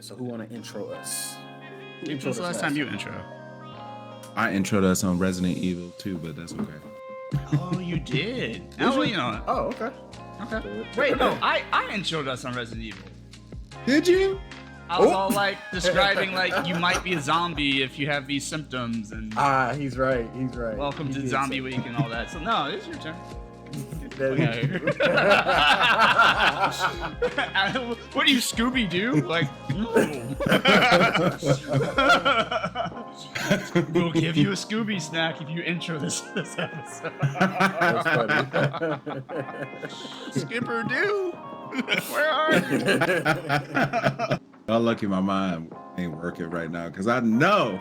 So who want to intro us? When was the last time you intro? I introed us on Resident Evil 2, but that's okay. Oh, you did? Oh, well, you know. Oh, okay. Okay. Wait, no, I introed us on Resident Evil. Did you? I was all like describing like you might be a zombie if you have these symptoms and he's right. welcome to Zombie Week and all that. So no, it's your turn. What do you Scooby Doo? Like, we'll give you a Scooby snack if you intro this episode. That's funny. Skipper Doo, where are you? Y'all lucky my mind ain't working right now because I know.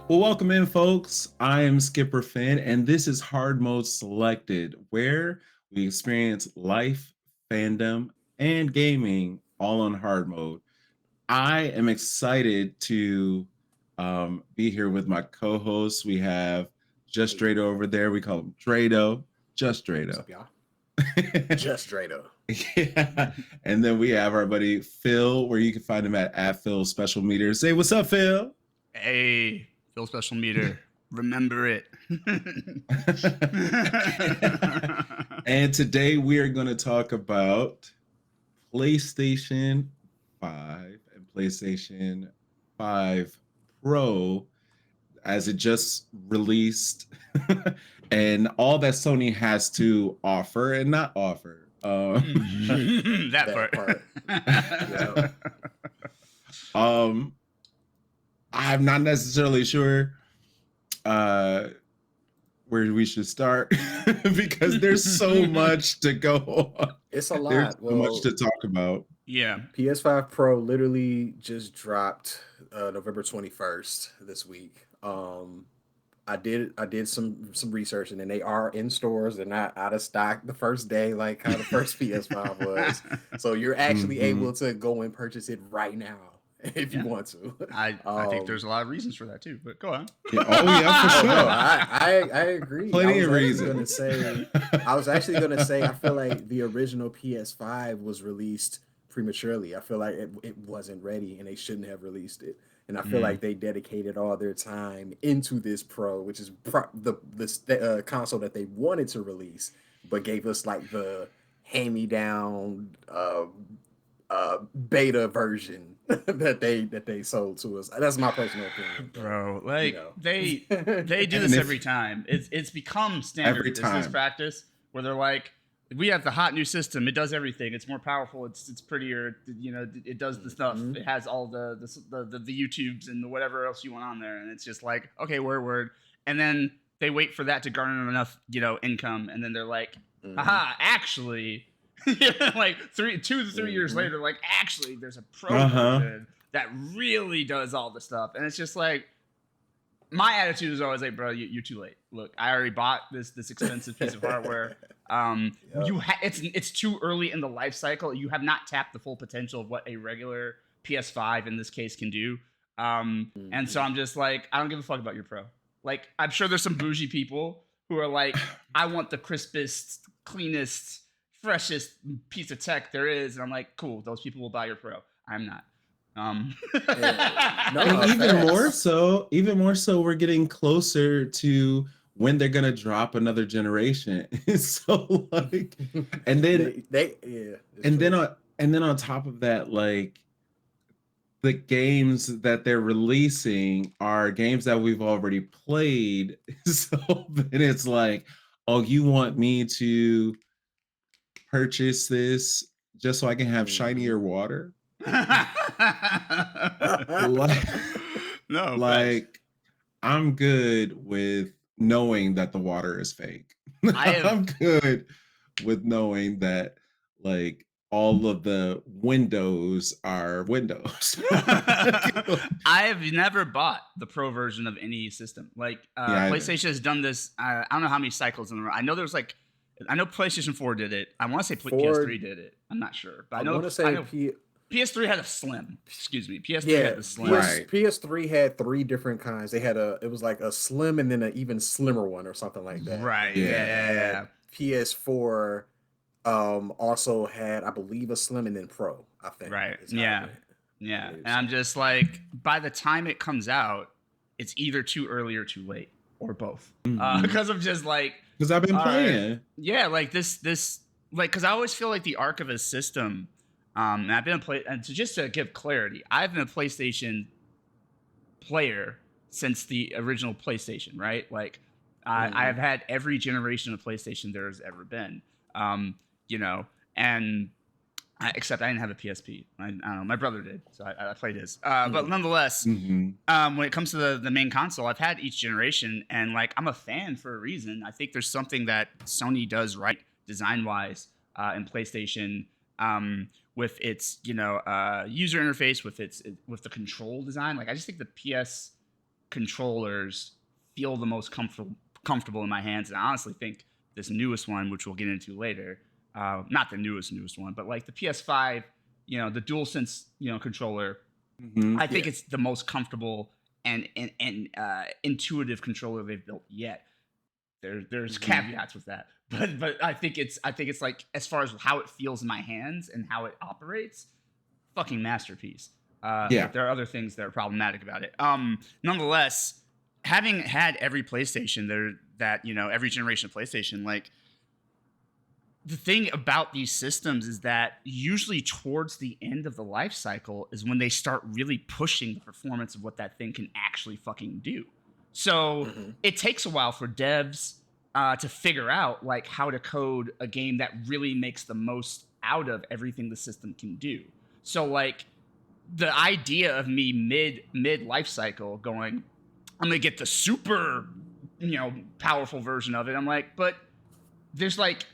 Well, welcome in, folks. I am Skipper Finn, and this is Hard Mode Selected, where we experience life, fandom, and gaming all on hard mode. I am excited to be here with my co-hosts. We have Just Drado over there. We call him Drado. Just Drado. What's up, y'all? Just Drado. Yeah. And then we have our buddy Phil, where you can find him at Phil Special Meter. Say what's up, Phil. Hey, Phil Special Meter. Remember it. And today we are going to talk about PlayStation 5 and PlayStation 5 Pro as it just released and all that Sony has to offer and not offer. That part. Yeah. I'm not necessarily sure where we should start because there's so much to go on. It's a lot. There's so much to talk about. Yeah. PS5 Pro literally just dropped November 21st this week. I did some research, and then they are in stores. They're not out of stock the first day, like how the first PS5 was. So you're actually able to go and purchase it right now if you want to. I think there's a lot of reasons for that too, but go on. Yeah, oh yeah, for sure. No, I agree. Plenty of reasons. I was actually gonna say I feel like the original PS5 was released prematurely. I feel like it wasn't ready, and they shouldn't have released it. And I feel like they dedicated all their time into this Pro, which is the console that they wanted to release, but gave us like the hand-me-down beta version that they sold to us. That's my personal opinion, bro. Like they do this every time. It's become standard business practice where they're like, we have the hot new system. It does everything. It's more powerful. It's prettier. You know, it does the stuff. It has all the YouTubes and the whatever else you want on there. And it's just like, okay, word. And then they wait for that to garner enough, income. And then they're like, aha, actually, like 2 to 3 years later, like actually, there's a pro version that really does all the stuff. And it's just like, my attitude is always like, bro, you're too late. Look, I already bought this expensive piece of hardware. It's too early in the life cycle. You have not tapped the full potential of what a regular PS5 in this case can do. And so I'm just like, I don't give a fuck about your Pro. Like, I'm sure there's some bougie people who are like, I want the crispest, cleanest, freshest piece of tech there is. And I'm like, cool, those people will buy your Pro. I'm not. Even more so, we're getting closer to when they're gonna drop another generation. So like, and then and then on top of that, like the games that they're releasing are games that we've already played. So then it's like, oh, you want me to purchase this just so I can have shinier water? I'm good with knowing that the water is fake. I'm good with knowing that like all of the windows are windows. I have never bought the Pro version of any system. Like PlayStation has done this. I don't know how many cycles in a row. I know there's like, I know PlayStation 4 did it. I want to say PS3 did it. I'm not sure, but I know PS3 had a slim. Excuse me. PS3 had the slim. PS3 had 3 different kinds. They had it was like a slim and then an even slimmer one or something like that. Right. Yeah. PS4 also had, I believe, a slim and then Pro, I think. Right. Yeah. And I'm just like, by the time it comes out, it's either too early or too late, or both. Because I'm just like, because I've been playing. Yeah, like this, like, because I always feel like the arc of a system. And I've been and just to give clarity, I've been a PlayStation player since the original PlayStation, right? Like, I have had every generation of PlayStation there has ever been, you know, and except I didn't have a PSP. I don't know, my brother did, so I played his. But nonetheless, when it comes to the main console, I've had each generation, and like I'm a fan for a reason. I think there's something that Sony does right design-wise in PlayStation. With its user interface, with the control design, like I just think the PS controllers feel the most comfortable in my hands, and I honestly think this newest one, which we'll get into later, not the newest one, but like the PS5, the DualSense controller, I think it's the most comfortable and intuitive controller they've built yet. There's caveats with that, but I think it's like, as far as how it feels in my hands and how it operates, fucking masterpiece. But there are other things that are problematic about it. Nonetheless, having had every PlayStation every generation of PlayStation, like the thing about these systems is that usually towards the end of the life cycle is when they start really pushing the performance of what that thing can actually fucking do. So it takes a while for devs to figure out like how to code a game that really makes the most out of everything the system can do. So like the idea of me mid life cycle going, I'm gonna get the super powerful version of it. I'm like, but there's like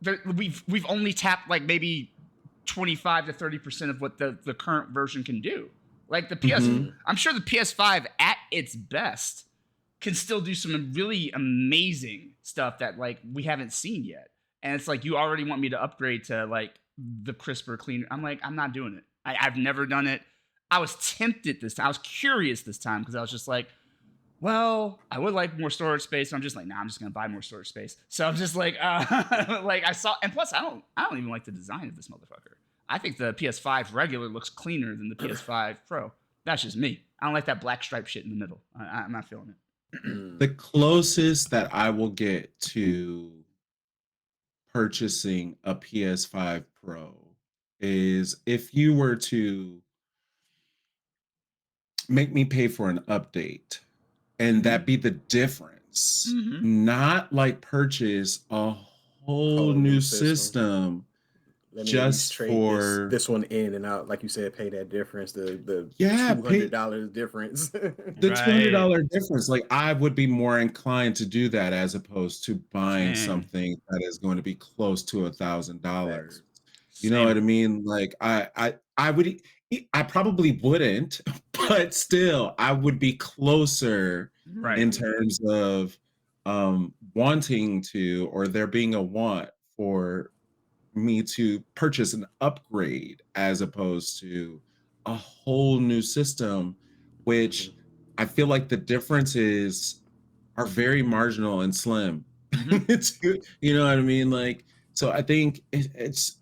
we've only tapped like maybe 25 to 30% of what the current version can do. Like the PS, I'm sure the PS5 at its best can still do some really amazing stuff that like we haven't seen yet. And it's like, you already want me to upgrade to like the crisper, cleaner. I'm like, I'm not doing it. I've never done it. I was tempted this time. I was curious this time because I was just like, well, I would like more storage space. So I'm just like, nah, I'm just gonna buy more storage space. So I'm just like, like I saw, and plus I don't even like the design of this motherfucker. I think the PS5 regular looks cleaner than the PS5 Pro. That's just me. I don't like that black stripe shit in the middle. I'm not feeling it. The closest that I will get to purchasing a PS5 Pro is if you were to make me pay for an update and that be the difference, not like purchase a whole new system. Just for this one in and out, like you said, pay that difference, the $200 difference. The $200 difference. Like I would be more inclined to do that as opposed to buying something that is going to be close to $1,000. You know what I mean? Like I probably wouldn't, but still I would be closer in terms of wanting to, or there being a want for me to purchase an upgrade as opposed to a whole new system, which I feel like the differences are very marginal and slim. It's good, you know what I mean? Like, so I think it's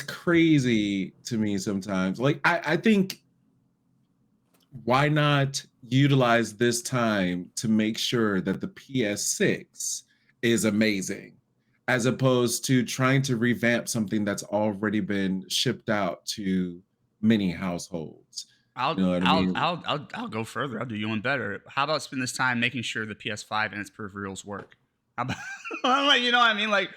crazy to me sometimes. Like, I think why not utilize this time to make sure that the PS6 is amazing, as opposed to trying to revamp something that's already been shipped out to many households. I'll go further. I'll do you one better. How about spend this time making sure the PS5 and its peripherals work? How about, like, you know what I mean? Like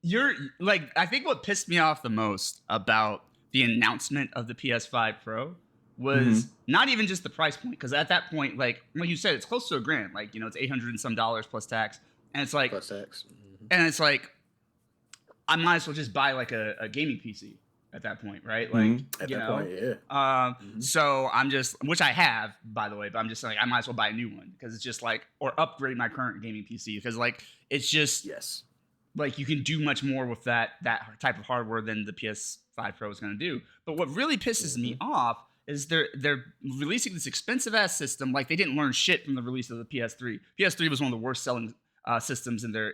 you're like, I think what pissed me off the most about the announcement of the PS5 Pro was not even just the price point, because at that point, like you said, it's close to $1,000. Like, it's $800 and some plus tax, and it's like plus tax, and it's like I might as well just buy like a gaming PC at that point, right? Like at that point, yeah. So I'm just, which I have, by the way, but I'm just like I might as well buy a new one, because it's just like, or upgrade my current gaming PC, because like it's just like you can do much more with that type of hardware than the PS5 Pro is going to do. But what really pisses me off is they're releasing this expensive ass system. Like they didn't learn shit from the release of the PS3. PS3 was one of the worst selling systems in their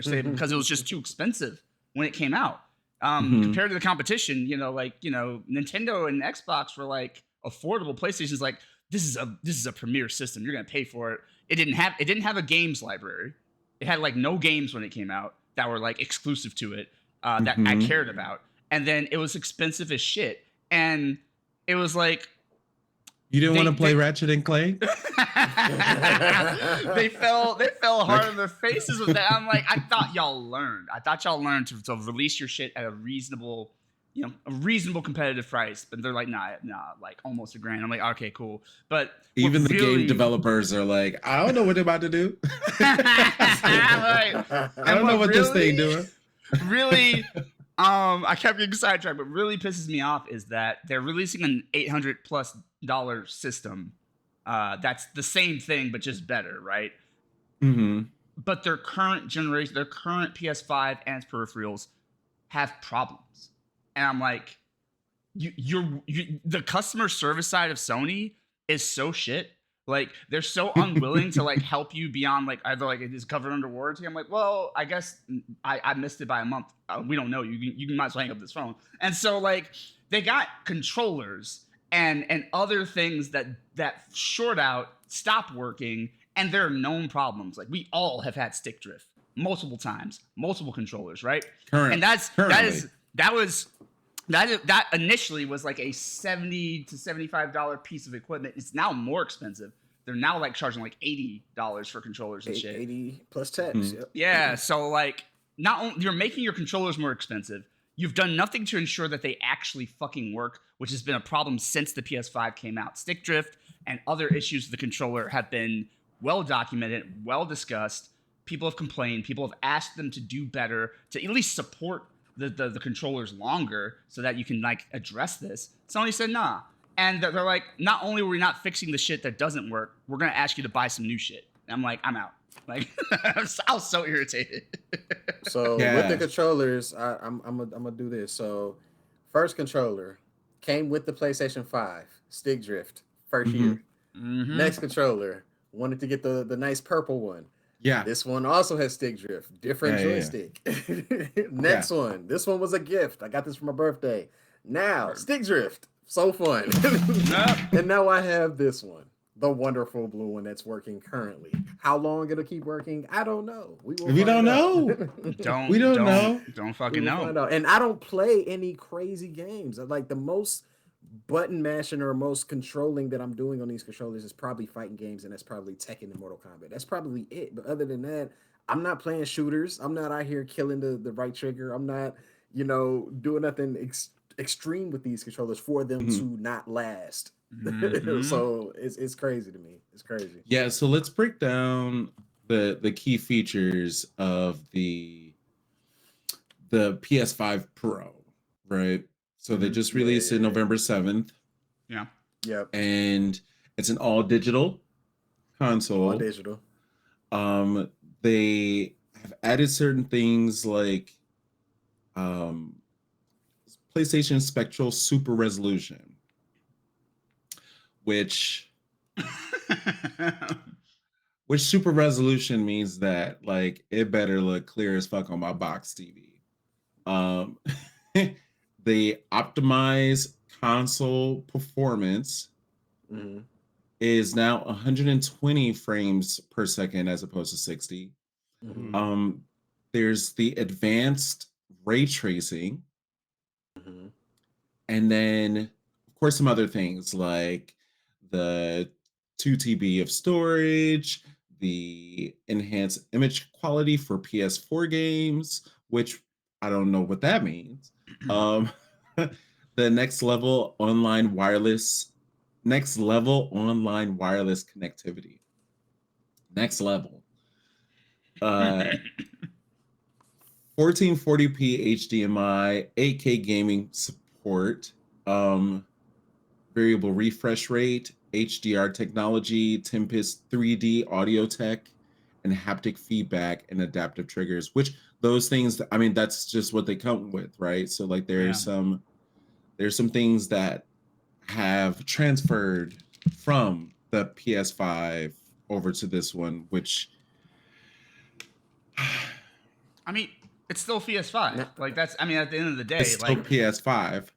stable, because it was just too expensive when it came out. Compared to the competition, Nintendo and Xbox were like affordable. PlayStation's like, this is a premier system. You're gonna pay for it. It didn't have a games library. It had like no games when it came out that were like exclusive to it that I cared about. And then it was expensive as shit. And it was like, you didn't want to play Ratchet and Clank? They fell hard on their faces with that. I'm like, I thought y'all learned to release your shit at a reasonable competitive price. But they're like, nah, like almost $1,000. I'm like, okay, cool. But even the game developers are like, I don't know what they're about to do. I don't know what this thing doing. Really, I kept getting sidetracked, but really pisses me off is that they're releasing an $800+ system. That's the same thing, but just better, right? But their current generation, their current PS5 and its peripherals have problems. And I'm like, the customer service side of Sony is so shit. Like they're so unwilling to like help you beyond like either like it is covered under warranty. I'm like, well, I guess I missed it by a month. We don't know. You might as well hang up this phone. And so like they got controllers and other things that short out, stop working, and they're known problems. Like we all have had stick drift multiple times, multiple controllers, right? And that initially was like a $70 to $75 piece of equipment. It's now more expensive. They're now like charging like $80 for controllers and shit. 80 plus tax. Yeah. So like, not only you're making your controllers more expensive, you've done nothing to ensure that they actually fucking work, which has been a problem since the PS5 came out. Stick drift and other issues with the controller have been well documented, well discussed. People have complained. People have asked them to do better, to at least support the controllers longer so that you can like address this. Sony said nah. And they're like, not only were we not fixing the shit that doesn't work, we're gonna ask you to buy some new shit. And I'm like, I'm out. Like I was so irritated. So with the controllers, I'm gonna do this. So first controller came with the PlayStation 5, stick drift, first year. Next controller, wanted to get the nice purple one. Yeah. This one also has stick drift, different joystick. Next one. This one was a gift. I got this for my birthday. Now, stick drift. So fun. And now I have this one, the wonderful blue one that's working currently. How long it'll keep working, I don't know. We don't know. We don't know. Don't fucking know. And I don't play any crazy games. Like the most button mashing or most controlling that I'm doing on these controllers is probably fighting games, and that's probably Tekken and Mortal Kombat. That's probably it. But other than that, I'm not playing shooters. I'm not out here killing the right trigger. I'm not, doing nothing extreme with these controllers for them to not last. So it's crazy to me. It's crazy. Yeah. So let's break down the key features of the PS5 Pro, right? So they just released it November 7th. Yeah. Yep. And it's an all digital console. All digital. They have added certain things like PlayStation Spectral Super Resolution, which super resolution means that like it better look clear as fuck on my box TV. The optimized console performance is now 120 frames per second as opposed to 60. There's the advanced ray tracing. And then, of course, some other things like the 2 TB of storage, the enhanced image quality for PS4 games, which I don't know what that means. The next level online wireless next level online wireless connectivity. Next level. 1440p HDMI, 8K gaming support, variable refresh rate, HDR technology, Tempest 3D audio tech, and haptic feedback and adaptive triggers, which those things, I mean, that's just what they come with, right? So like there's some things that have transferred from the PS5 over to this one, which I mean, it's still PS5. Like that's, I mean, at the end of the day, it's still like PS5.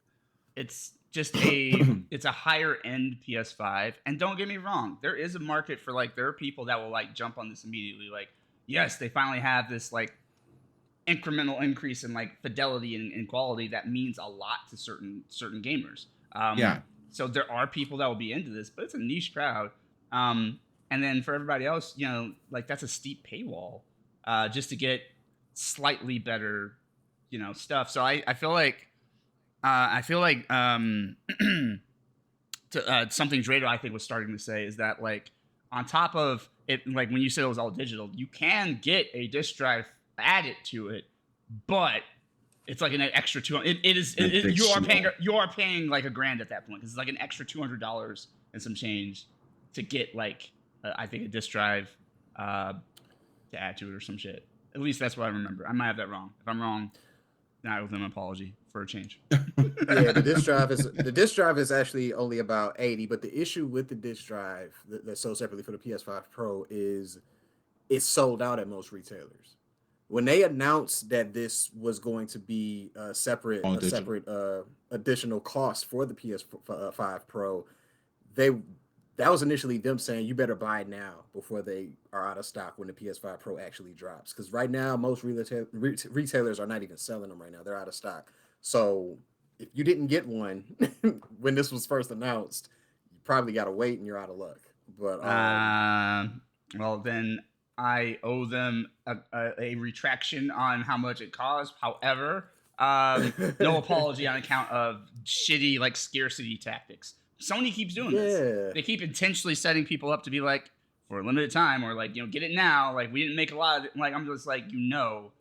It's just it's a higher end PS5. And don't get me wrong, there is a market for like, there are people that will like jump on this immediately. Like, yes, they finally have this like incremental increase in like fidelity and quality that means a lot to certain gamers. So there are people that will be into this, but it's a niche crowd. And then for everybody else, you know, like that's a steep paywall just to get slightly better, you know, stuff. So I feel like something Drado I think was starting to say is that like on top of it, like when you said it was all digital, you can get a disc drive added to it, but it's like an extra you are paying like $1,000 at that point because it's like an extra $200 and some change to get like I think a disc drive to add to it or some shit. At least that's what I remember. I might have that wrong. If I'm wrong, then I owe them an apology for a change. Yeah, the disc drive is actually only about 80, but the issue with the disc drive that's sold separately for the PS5 Pro is it's sold out at most retailers. When they announced that this was going to be a separate additional cost for the PS5 Pro, that was initially them saying you better buy now before they are out of stock when the PS5 Pro actually drops. Because right now, most retailers are not even selling them right now. They're out of stock. So if you didn't get one when this was first announced, you probably got to wait and you're out of luck. But well, then I owe them a retraction on how much it cost. However, no apology on account of shitty like scarcity tactics. Sony keeps doing this. They keep intentionally setting people up to be like, for a limited time, or like, you know, get it now. Like, we didn't make a lot of it. Like, I'm just like, you know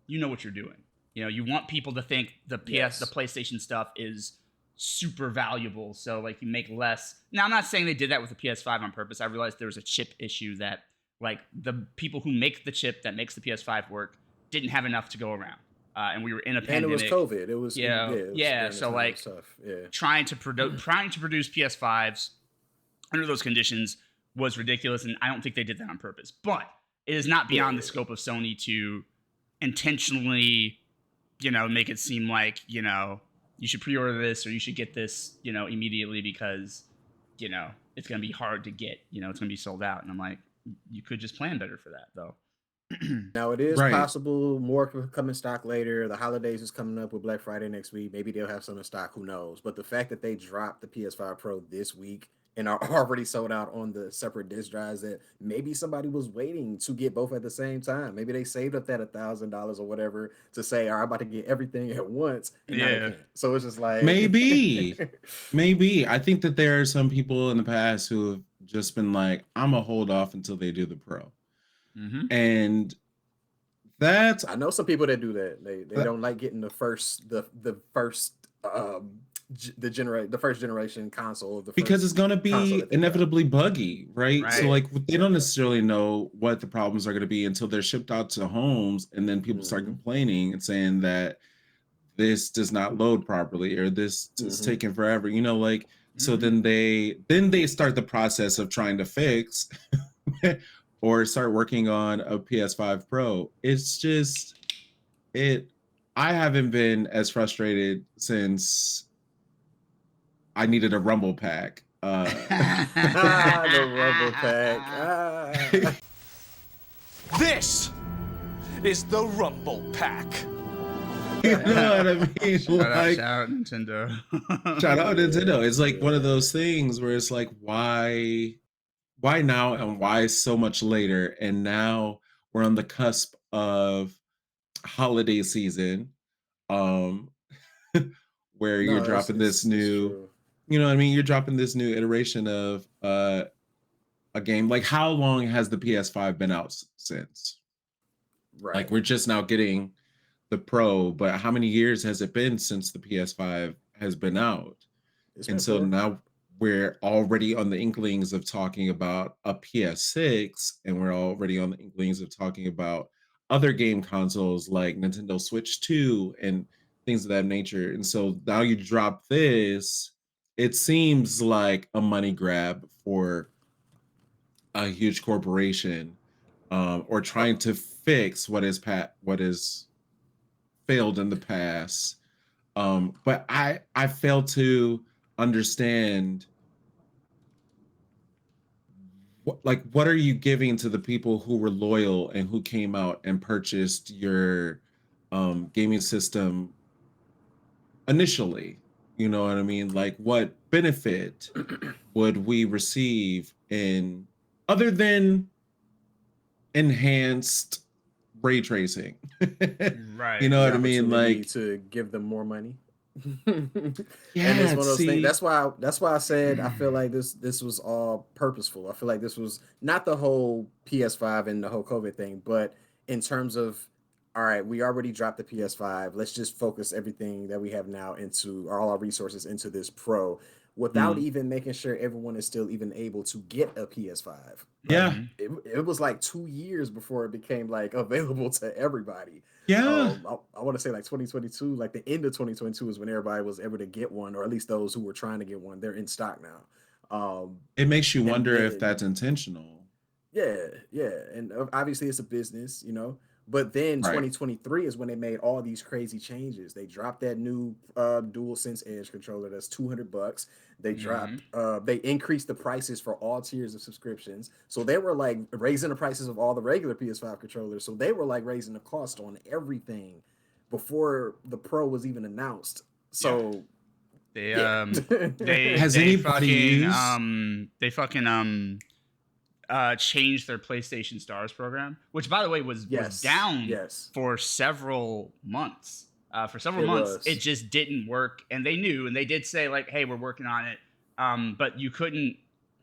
what you're doing. You know, you want people to think the PlayStation stuff is super valuable. So like you make less. Now, I'm not saying they did that with the PS5 on purpose. I realized there was a chip issue that like the people who make the chip that makes the PS5 work didn't have enough to go around. And we were in a pandemic. And it was COVID. It was So like trying to produce PS5s under those conditions was ridiculous, and I don't think they did that on purpose. But it is not beyond the scope of Sony to intentionally, you know, make it seem like, you know, you should pre-order this or you should get this, you know, immediately because, you know, it's gonna be hard to get. You know, it's gonna be sold out. And I'm like, you could just plan better for that, though. Now it is possible more could come in stock later. The holidays is coming up with Black Friday next week. Maybe they'll have some in stock. Who knows? But the fact that they dropped the PS5 Pro this week and are already sold out on the separate disc drives, that maybe somebody was waiting to get both at the same time. Maybe they saved up that $1,000 or whatever to say, "I'm about to get everything at once." And so it's just like maybe. I think that there are some people in the past who have just been like, "I'm gonna hold off until they do the Pro." Mm-hmm. And that's, I know some people that do that. They don't like getting the first generation console because it's going to be inevitably buggy, right? So like they don't necessarily know what the problems are going to be until they're shipped out to homes, and then people start complaining and saying that this does not load properly or this is taking forever, you know, like so then they start the process of trying to fix or start working on a PS5 Pro. It's just I haven't been as frustrated since I needed a Rumble pack. The Rumble pack. This is the Rumble pack. You know what I mean? Shout out Nintendo. Shout out Nintendo. It's like one of those things where it's like, why now and why so much later? And now we're on the cusp of holiday season, where you're dropping this new You know what I mean? You're dropping this new iteration of a game. Like, how long has the PS5 been out since? Right. Like, we're just now getting the Pro, but how many years has it been since the PS5 has been out? And so now we're already on the inklings of talking about a PS6, and we're already on the inklings of talking about other game consoles like Nintendo Switch 2 and things of that nature. And so now you drop this, it seems like a money grab for a huge corporation, or trying to fix what is failed in the past. But I fail to understand what are you giving to the people who were loyal and who came out and purchased your gaming system initially? You know what I mean? Like, what benefit would we receive in other than enhanced ray tracing? Right. You know what I mean? Like, to give them more money. Yeah, and it's one of those see, things. That's why I said I feel like this was all purposeful. I feel like this was not the whole PS5 and the whole COVID thing, but in terms of, all right, we already dropped the PS5. Let's just focus everything that we have now into, or all our resources into this Pro, without even making sure everyone is still even able to get a PS5. yeah, It was like 2 years before it became like available to everybody. yeah. I want to say like 2022, like the end of 2022 is when everybody was able to get one, or at least those who were trying to get one. They're in stock now. It makes you wonder if then, that's intentional. yeah, and obviously it's a business, But then Right. 2023 is when they made all these crazy changes. They dropped that new DualSense Edge controller that's $200. They dropped, they increased the prices for all tiers of subscriptions. So they were like raising the prices of all the regular PS5 controllers. So they were like raising the cost on everything before the Pro was even announced. So they Has they anybody fucking changed their PlayStation Stars program, which by the way was down for several months. It just didn't work, and they knew, and they did say like, "Hey, we're working on it," but you couldn't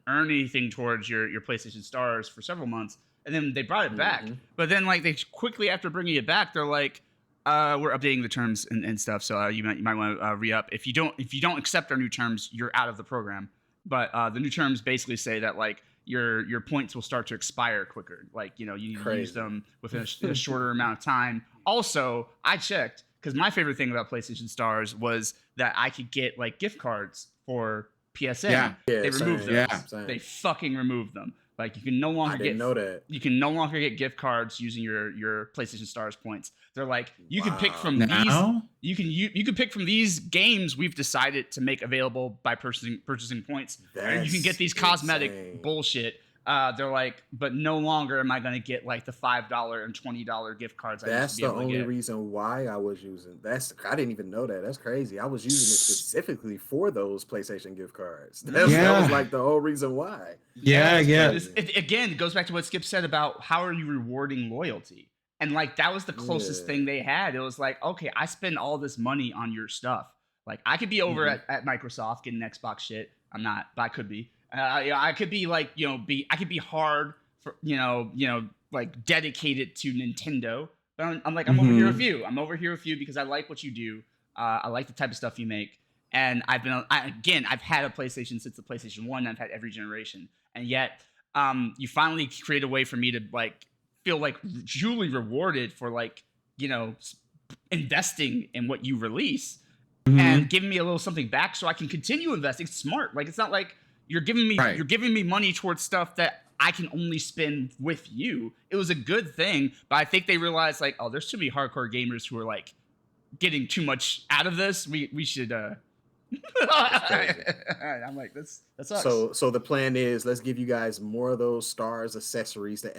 earn anything towards your PlayStation Stars for several months, and then they brought it back. But then like they quickly after bringing it back, they're like, "We're updating the terms and stuff, so you might want to re-up. If you don't accept our new terms, you're out of the program." But the new terms basically say that like your points will start to expire quicker. Like, you need to use them within a shorter amount of time. Also, I checked because my favorite thing about PlayStation Stars was that I could get like gift cards for PSN. Yeah, they removed them. Same. They fucking removed them. Like you can no longer you can no longer get gift cards using your PlayStation Stars points. They're like, you can pick from these. You can pick from these games we've decided to make available by purchasing points. And you can get these cosmetic bullshit. They're like, but no longer am I going to get like the $5 and $20 gift cards. That's the only reason why I was using. I didn't even know that. That's crazy. I was using it specifically for those PlayStation gift cards. That was like the whole reason why. Yeah. It goes back to what Skip said about how are you rewarding loyalty. And like that was the closest thing they had. It was like, okay, I spend all this money on your stuff. Like I could be over at Microsoft getting Xbox shit. I'm not, but I could be. I could be like, I could be hard for, like dedicated to Nintendo. But I'm like, I'm over here with you. I'm over here with you because I like what you do. I like the type of stuff you make. And I've had a PlayStation since the PlayStation 1. I've had every generation. And yet, you finally create a way for me to like feel like truly rewarded for like, investing in what you release and giving me a little something back so I can continue investing. It's smart. Like, it's not like you're giving me money towards stuff that I can only spend with you. It was a good thing, but I think they realized like, oh, there's too many hardcore gamers who are like getting too much out of this. We should I'm like, that sucks. So the plan is let's give you guys more of those Stars accessories to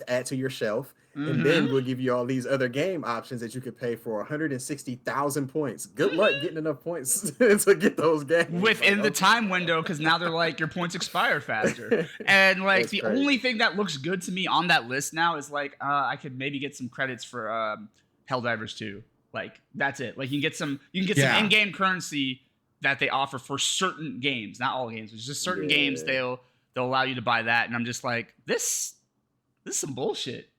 add to your shelf, and then we'll give you all these other game options that you could pay for 160,000 points. Good luck getting enough points to get those games within the time window, because now they're like your points expire faster. And like that's the crazy. Only thing that looks good to me on that list now is like I could maybe get some credits for Helldivers 2. Like that's it. Like you can get some in-game currency that they offer for certain games, not all games, but just certain games they'll allow you to buy that, and I'm just like, this is some bullshit.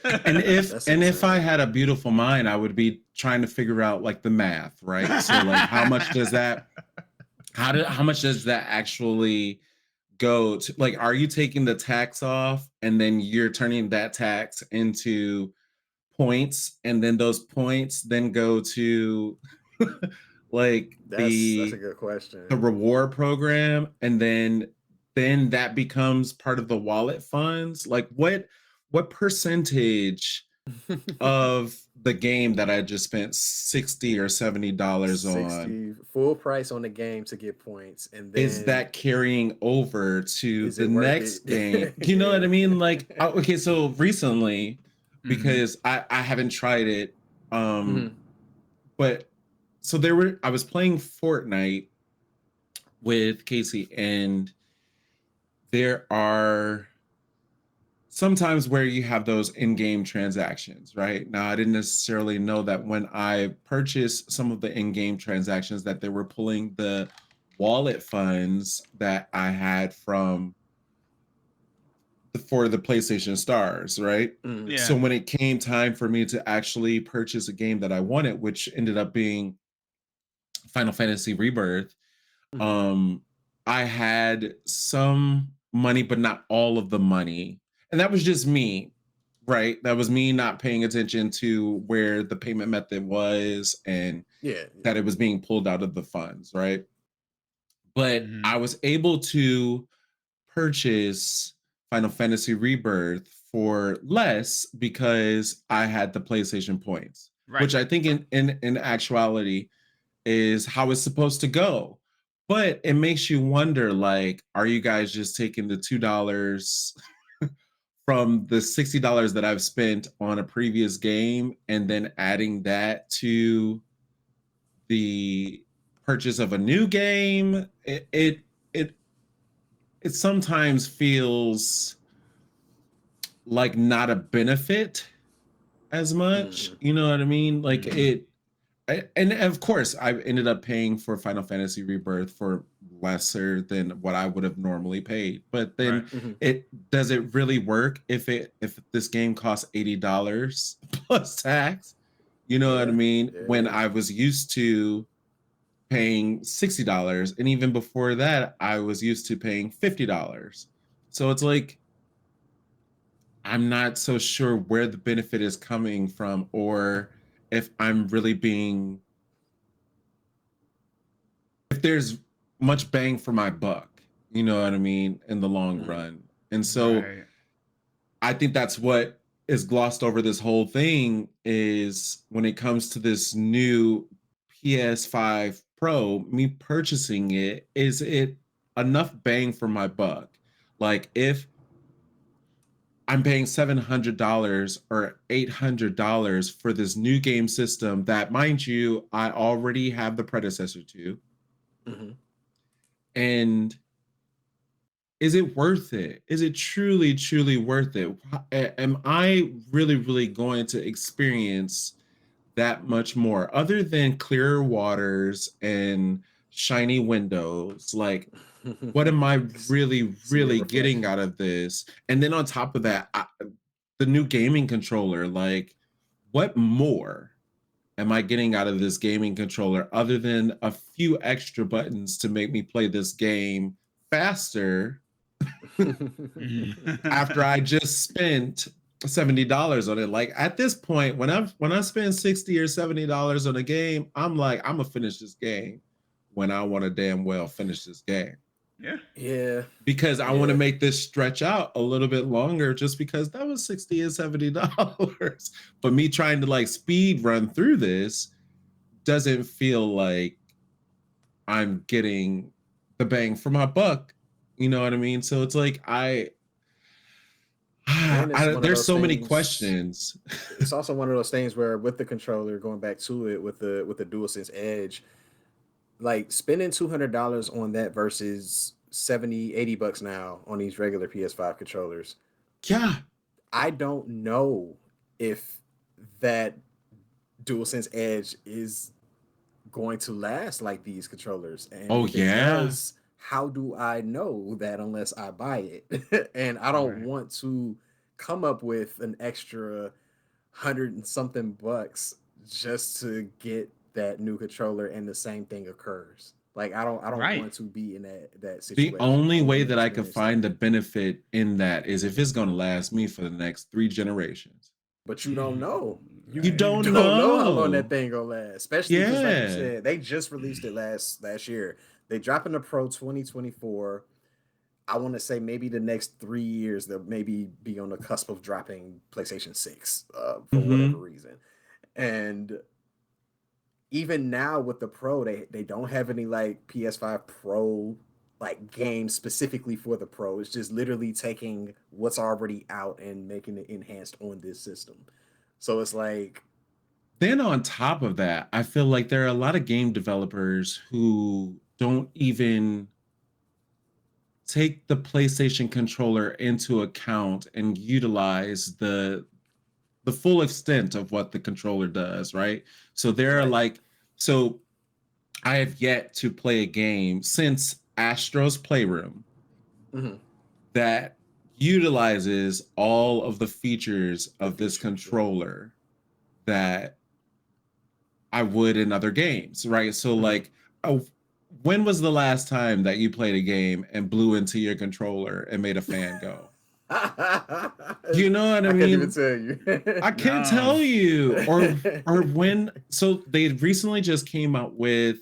And if I had a beautiful mind, I would be trying to figure out like the math, right? So like how much does that actually go to? Like, are you taking the tax off and then you're turning that tax into points, and then those points then go to like that's a good question. The reward program, and then that becomes part of the wallet funds? Like what percentage of the game that I just spent $60 or $70 on, full price on the game to get points, and then is that carrying over to the next game? You know what I mean? Like, okay, so recently, because I haven't tried it, but so I was playing Fortnite with Casey, and there are sometimes where you have those in-game transactions, right? Now, I didn't necessarily know that when I purchased some of the in-game transactions that they were pulling the wallet funds that I had for the PlayStation Stars, right? Yeah. So when it came time for me to actually purchase a game that I wanted, which ended up being Final Fantasy Rebirth, I had some money, but not all of the money. And that was just me, right? That was me not paying attention to where the payment method was, and that it was being pulled out of the funds, right? But I was able to purchase Final Fantasy Rebirth for less because I had the PlayStation points, which I think in actuality is how it's supposed to go. But it makes you wonder, like, are you guys just taking the $2 from the $60 that I've spent on a previous game and then adding that to the purchase of a new game? It sometimes feels like not a benefit as much. You know what I mean? Like and of course, I ended up paying for Final Fantasy Rebirth for lesser than what I would have normally paid. But then does it really work if this game costs $80 plus tax? You know what I mean? When I was used to paying $60, and even before that, I was used to paying $50. So it's like, I'm not so sure where the benefit is coming from, or if I'm really if there's much bang for my buck, you know what I mean, in the long run. And so I think that's what is glossed over this whole thing, is when it comes to this new PS5 Pro, me purchasing it, is it enough bang for my buck? Like, if I'm paying $700 or $800 for this new game system that, mind you, I already have the predecessor to. And is it worth it? Is it truly, truly worth it? Am I really, really going to experience that much more, other than clearer waters and shiny windows? Like, what am I really, really getting out of this? And then on top of that, the new gaming controller, like, what more am I getting out of this gaming controller other than a few extra buttons to make me play this game faster after I just spent $70 on it? Like, at this point, when I spend $60 or $70 on a game, I'm like, I'm gonna finish this game when I want to damn well finish this game. Yeah. Because I want to make this stretch out a little bit longer, just because that was $60 and $70. But me trying to like speed run through this doesn't feel like I'm getting the bang for my buck. You know what I mean? So it's like there's so many questions. It's also one of those things where, with the controller, going back to it, with the DualSense Edge, like, spending $200 on that versus $70-$80 now on these regular PS5 controllers. Yeah. I don't know if that DualSense Edge is going to last like these controllers? And Oh if it yeah. does, how do I know that unless I buy it? And I don't Right. want to come up with an extra hundred and something bucks just to get that new controller and the same thing occurs. Like I don't Right. want to be in that The situation. I only don't way want to that I could experience that. find the benefit in that is if it's going to last me for the next 3 generations. But you don't know. You You Right. you don't don't know how long that know. thing gonna last. Especially because, like you Yeah. said, they just released it last year. They dropping the Pro 2024. I want to say maybe the next 3 years they'll maybe be on the cusp of dropping PlayStation 6 for whatever Mm-hmm. reason. And even now with the Pro, they don't have any like PS5 Pro like games specifically for the Pro. It's just literally taking what's already out and making it enhanced on this system. So it's like, Then on top of that, I feel like there are a lot of game developers who don't even take the PlayStation controller into account and utilize the full extent of what the controller does, right? So they're right. like, so I have yet to play a game since Astro's Playroom Mhm. that utilizes all of the features The of this features, yeah. controller that I would in other games, right? So Mhm. like, oh, when was the last time that you played a game and blew into your controller and made a fan go? You know what I I can't even mean? tell you. I can't No. tell you. Or when, so they recently just came out with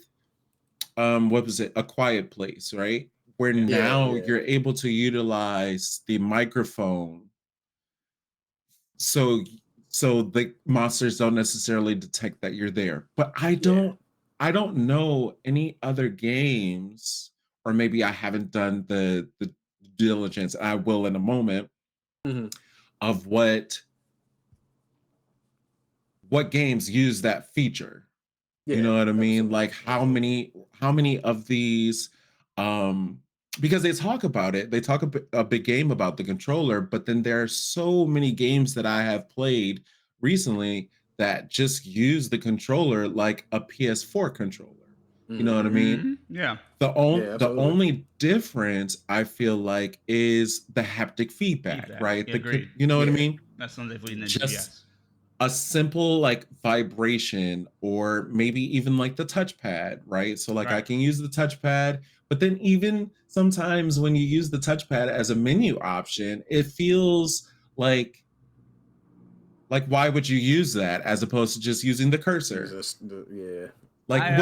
what was it? A Quiet Place, right? Where Yeah. Yeah, now yeah. you're able to utilize the microphone so so the monsters don't necessarily detect that you're there. But Yeah. I don't know any other games, or maybe I haven't done the diligence. I will in a moment Mhm. of what games use that feature. You Yeah, know what I mean? absolutely. Like Absolutely. how many of these um because they talk about it, they talk a big game about the controller, but then there are so many games that I have played recently that just use the controller like a PS4 controller. You know what I Mhm. mean? Yeah. Yeah, The absolutely. only difference I feel like is the haptic feedback, Feedback. right? Yeah, agreed. You know what I Yeah. mean? That's something they've leaned into. Just Yes. a simple like vibration or maybe even like the touchpad, right? So like I Right. can use the touchpad, but then even sometimes when you use the touchpad as a menu option, it feels like why would you use that as opposed to just using the Use cursor? this yeah. Like I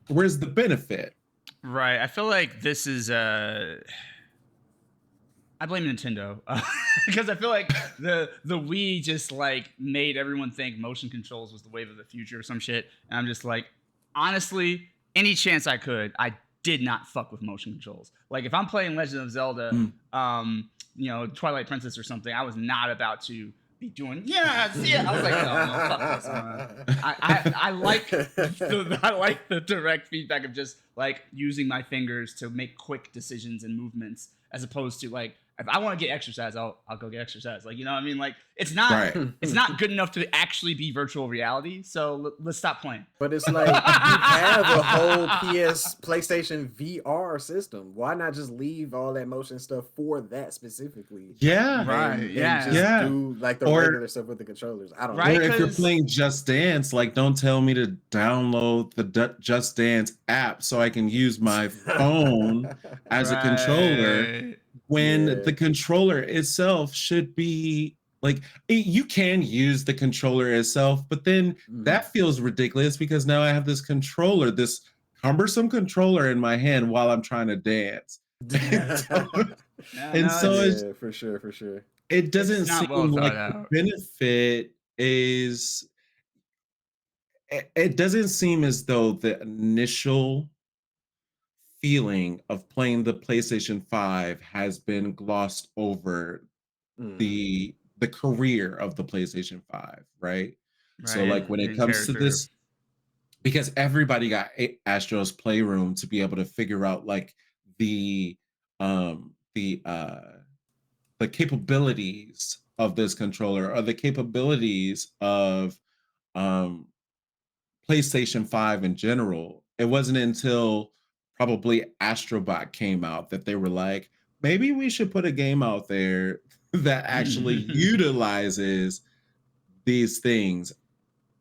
where's the benefit? Right. I feel like this is I blame Nintendo because I feel like the Wii just like made everyone think motion controls was the wave of the future or some shit. And I'm just like, honestly, any chance I could, I did not fuck with motion controls. Like if I'm playing Legend of Zelda, Mm. Twilight Princess or something, I was not about to be doing yeah. I was like, no, fuck this. I like I like the direct feedback of just like using my fingers to make quick decisions and movements as opposed to like if I want to get exercise, I'll go get exercise. Like, you know what I mean? Like Right. it's not good enough to actually be virtual reality. So let's stop playing. But it's like you have a whole PlayStation VR system. Why not just leave all that motion stuff for that specifically, Yeah. Right. and Yeah. just Yeah. do like the Or regular stuff with the controllers? I don't Right. or know. if you're Because playing Just Dance, like don't tell me to download the Just Dance app so I can use my phone as a controller right. when Yeah. the controller itself should be like you can use the controller itself, but then Mhm. that feels ridiculous because now I have this controller, this cumbersome controller in my hand while I'm trying to dance. Yeah, And no, so it's Yeah, for sure, for sure. it it's doesn't not well seem thought like the out. benefit is it doesn't seem as though the initial feeling of playing the PlayStation 5 has been glossed over Mhm. the career of the PlayStation 5, right? So Right. like It when it didn't comes carry to through. this because everybody got Astro's Playroom to be able to figure out like the um the uh the capabilities of this controller or the capabilities of um PlayStation 5 in general. It wasn't until probably Astrobot came out that they were like, maybe we should put a game out there that actually utilizes these things.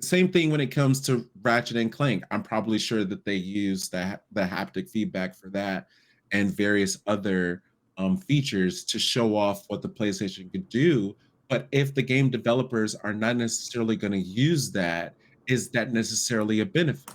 Same thing when it comes to Ratchet and Clank. I'm probably sure that they use the haptic feedback for that and various other features to show off what the PlayStation could do. But if the game developers are not necessarily going to use that, is that necessarily a benefit?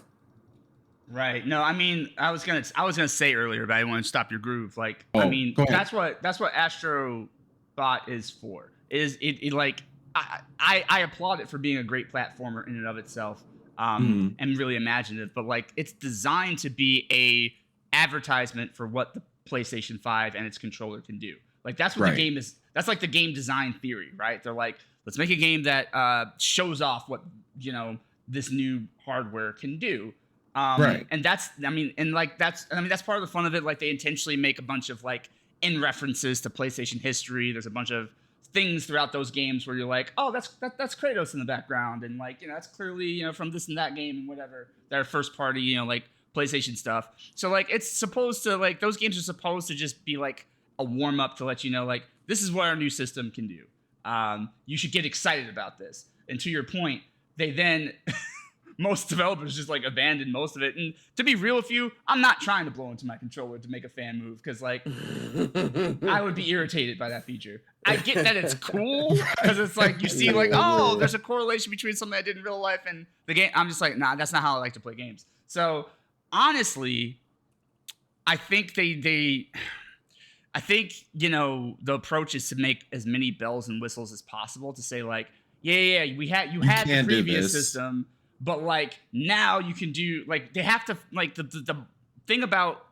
Right. No, I mean, I was gonna say earlier, but I didn't want to stop your groove. Like, Oh, I mean, go ahead. that's what Astro Bot is for. Is it like I applaud it for being a great platformer in and of itself, and really imaginative. But like, it's designed to be a advertisement for what the PlayStation 5 and its controller can do. Like, that's what Right. the game is. That's like the game design theory, right? They're like, let's make a game that shows off what, you know, this new hardware can do. Right. And that's part of the fun of it. Like, they intentionally make a bunch of like in references to PlayStation history. There's a bunch of things throughout those games where you're like, oh, that's Kratos in the background, and like, you know, that's clearly, you know, from this and that game and whatever. Their first party, you know, like PlayStation stuff. So like, it's supposed to, like, those games are supposed to just be like a warm up to let you know, like, this is what our new system can do. You should get excited about this. And to your point, they then most developers just like abandon most of it. And to be real with you, I'm not trying to blow into my controller to make a fan move, because like I would be irritated by that feature. I get that it's cool because it's like you see like, oh, there's a correlation between something I did in real life and the game. I'm just like, nah, that's not how I like to play games. So honestly, I think I think, you know, the approach is to make as many bells and whistles as possible to say like, yeah, you had the previous system, but like now you can do, like, they have to, like, the thing about,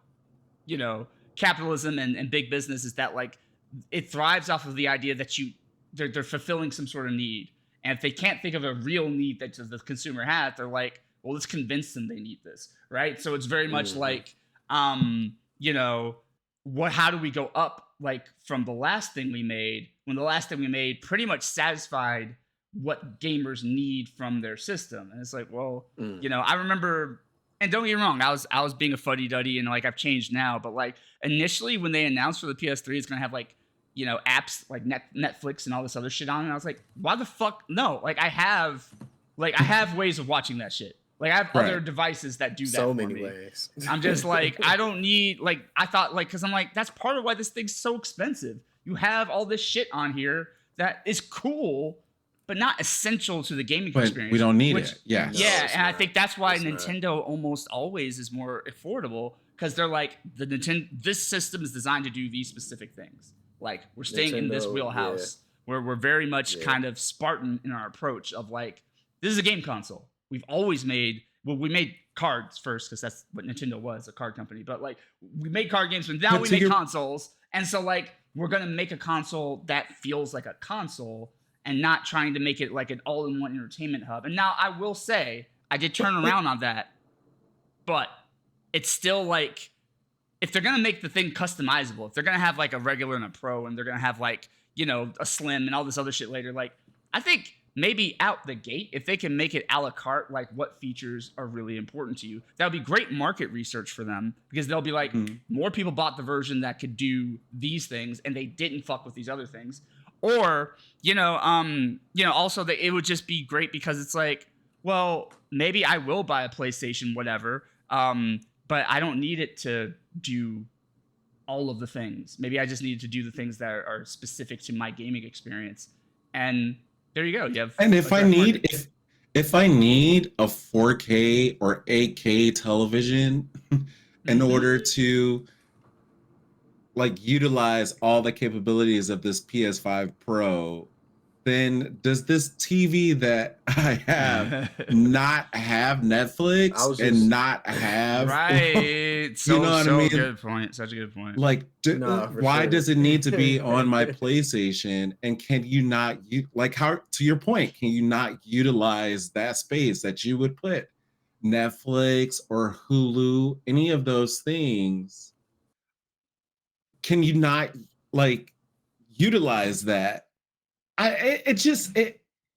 you know, capitalism and big business is that like it thrives off of the idea that they're fulfilling some sort of need. And if they can't think of a real need that the consumer has, they're like, well, let's convince them they need this, right? So it's very much like, you know, how do we go up, like, from the last thing we made, when the last thing we made pretty much satisfied what gamers need from their system. And it's like, well, you know, I remember, and don't get me wrong, I was being a fuddy-duddy, and like I've changed now, but like initially when they announced for the PS3 it's gonna have like, you know, apps like Netflix and all this other shit on it, and I was like, why the fuck no? Like I have ways of watching that shit. Like I have other devices that do that so for many me. ways. I'm just like, I don't need, like, I thought, like, because I'm like, that's part of why this thing's so expensive. You have all this shit on here that is cool, but not essential to the gaming experience. We don't need it. Yeah. Yeah, No, and I think that's why It's Nintendo almost always is more affordable, because they're like, this system is designed to do these specific things. Like, we're staying in this wheelhouse where we're very much kind of Spartan in our approach of like, this is a game console. We've always made, well, we made cards first because that's what Nintendo was, a card company. But like, we made card games, and now we make consoles. And so like, we're gonna make a console that feels like a console, and not trying to make it like an all-in-one entertainment hub. And now I will say, I did turn around on that, but it's still like, if they're gonna make the thing customizable, if they're gonna have like a regular and a pro, and they're gonna have like, you know, a slim and all this other shit later, like, I think maybe out the gate, if they can make it a la carte, like what features are really important to you, that would be great market research for them, because they'll be like, more people bought the version that could do these things and they didn't fuck with these other things. Or, also that it would just be great because it's like, well, maybe I will buy a PlayStation, whatever, but I don't need it to do all of the things. Maybe I just need to do the things that are specific to my gaming experience. And there you go. You have, and if I need a 4K or 8K television in order to like utilize all the capabilities of this PS5 Pro, then does this TV that I have not have Netflix and not have right? So, you know what I mean? Good point. Such a good point. Like, why does it need to be on my PlayStation? And can you not, how, to your point, can you not utilize that space that you would put Netflix or Hulu, any of those things? Can you not like utilize that?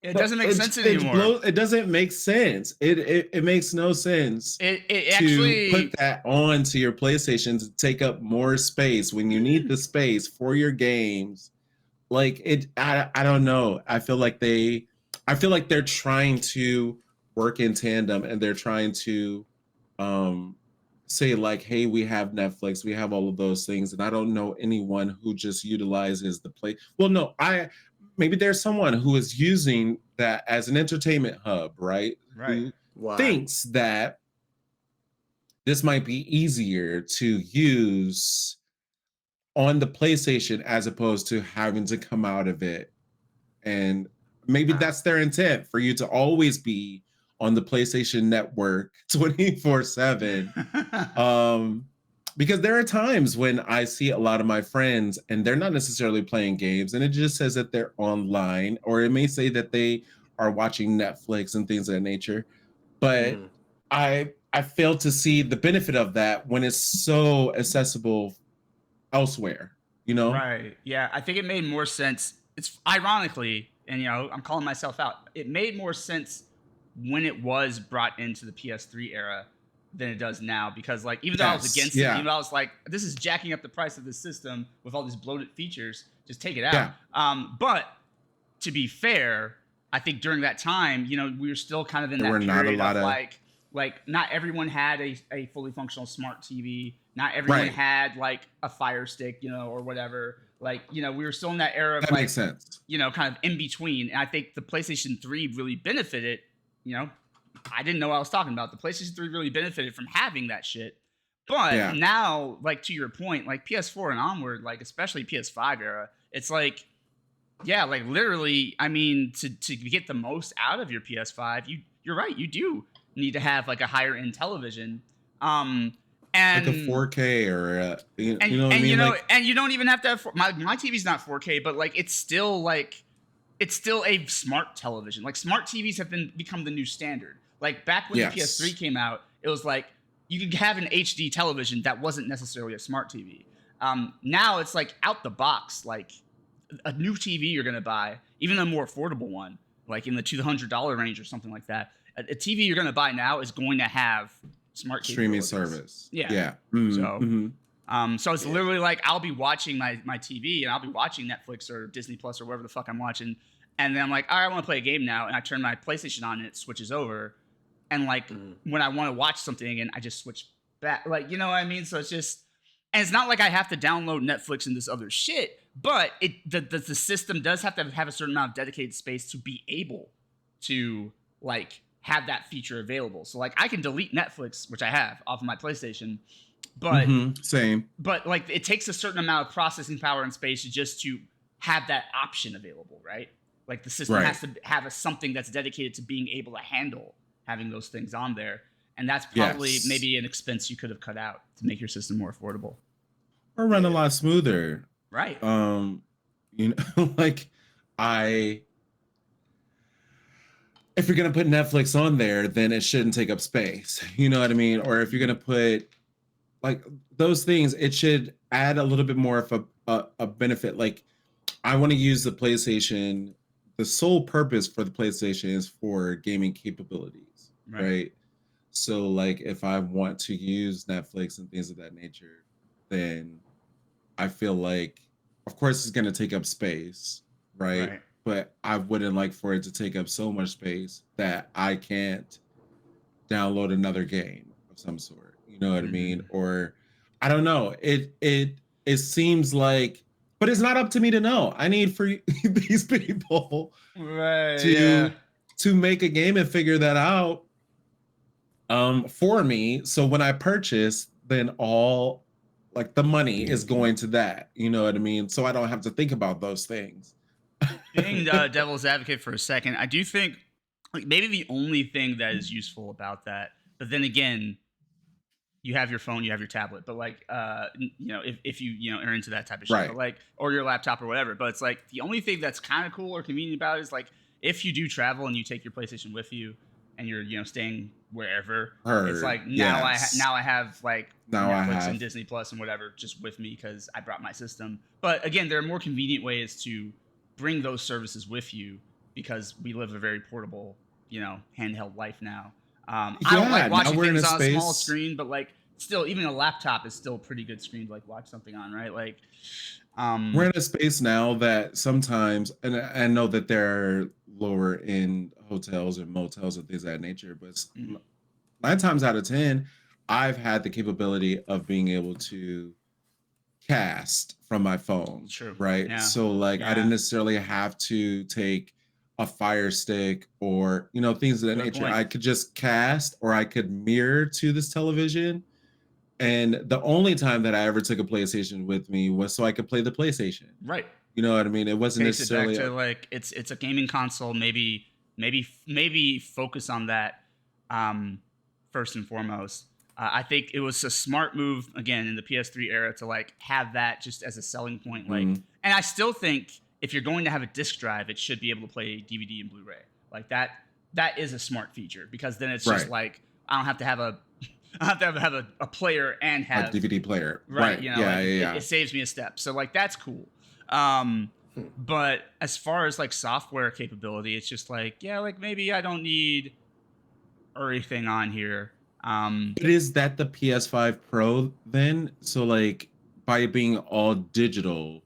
It doesn't make sense anymore. It doesn't make sense. It makes no sense. It actually to put that onto your PlayStation to take up more space when you need the space for your games. Like I don't know. I feel like they're trying to work in tandem, and they're trying to say like, hey, we have Netflix, we have all of those things, and I don't know anyone who just utilizes the play. Well, no, maybe there's someone who is using that as an entertainment hub, right? Right. Who thinks that this might be easier to use on the PlayStation as opposed to having to come out of it. And maybe that's their intent, for you to always be on the PlayStation Network 24/7. Because there are times when I see a lot of my friends and they're not necessarily playing games, and it just says that they're online, or it may say that they are watching Netflix and things of that nature. But I fail to see the benefit of that when it's so accessible elsewhere, you know? Right. Yeah. I think it made more sense. It's ironically, and I'm calling myself out, it made more sense when it was brought into the PS3 era than it does now, because like even though I was against it, even though I was like, this is jacking up the price of the system with all these bloated features, just take it out. But to be fair, I think during that time, we were still kind of in that period of like not everyone had a fully functional smart TV. Not everyone had like a Fire Stick, or whatever. Like, we were still in that era of makes sense. Kind of in between. And I think the PlayStation 3 really benefited, I didn't know what I was talking about. The PlayStation 3 really benefited from having that shit. But now, like to your point, like PS4 and onward, like especially PS5 era, it's like, like literally, I mean, to get the most out of your PS5, you're right, you do need to have like a higher end television. And like a 4K or you know what I mean? And you don't even have to have my TV's not 4K, but like it's still a smart television. Like smart TVs have become the new standard. Like back when the PS3 came out, it was like you could have an HD television that wasn't necessarily a smart TV. Now it's like out the box, like a new TV you're gonna buy, even a more affordable one, like in the $200 range or something like that. A TV you're gonna buy now is going to have smart streaming service. So it's literally like I'll be watching my TV and I'll be watching Netflix or Disney Plus or wherever the fuck I'm watching, and then I'm like, all right, I want to play a game now, and I turn my PlayStation on and it switches over, and like when I want to watch something again, I just switch back, like what I mean. So it's just, and it's not like I have to download Netflix and this other shit, but the system does have to have a certain amount of dedicated space to be able to like have that feature available. So like I can delete Netflix, which I have, off of my PlayStation, but same. But like it takes a certain amount of processing power and space just to have that option available, right? Like the system has to have something that's dedicated to being able to handle having those things on there. And that's probably maybe an expense you could have cut out to make your system more affordable. Or run a lot smoother. Right. Like if you're going to put Netflix on there, then it shouldn't take up space. You know what I mean? Or if you're going to put like those things, it should add a little bit more of a benefit. Like I want to use the PlayStation. The sole purpose for the PlayStation is for gaming capabilities, right? So like if I want to use Netflix and things of that nature, then I feel like, of course, it's going to take up space, right? But I wouldn't like for it to take up so much space that I can't download another game of some sort. You know what I mean? Or I don't know. It seems like, but it's not up to me to know. I need for these people to make a game and figure that out for me. So when I purchase, then all like the money is going to that. You know what I mean? So I don't have to think about those things. Being devil's advocate for a second, I do think like maybe the only thing that is useful about that, but then again, you have your phone, you have your tablet, but like if you are into that type of shit, but like, or your laptop or whatever, but it's like the only thing that's kind of cool or convenient about it is like if you do travel and you take your PlayStation with you and you're staying wherever, it's like now I have like Netflix and Disney Plus and whatever just with me because I brought my system. But again, there are more convenient ways to bring those services with you because we live a very portable, handheld life now. I Yeah, don't like watching now we're in things a on a small space. screen, but like still, even a laptop is still a pretty good screen to like watch something on, right? Like, We're in a space now that sometimes, and I know that there are lower end hotels and motels and things of that nature, but 9 times out of 10, I've had the capability of being able to cast from my phone, True. right? Yeah. So like I Yeah. didn't necessarily have to take a Fire Stick or things of that Good nature. point. I could just cast, or I could mirror to this television. And the only time that I ever took a PlayStation with me was so I could play the PlayStation. Right. You know what I mean? It wasn't Takes it back necessarily to like it's a gaming console. Maybe focus on that first and foremost. I think it was a smart move again in the PS3 era to like have that just as a selling point. Like, and I still think if you're going to have a disc drive, it should be able to play DVD and Blu-ray. Like that is a smart feature, because then it's just like I don't have to have a player and have a DVD player. Right. Yeah. It saves me a step. So like that's cool. But as far as like software capability, it's just like, like maybe I don't need everything on here. But is that the PS5 Pro then? So like by it being all digital.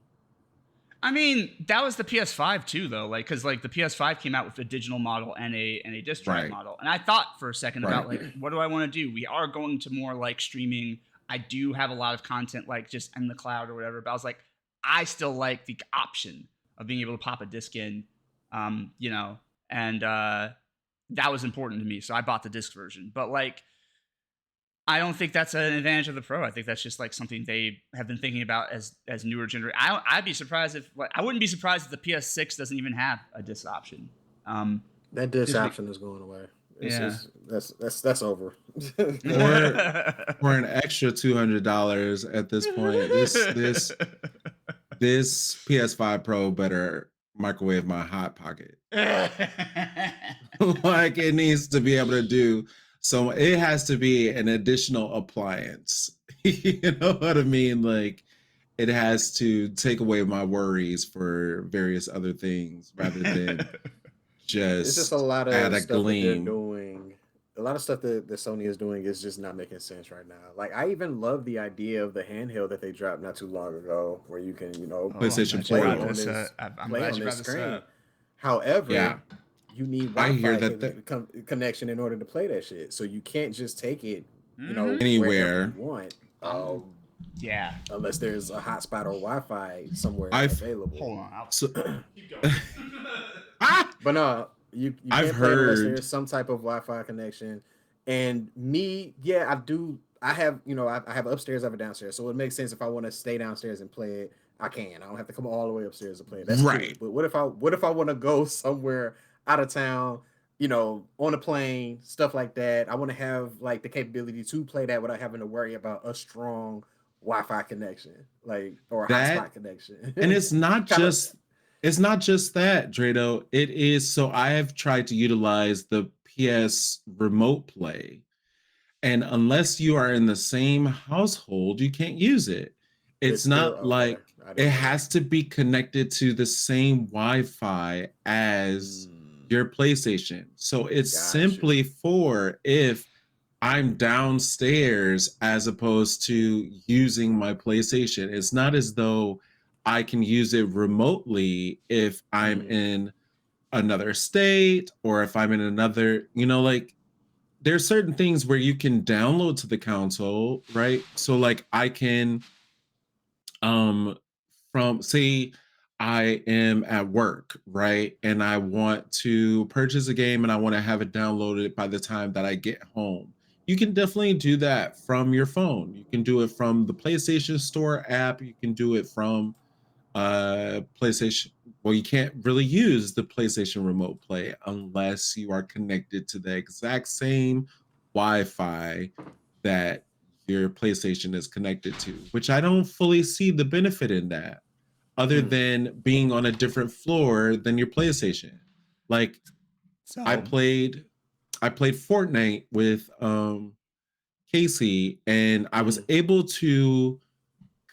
I mean, that was the PS5 too, though. Like, because like the PS5 came out with a digital model and a disc drive model, and I thought for a second about like, what do I want to do? We are going to more like streaming. I do have a lot of content like just in the cloud or whatever, but I was like, I still like the option of being able to pop a disc in, and that was important to me, so I bought the disc version. But like, I don't think that's an advantage of the Pro. I think that's just like something they have been thinking about as newer generation. I'd be surprised if I wouldn't be surprised if the PS6 doesn't even have a disc option. That disc option is going away. That's over. or an extra $200 at this point. This PS5 Pro better microwave my hot pocket. Like it needs to be able to do. So it has to be an additional appliance. You know what I mean? Like it has to take away my worries for various other things rather than just, it's just a lot of add a stuff gleam. that they're doing. A lot of stuff that Sony is doing is just not making sense right now. Like I even love the idea of the handheld that they dropped not too long ago, where you can, PlayStation play 4 on this screen. However, you need Wi-Fi connection in order to play that shit. So you can't just take it, anywhere you want. Unless there's a hotspot or Wi-Fi somewhere available. Hold on. But no, you I've can't play unless heard there's some type of Wi-Fi connection. And me, I do. I have, I have upstairs, I have a downstairs. So it makes sense if I want to stay downstairs and play it, I can. I don't have to come all the way upstairs to play it. That's right. Cool. But what if I want to go somewhere out of town, on a plane, stuff like that? I want to have like the capability to play that without having to worry about a strong Wi-Fi connection, or a hotspot connection. And it's not just that, Drado. It is, so I have tried to utilize the PS Remote Play, and unless you are in the same household, you can't use it. It's not like it has to be connected to the same Wi-Fi as your PlayStation. So it's simply for if I'm downstairs as opposed to using my PlayStation. It's not as though I can use it remotely if I'm in another state or if I'm in another, like there's certain things where you can download to the console, right? So like I can from say I am at work, right? And I want to purchase a game and I want to have it downloaded by the time that I get home. You can definitely do that from your phone. You can do it from the PlayStation Store app. You can do it from PlayStation. Well, you can't really use the PlayStation Remote Play unless you are connected to the exact same Wi-Fi that your PlayStation is connected to, which I don't fully see the benefit in that, other than being on a different floor than your PlayStation. Like I played Fortnite with Casey, and I was able to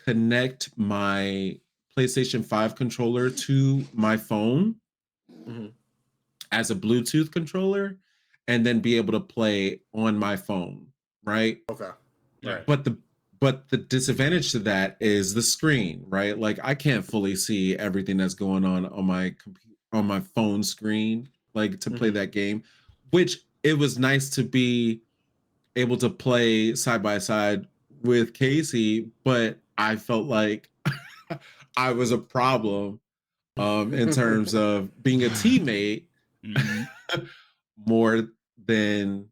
connect my PlayStation 5 controller to my phone. as a Bluetooth controller and then be able to play on my phone, right? Okay. Right. But the disadvantage to that is the screen, right? Like I can't fully see everything that's going on my phone screen, like to play that game, which it was nice to be able to play side by side with Casey, but I felt like I was a problem in terms of being a teammate more than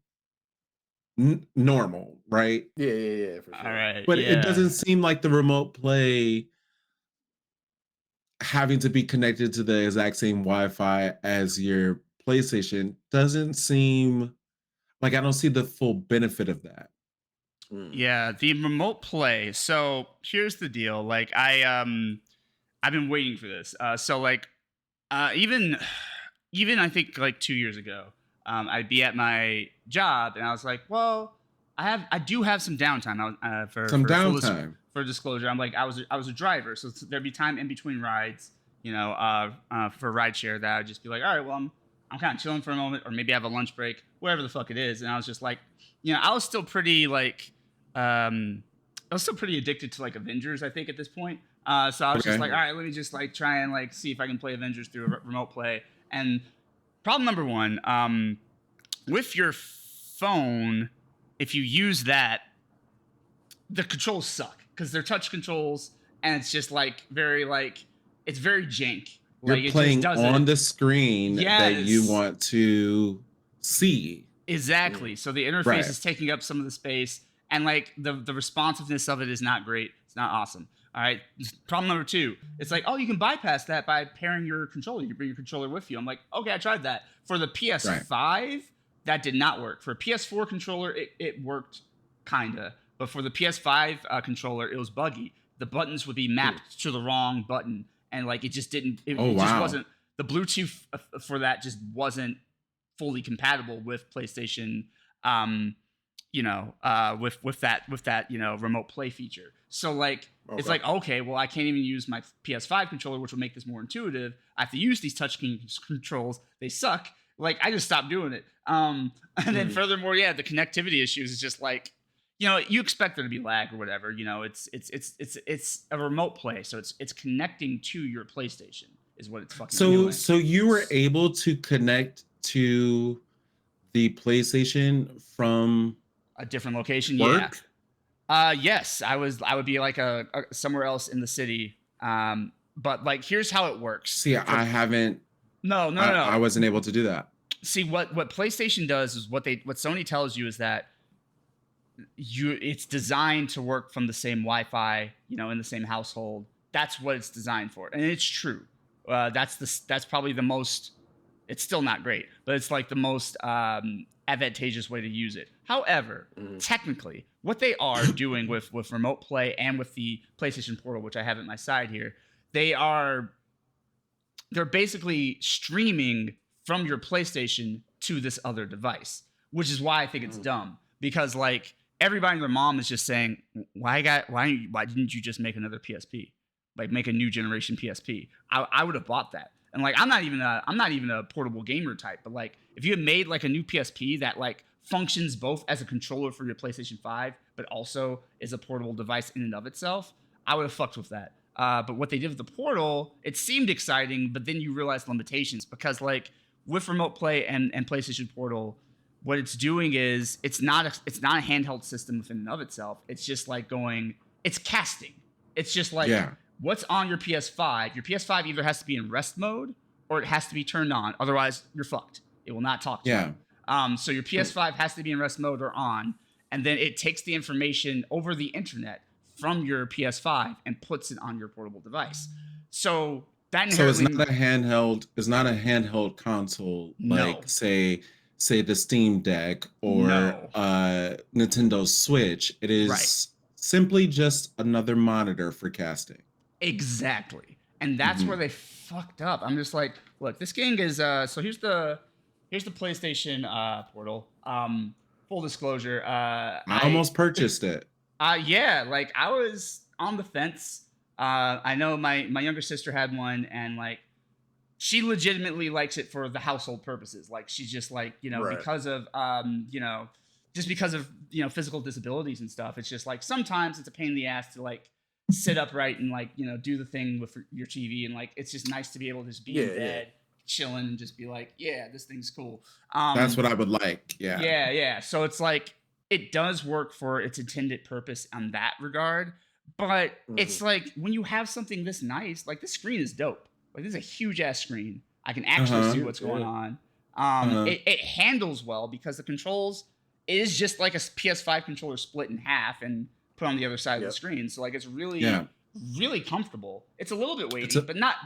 normal, right? Yeah, for sure. All right. But it doesn't seem like the remote play having to be connected to the exact same Wi-Fi as your PlayStation doesn't seem like I don't see the full benefit of that. Yeah, the remote play. So here's the deal. Like I've been waiting for this. So like even I think like 2 years ago, I'd be at my job and I was like, well, I do have some downtime. For downtime. For disclosure, I'm like I was a driver, so there'd be time in between rides, for rideshare that I'd just be like, all right, well I'm kind of chilling for a moment, or maybe I have a lunch break, whatever the fuck it is. And I was just like, I was still pretty like, I was still pretty addicted to like Avengers, I think at this point. So I was just like, all right, let me just like try and like see if I can play Avengers through a remote play. And problem number one, with your phone, if you use that, the controls suck because they're touch controls, and it's just like it's very jank. You're like, playing on the screen that you want to see. Exactly. So the interface is taking up some of the space, and like the responsiveness of it is not great. It's not awesome. All right. Problem number two, it's like, oh, you can bypass that by pairing your controller. You can bring your controller with you. I'm like, okay, I tried that. For the PS5, that did not work. For a PS4 controller, it worked kinda. But for the PS5 controller, it was buggy. The buttons would be mapped to the wrong button. And like it just didn't. It just wasn't. The Bluetooth for that just wasn't fully compatible with PlayStation. With that remote play feature. So like it's like, okay, well I can't even use my PS5 controller, which will make this more intuitive. I have to use these touch controls. They suck. Like I just stopped doing it. And then furthermore, the connectivity issues is just like. You expect there to be lag or whatever. It's a remote play, so it's connecting to your PlayStation is what it's fucking doing. So you were able to connect to the PlayStation from a different location. Work? Yes, I would be like a somewhere else in the city. But like here's how it works. See, I haven't. No. I wasn't able to do that. See what PlayStation does is what Sony tells you is that. It's designed to work from the same Wi-Fi, in the same household. That's what it's designed for, and it's true. That's probably the most. It's still not great, but it's like the most advantageous way to use it. However, technically, what they are doing with remote play and with the PlayStation Portal, which I have at my side here, they're basically streaming from your PlayStation to this other device, which is why I think it's dumb because like. Everybody and their mom is just saying, why didn't you just make another PSP? Like make a new generation PSP. I would have bought that. And like I'm not even a portable gamer type, but like if you had made like a new PSP that like functions both as a controller for your PlayStation 5, but also is a portable device in and of itself, I would have fucked with that. But what they did with the Portal, it seemed exciting, but then you realize limitations because like with Remote Play and PlayStation Portal, what it's doing is it's not a handheld system within and of itself. It's just like it's casting. It's just like what's on your PS5. Your PS5 either has to be in rest mode or it has to be turned on. Otherwise, you're fucked. It will not talk to you. So your PS5 has to be in rest mode or on, and then it takes the information over the internet from your PS5 and puts it on your portable device. So that inherently... So it's not a handheld. It's not a handheld console like say the Steam Deck or Nintendo Switch. It is simply just another monitor for casting. Exactly. And that's where they fucked up. I'm just like, look, this game is so here's the PlayStation Portal. Full disclosure, I almost purchased it. Like I was on the fence. I know my younger sister had one, and like she legitimately likes it for the household purposes. Like she's just like, because of just because of physical disabilities and stuff. It's just like sometimes it's a pain in the ass to like sit upright and like do the thing with your TV, and like it's just nice to be able to just be in bed chilling and just be like, yeah, this thing's cool. That's what I would like. Yeah. So it's like it does work for its intended purpose on that regard, but it's like when you have something this nice, like this screen is dope. Like this is a huge ass screen. I can actually see what's going on. It handles well because the controls is just like a PS5 controller split in half and put on the other side of the screen. So like it's really really comfortable. It's a little bit weighty, but not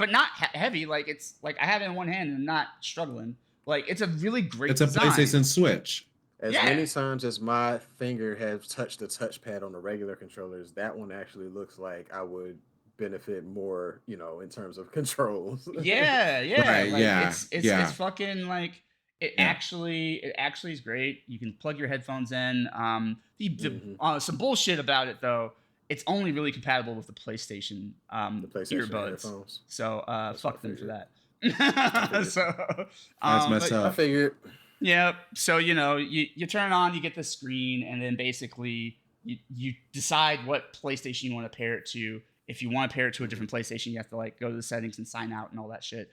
heavy. Like it's like I have it in one hand and I'm not struggling. Like it's a really great design. It's a PlayStation Switch. As many times as my finger has touched the touchpad on the regular controllers, that one actually looks like I would benefit more, in terms of controls. Yeah. Right, like, it's fucking like it actually is great. You can plug your headphones in. Some bullshit about it though. It's only really compatible with the PlayStation, earbuds. Headphones. So fuck them for that. So that's messed up. I figured. Yeah. So you turn it on, you get the screen, and then basically you decide what PlayStation you want to pair it to. If you want to pair it to a different PlayStation, you have to like go to the settings and sign out and all that shit.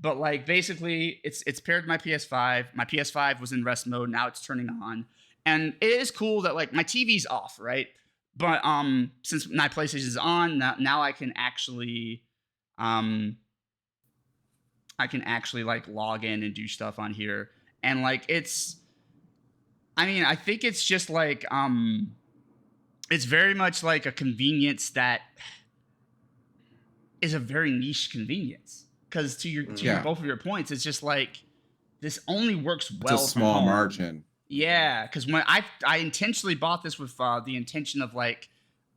But like basically it's paired to my PS5. My PS5 was in rest mode. Now it's turning on. And it is cool that like my TV's off, right? But since my PlayStation is on, now I can actually like log in and do stuff on here. And like I think it's just like it's very much like a convenience that is a very niche convenience. Because to both of your points, it's just like this only works well. It's a small margin. Yeah, because when I intentionally bought this with the intention of like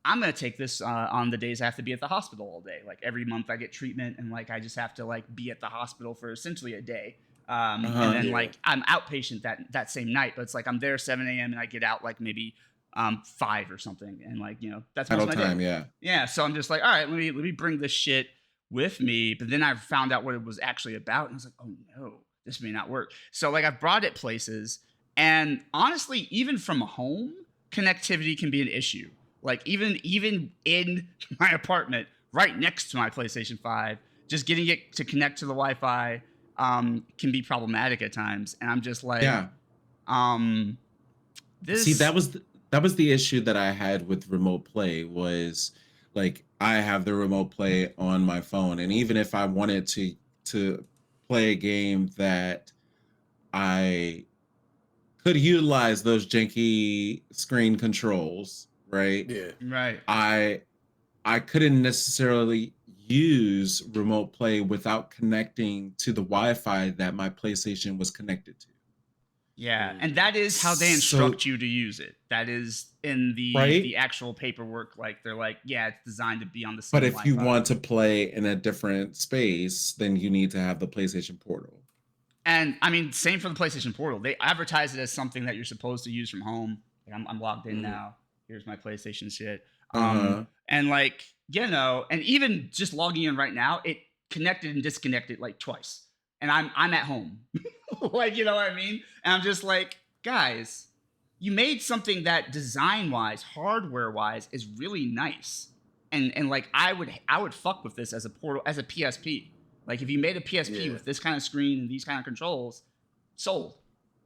I'm gonna take this on the days I have to be at the hospital all day. Like every month I get treatment and like I just have to like be at the hospital for essentially a day. And then like I'm outpatient that same night, but it's like I'm there 7 a.m. and I get out like maybe 5 or something, and like that's most of my time. Yeah. So I'm just like, all right, let me bring this shit with me. But then I found out what it was actually about, and I was like, oh no, this may not work. So like I've brought it places, and honestly, even from home, connectivity can be an issue. Like even in my apartment, right next to my PlayStation 5, just getting it to connect to the Wi-Fi can be problematic at times. And I'm just like, See, that was the issue that I had with remote play. Was like I have the remote play on my phone, and even if I wanted to play a game that I could utilize those janky screen controls, right? Yeah. Right. I couldn't necessarily use remote play without connecting to the Wi-Fi that my PlayStation was connected to. Yeah, and that is how they instruct you to use it. That is in the actual paperwork. Like they're like, yeah, it's designed to be on the same But if Wi-Fi. you want to play in a different space, then you need to have the PlayStation Portal. And I mean, same for the PlayStation Portal. They advertise it as something that you're supposed to use from home. Like, I'm logged in now. Here's my PlayStation shit. And like, and even just logging in right now, it connected and disconnected like twice. And I'm at home. Like, you know what I mean? And I'm just like, guys, you made something that design-wise, hardware-wise, is really nice. And like I would fuck with this as a portal, as a PSP. Like if you made a PSP with this kind of screen and these kind of controls, sold.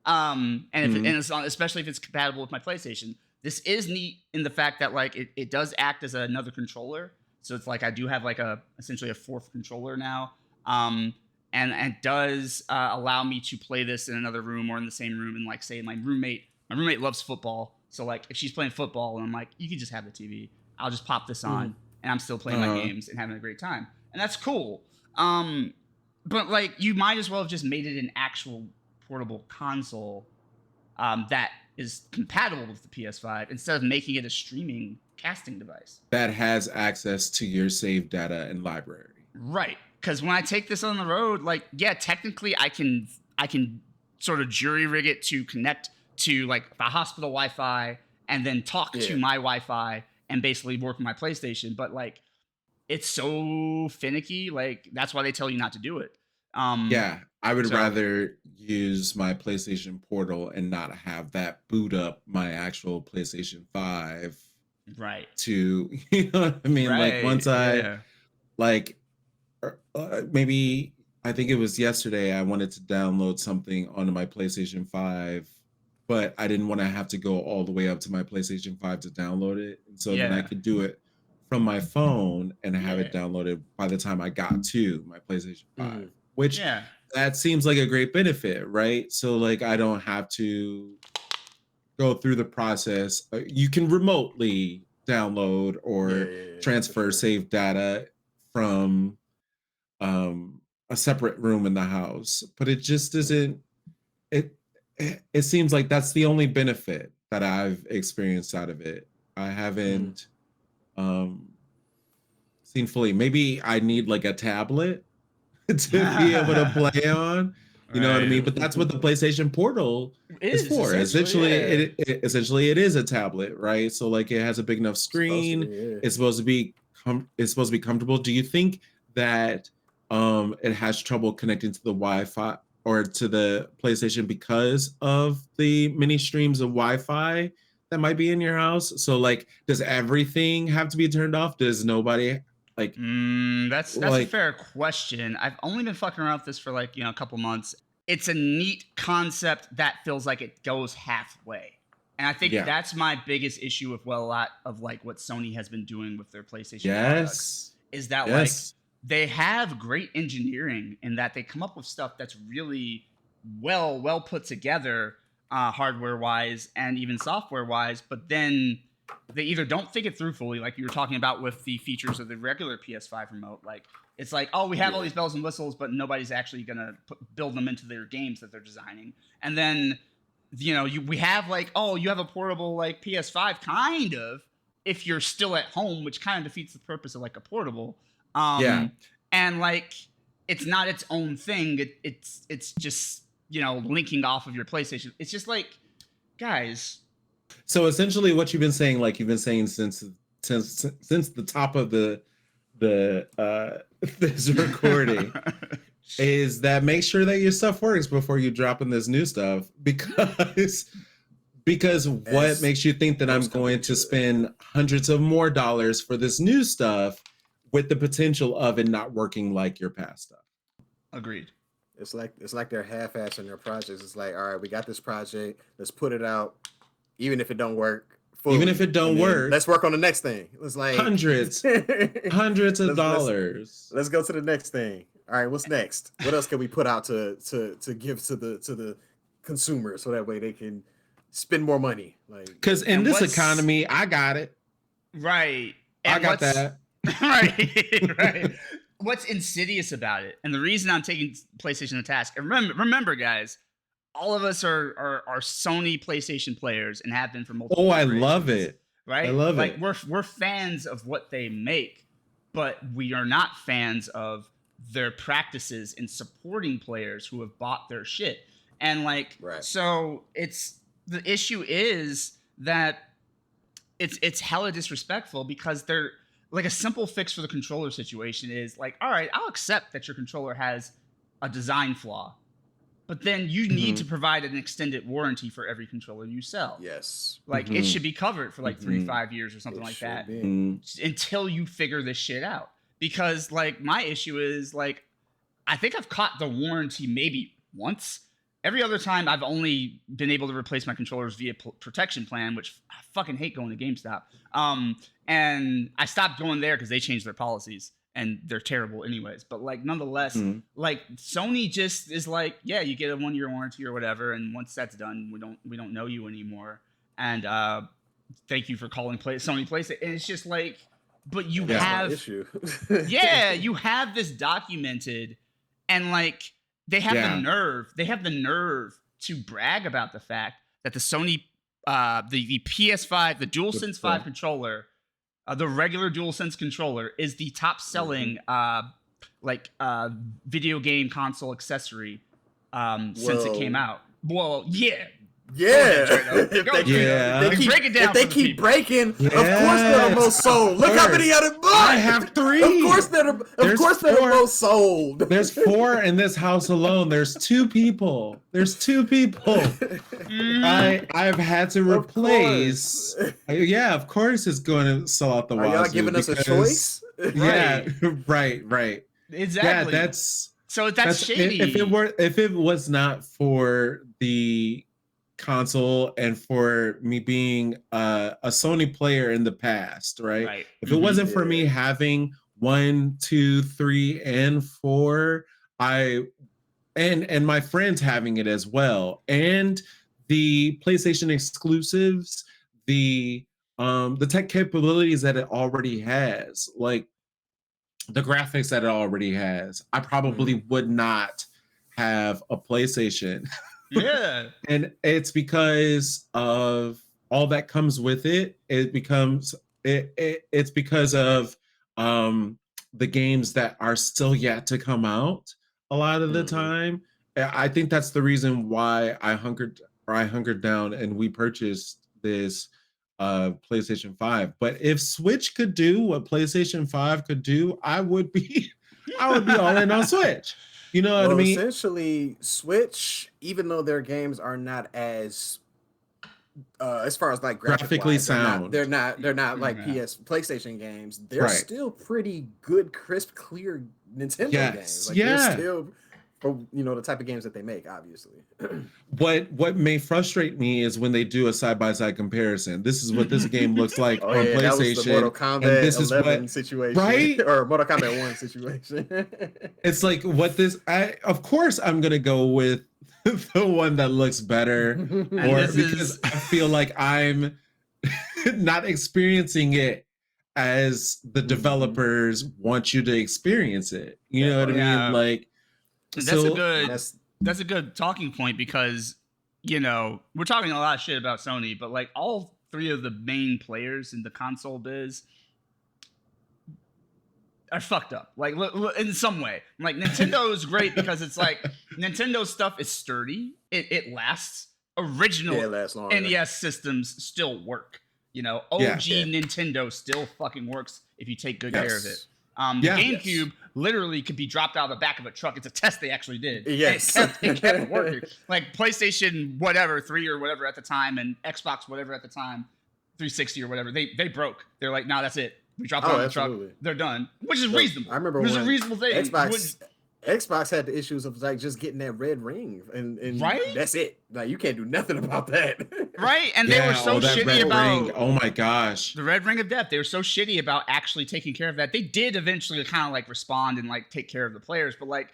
Especially if it's compatible with my PlayStation. This is neat in the fact that like it does act as another controller. So it's like I do have like essentially a fourth controller now. And it does allow me to play this in another room or in the same room. And like say my roommate loves football. So like if she's playing football and I'm like, you can just have the TV. I'll just pop this on and I'm still playing my games and having a great time. And that's cool. But like you might as well have just made it an actual portable console that is compatible with the PS5 instead of making it a streaming casting device. That has access to your saved data and library. Right. Because when I take this on the road, like, yeah, technically I can sort of jury rig it to connect to like the hospital Wi-Fi and then talk to my Wi-Fi and basically work with my PlayStation. But like it's so finicky. Like that's why they tell you not to do it. Yeah, I would rather use my PlayStation Portal and not have that boot up my actual PlayStation 5. Right. To, you know what I mean? Right. Like once I like maybe I think it was yesterday I wanted to download something onto my PlayStation 5, but I didn't want to have to go all the way up to my PlayStation 5 to download it. And so then I could do it from my phone and have it downloaded by the time I got to my PlayStation 5. Which that seems like a great benefit, right? So like I don't have to go through the process. You can remotely download or transfer save data from a separate room in the house, but it just isn't. It seems like that's the only benefit that I've experienced out of it. I haven't seen fully. Maybe I need like a tablet to be able to play on, you know what I mean? But that's what the PlayStation Portal is for. Essentially, it is a tablet, right? So like it has a big enough screen. It's supposed to be comfortable. Do you think that it has trouble connecting to the Wi-Fi or to the PlayStation because of the many streams of Wi-Fi that might be in your house? So like, does everything have to be turned off? Does nobody? Like that's a fair question. I've only been fucking around with this for like, a couple months. It's a neat concept that feels like it goes halfway. And I think that's my biggest issue with a lot of like what Sony has been doing with their PlayStation products is that like they have great engineering in that they come up with stuff that's really well put together hardware wise and even software wise, but then they either don't think it through fully, like you were talking about with the features of the regular PS5 remote. Like it's like, oh, we have all these bells and whistles, but nobody's actually gonna build them into their games that they're designing. And then, we have like, oh, you have a portable like PS5, kind of, if you're still at home, which kind of defeats the purpose of like a portable. And like, it's not its own thing. It's just linking off of your PlayStation. It's just like, guys. So essentially what you've been saying, like you've been saying since the top of the this recording is that make sure that your stuff works before you drop in this new stuff, because what makes you think that I'm going to spend hundreds of more dollars for this new stuff with the potential of it not working like your past stuff? Agreed. It's like they're half-assing their projects. It's like, all right, we got this project, let's put it out. Even if it don't work, even if it don't work, let's work on the next thing. It's like hundreds of dollars. Let's go to the next thing. All right, what's next? What else can we put out to give to the consumer so that way they can spend more money? Like, because in this economy, I got it. Right. I got that. Right. What's insidious about it, and the reason I'm taking PlayStation to task, and remember, guys, all of us are Sony PlayStation players and have been for multiple years. I love it. Right? I love it. Like we're fans of what they make, but we are not fans of their practices in supporting players who have bought their shit. And like, so the issue is that it's hella disrespectful, because they're like, a simple fix for the controller situation is like, all right, I'll accept that your controller has a design flaw, but then you need to provide an extended warranty for every controller you sell. Yes. Like it should be covered for like 3-5 years or something like that until you figure this shit out. Because like my issue is like, I think I've caught the warranty maybe once. Every other time I've only been able to replace my controllers via protection plan, which I fucking hate going to GameStop. And I stopped going there because they changed their policies. And they're terrible anyways. But like, nonetheless, like Sony just is like, yeah, you get a 1-year warranty or whatever, and once that's done, we don't know you anymore. And thank you for calling Sony PlayStation. And it's just like, but you have issue. You have this documented, and like they have the nerve to brag about the fact that the Sony the PS5, the DualSense 5 controller, the regular DualSense controller, is the top selling video game console accessory since it came out. Well, yeah, Yeah. Break it down. If they keep breaking, of course they're the most sold. Look how many other books. I have 3. Of course they're the most sold. There's 4 in this house alone. There's 2 people. I've had to replace. Of course it's going to sell out the wazoo. Are y'all giving us a choice? Yeah, right. Exactly. Yeah, that's shady. If it was not for the console and for me being a Sony player in the past, right? If it wasn't for me having 1, 2, 3, and 4, and my friends having it as well, and the PlayStation exclusives, the tech capabilities that it already has, like the graphics that it already has, I probably would not have a PlayStation. Yeah. And it's because of all that comes with it. It's because of the games that are still yet to come out a lot of the time. I think that's the reason why I hungered down and we purchased this PlayStation 5. But if Switch could do what PlayStation 5 could do, I would be all in on Switch. You know what I mean? Essentially, Switch, even though their games are not as far as like graphically sound, they're not like PlayStation games. They're still pretty good, crisp, clear Nintendo games. Like, they're still, for the type of games that they make, obviously. What may frustrate me is when they do a side-by-side comparison. This is what this game looks like on PlayStation. That was the Mortal Kombat 11 situation, right? Or Mortal Kombat 1 situation. It's like of course I'm gonna go with the one that looks better, because I feel like I'm not experiencing it as the developers want you to experience it. You know what I mean? Like, that's a good talking point, because we're talking a lot of shit about Sony, but like all 3 of the main players in the console biz are fucked up, like in some way. Like, Nintendo is great because it's like Nintendo stuff is sturdy, it lasts. Original NES systems still work. OG Nintendo still fucking works if you take good care of it. The GameCube literally could be dropped out of the back of a truck. It's a test they actually did. Yes. It kept working. Like PlayStation 3 or whatever at the time, and Xbox whatever at the time, 360 or whatever, they broke. They're like, nah, that's it. We dropped it out of the truck. They're done. Which is reasonable. I remember it was a reasonable thing. Xbox had the issues of like just getting that red ring, and right? That's it. Like, you can't do nothing about that. Right? And they were so shitty about ring. Oh my gosh. The red ring of death. They were so shitty about actually taking care of that. They did eventually kind of like respond and like take care of the players, but like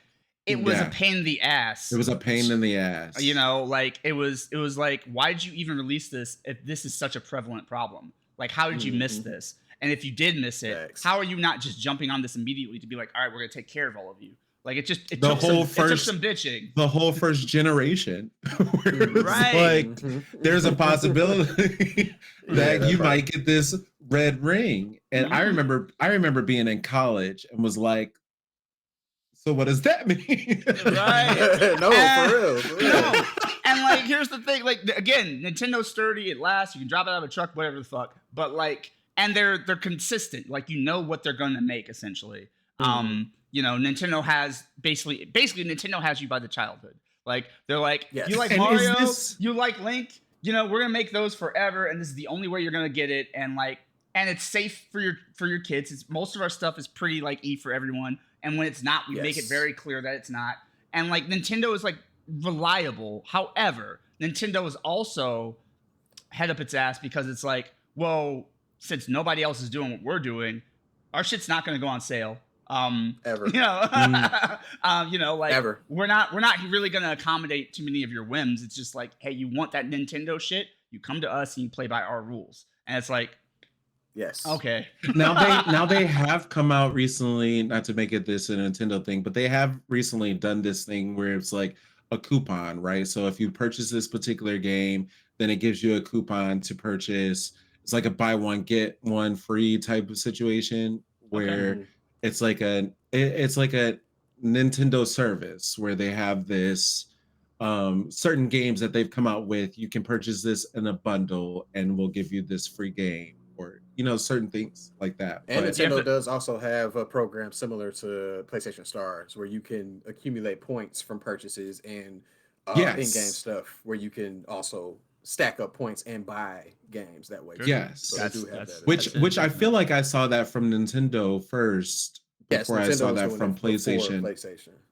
it was a pain in the ass. It was a pain in the ass. Like it was like, why did you even release this if this is such a prevalent problem? Like, how did you miss this? And if you did miss it, how are you not just jumping on this immediately to be like, all right, we're gonna take care of all of you? Like, it took some bitching. The whole first generation. Right. Like, there's a possibility that you might get this red ring. And I remember being in college and was like, so what does that mean? Right. For real. No. And like, here's the thing. Like, again, Nintendo's sturdy. It lasts. You can drop it out of a truck, whatever the fuck. But like, and they're consistent. Like, what they're going to make, essentially. Nintendo has basically Nintendo has you by the childhood. Like, they're like, you like Mario, you like Link, we're gonna make those forever, and this is the only way you're gonna get it, and it's safe for your kids. Most of our stuff is pretty like for everyone, and when it's not, we make it very clear that it's not. And like, Nintendo is like reliable. However, Nintendo is also head up its ass, because it's like, well, since nobody else is doing what we're doing, our shit's not gonna go on sale. Ever. Ever. We're not really gonna accommodate too many of your whims. It's just like, hey, you want that Nintendo shit, you come to us and you play by our rules. And it's like, yes, okay. now they have come out recently, not to make it this a Nintendo thing, but they have recently done this thing where it's like a coupon, right? So if you purchase this particular game, then it gives you a coupon to purchase. It's like a buy one get one free type of situation where it's like a Nintendo service where they have this certain games that they've come out with. You can purchase this in a bundle and we'll give you this free game, or certain things like that. And Nintendo does also have a program similar to PlayStation Stars where you can accumulate points from purchases and in-game stuff, where you can also stack up points and buy games that way. Yes, so which I feel like I saw that from Nintendo first before I saw that from PlayStation.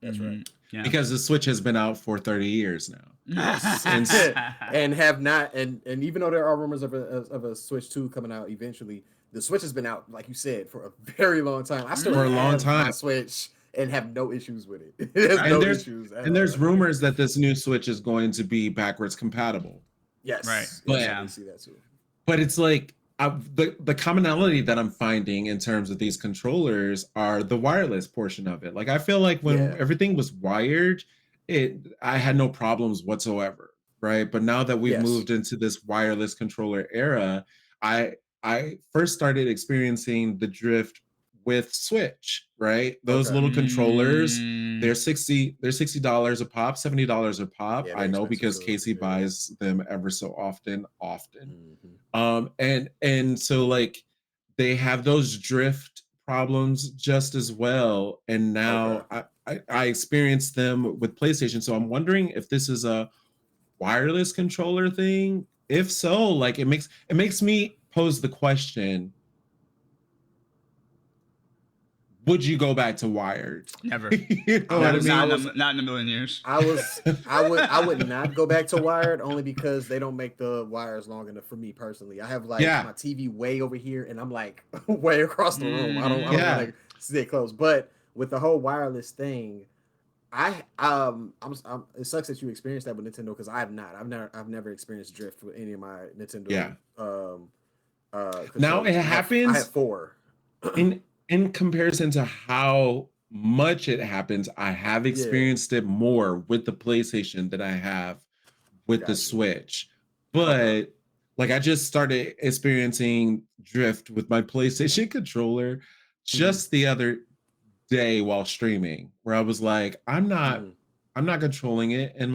That's right. Yeah. Because the Switch has been out for 30 years now. and have not, and even though there are rumors of a Switch 2 coming out eventually, the Switch has been out, like you said, for a very long time. I still have my Switch and have no issues with it. There's rumors that this new Switch is going to be backwards compatible. Yes, right. But I see that too. But it's like the commonality that I'm finding in terms of these controllers are the wireless portion of it. Like I feel like when everything was wired, I had no problems whatsoever, right? But now that we've moved into this wireless controller era, I first started experiencing the drift with Switch, right? Those little controllers, they're $60 a pop, $70 a pop. I know because Casey buys them ever so often. And so like they have those drift problems just as well. And now I experienced them with PlayStation. So I'm wondering if this is a wireless controller thing. If so, like it makes me pose the question: would you go back to wired? Never. You know what I mean? Not in a million years. I would not go back to wired, only because they don't make the wires long enough for me personally. I have my TV way over here, and I'm like way across the room. I don't want to stay close. But with the whole wireless thing, it sucks that you experienced that with Nintendo, because I have not. I've never experienced drift with any of my Nintendo. Now it happens. I have 4. In comparison to how much it happens, I have experienced it more with the PlayStation than I have with the Switch. But like I just started experiencing drift with my PlayStation controller just the other day while streaming, where I was like, I'm not controlling it, and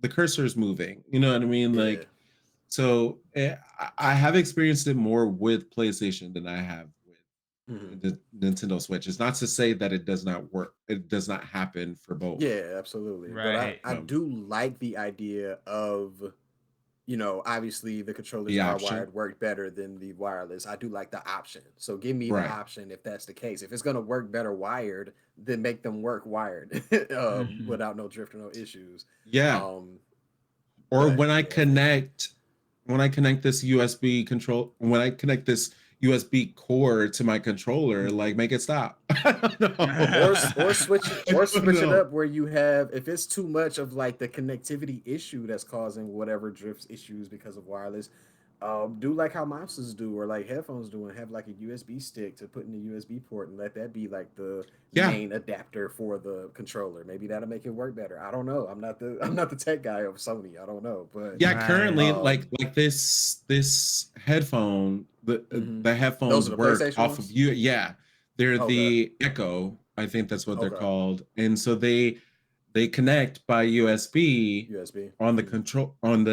the cursor is moving. You know what I mean? Like, so I have experienced it more with PlayStation than I have the Nintendo Switch. It's not to say that it does not work. It does not happen for both. Yeah, absolutely. Right. But I do like the idea of, obviously the controllers are wired work better than the wireless. I do like the option. So give me the option if that's the case. If it's going to work better wired, then make them work wired without no drift or no issues. Yeah. Or when I connect this USB control, when I connect this USB cord to my controller, like make it stop. or switch it up where you have, if it's too much of like the connectivity issue that's causing whatever drifts issues because of wireless, do like how mouses do or like headphones do, and have like a USB stick to put in the USB port and let that be like the main adapter for the controller. Maybe that'll make it work better. I don't know. I'm not the tech guy of Sony. I don't know, but currently like this headphone, the headphones work off of you. Yeah, they're the Echo. I think that's what they're called, and so they connect by USB on the control on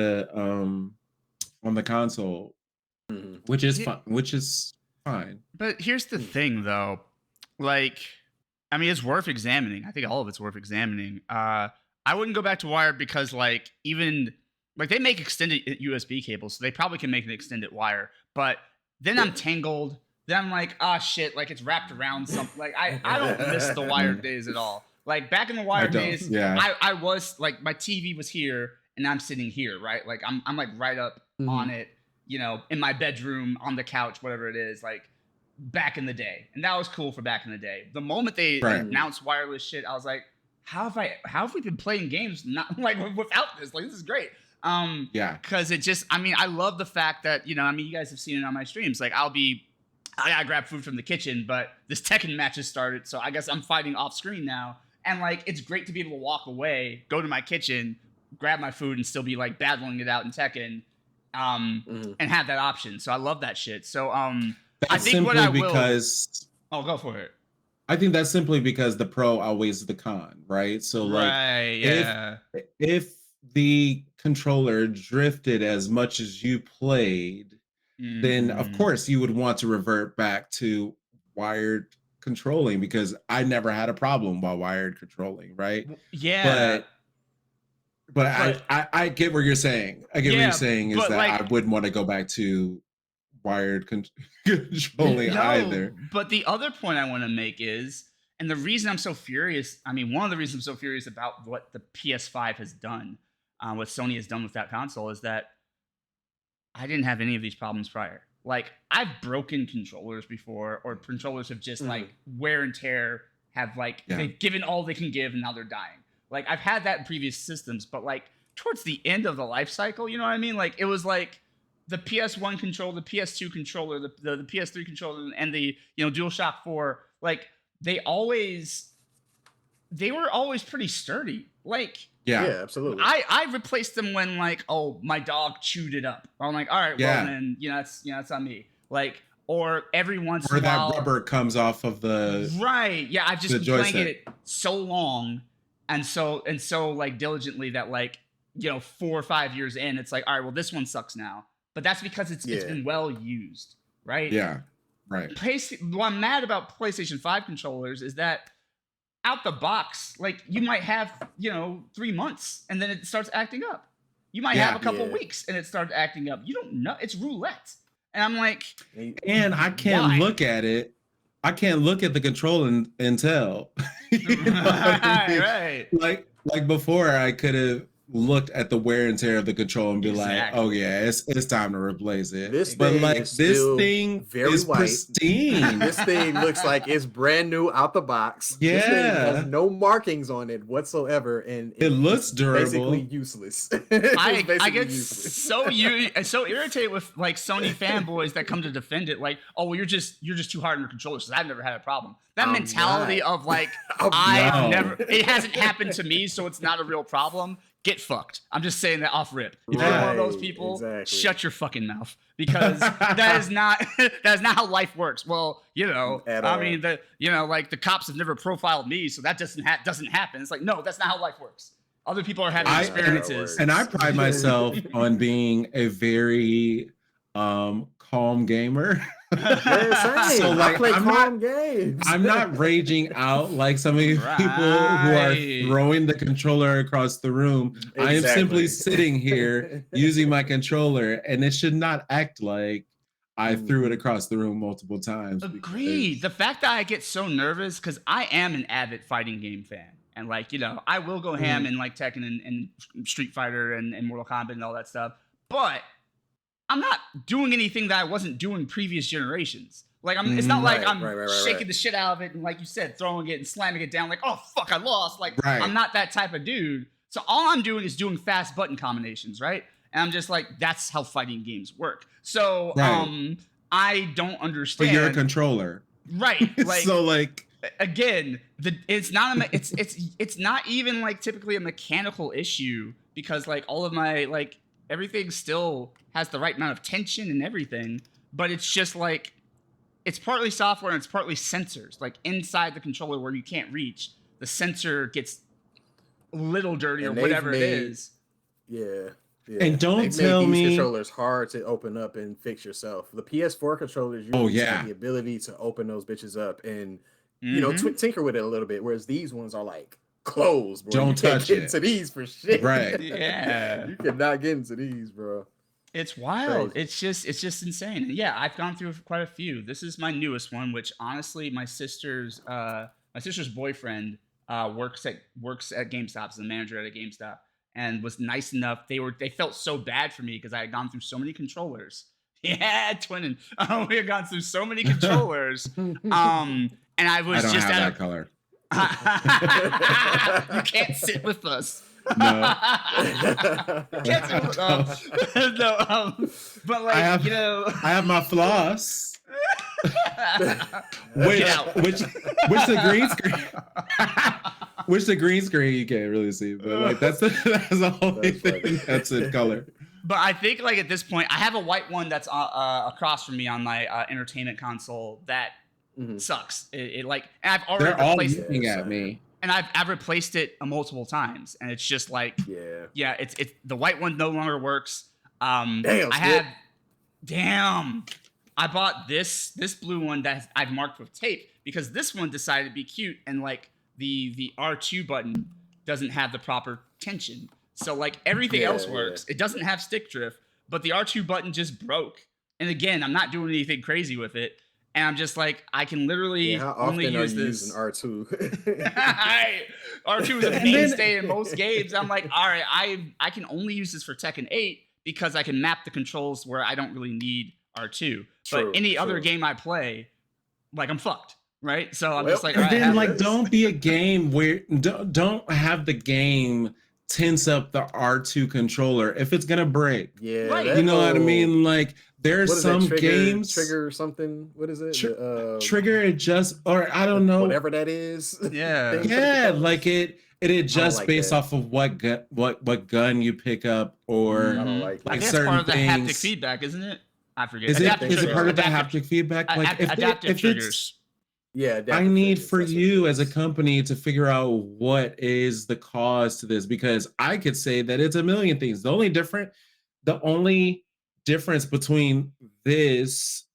the console, which is fine. But here's the thing, though. Like, I mean, it's worth examining. I think all of it's worth examining. I wouldn't go back to wired because, like, even like they make extended USB cables, so they probably can make an extended wire. But then I'm tangled. Then I'm like, shit, like it's wrapped around something. Like I don't miss the wired days at all. Like back in the wired days, I was like, my TV was here and I'm sitting here, right? Like I'm like right up on it, in my bedroom, on the couch, whatever it is, like back in the day. And that was cool for back in the day. The moment they announced wireless shit, I was like, how have we been playing games not like without this? Like this is great. Because it just, I mean, I love the fact that, you guys have seen it on my streams. Like I gotta grab food from the kitchen, but this Tekken match has started, so I guess I'm fighting off screen now. And like, it's great to be able to walk away, go to my kitchen, grab my food, and still be like battling it out in Tekken, and have that option. So I love that shit. So I think what I will. Because go for it. I think that's simply because the pro outweighs the con, right? So like if the controller drifted as much as you played, then of course you would want to revert back to wired controlling, because I never had a problem while wired controlling, right? Yeah. But I get what you're saying. I get what you're saying is that like, I wouldn't want to go back to wired controlling either. But the other point I want to make is, and the reason I'm so furious, I mean, one of the reasons I'm so furious about what the PS5 has done, what Sony has done with that console, is that I didn't have any of these problems prior. Like, I've broken controllers before, or controllers have just like wear and tear, have like they've given all they can give and now they're dying. Like, I've had that in previous systems, but like towards the end of the life cycle, you know what I mean? Like, it was like the PS1 controller, the PS2 controller, the PS3 controller, and the DualShock 4, like they were always pretty sturdy. Like, yeah, absolutely. I replaced them when like, oh, my dog chewed it up. I'm like, all right, well then it's on me. Like, or every once in a while, that rubber comes off of the Yeah, I've just been playing it so long and so like diligently that like 4 or 5 years in, it's like, all right, well this one sucks now. But that's because it's been well used, right? Yeah, right. What I'm mad about PlayStation 5 controllers is that out the box, like you might have 3 months and then it starts acting up. You might have a couple weeks and it starts acting up. You don't know. It's roulette. And I'm like, and I can't look at it. I can't look at the control and tell. Right. Like before, I could have looked at the wear and tear of the control and be like, oh yeah, it's time to replace it. This thing is white. Pristine. This thing looks like it's brand new out the box. Yeah, this thing has no markings on it whatsoever, and it looks durable. Basically useless. I get so irritated with like Sony fanboys that come to defend it, like, oh well, you're just too hard on your controllers. I've never had a problem. That mentality of like, it hasn't happened to me, so it's not a real problem. Get fucked. I'm just saying that off rip. If you're one of those people, shut your fucking mouth, because that is not how life works. Well, I mean, like the cops have never profiled me, so that doesn't happen. It's like, no, that's not how life works. Other people are having experiences. And I pride myself on being a very calm gamer. So like, I play calm games. I'm not raging out like some of these people who are throwing the controller across the room. Exactly. I am simply sitting here using my controller, and it should not act like I threw it across the room multiple times. Agreed. The fact that I get so nervous, because I am an avid fighting game fan. And like, I will go ham in like Tekken and Street Fighter and Mortal Kombat and all that stuff. But I'm not doing anything that I wasn't doing previous generations. Like, it's not like I'm shaking the shit out of it and, like you said, throwing it and slamming it down like, oh, fuck, I lost. Like, I'm not that type of dude. So all I'm doing is doing fast button combinations, right? And I'm just like, that's how fighting games work. So I don't understand. But you're a controller. Right. Like, so, like... Again, it's not even, like, typically a mechanical issue, because, like, all of my, like, everything still has the right amount of tension and everything, but it's just like, it's partly software and it's partly sensors. Like, inside the controller where you can't reach, the sensor gets a little dirty or whatever it is. Yeah. And don't tell me these controllers hard to open up and fix yourself. The PS4 controllers, you have the ability to open those bitches up and tinker with it a little bit, whereas these ones are like closed, bro. Don't touch it. Into these for shit. Right. Yeah. You cannot get into these, bro. It's wild. Crazy. It's just insane. Yeah, I've gone through quite a few. This is my newest one, which honestly, my sister's boyfriend works at GameStop, is the manager at a GameStop, and was nice enough. They felt so bad for me because I had gone through so many controllers. Yeah, twinning. We had gone through so many controllers. And I was just have that color. You can't sit with us. No. Can't sit with us. No. But like, I have my floss. which the green screen. Which the green screen you can't really see, but like that's the only thing that's in color. But I think like at this point, I have a white one that's across from me on my entertainment console that sucks. It like, and I've already They're all replaced looking at me. And I've replaced it multiple times, and it's just like, it's the white one no longer works. I bought this blue one that I've marked with tape because this one decided to be cute, and like the R2 button doesn't have the proper tension. So like everything else works. It doesn't have stick drift, but the R2 button just broke. And again, I'm not doing anything crazy with it. And I'm just like, I can literally only use this. Using R2? R2 is a mainstay in most games. I'm like, all right, I can only use this for Tekken 8 because I can map the controls where I don't really need R2. But any other game I play, like I'm fucked, right? So I'm just like, and then like, don't be a game where don't have the game tense up the R2 controller if it's gonna break. Yeah, you know what I mean? Like there's some games trigger something. What is it? Trigger adjust, or I don't know, whatever that is. Yeah, like it adjusts based off of what gun you pick up, or I don't like I guess certain part of the haptic feedback, isn't it? I forget. Is it part of the haptic feedback? Like if triggers. I need for you as a company to figure out what is the cause to this, because I could say that it's a million things. The only difference between this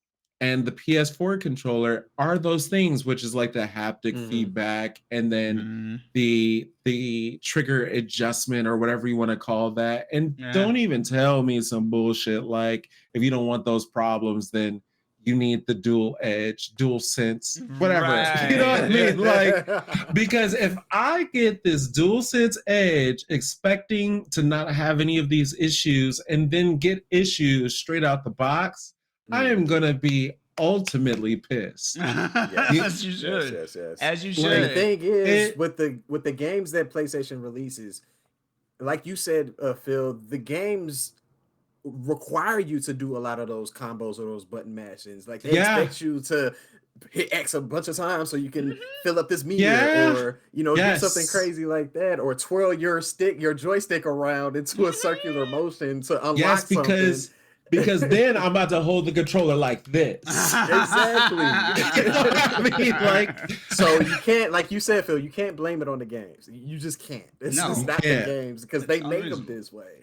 and the PS4 controller are those things, which is like the haptic feedback, and then the trigger adjustment, or whatever you want to call that. And don't even tell me some bullshit like, if you don't want those problems, then you need the dual edge, dual sense, whatever. You know what I mean? Like, because if I get this dual sense edge expecting to not have any of these issues, and then get issues straight out the box, I am gonna be ultimately pissed. As you should. Yes. As you should. And the thing is, with the games that PlayStation releases, like you said, Phil, the games require you to do a lot of those combos or those button mashings. Like they expect you to hit X a bunch of times so you can fill up this meter, or do something crazy like that, or twirl your joystick around into a circular motion to unlock something. Because then I'm about to hold the controller like this. Exactly. You know what I mean? Like, so you can't, like you said, Phil, you can't blame it on the games. You just can't. It's not the games, because they made them this way.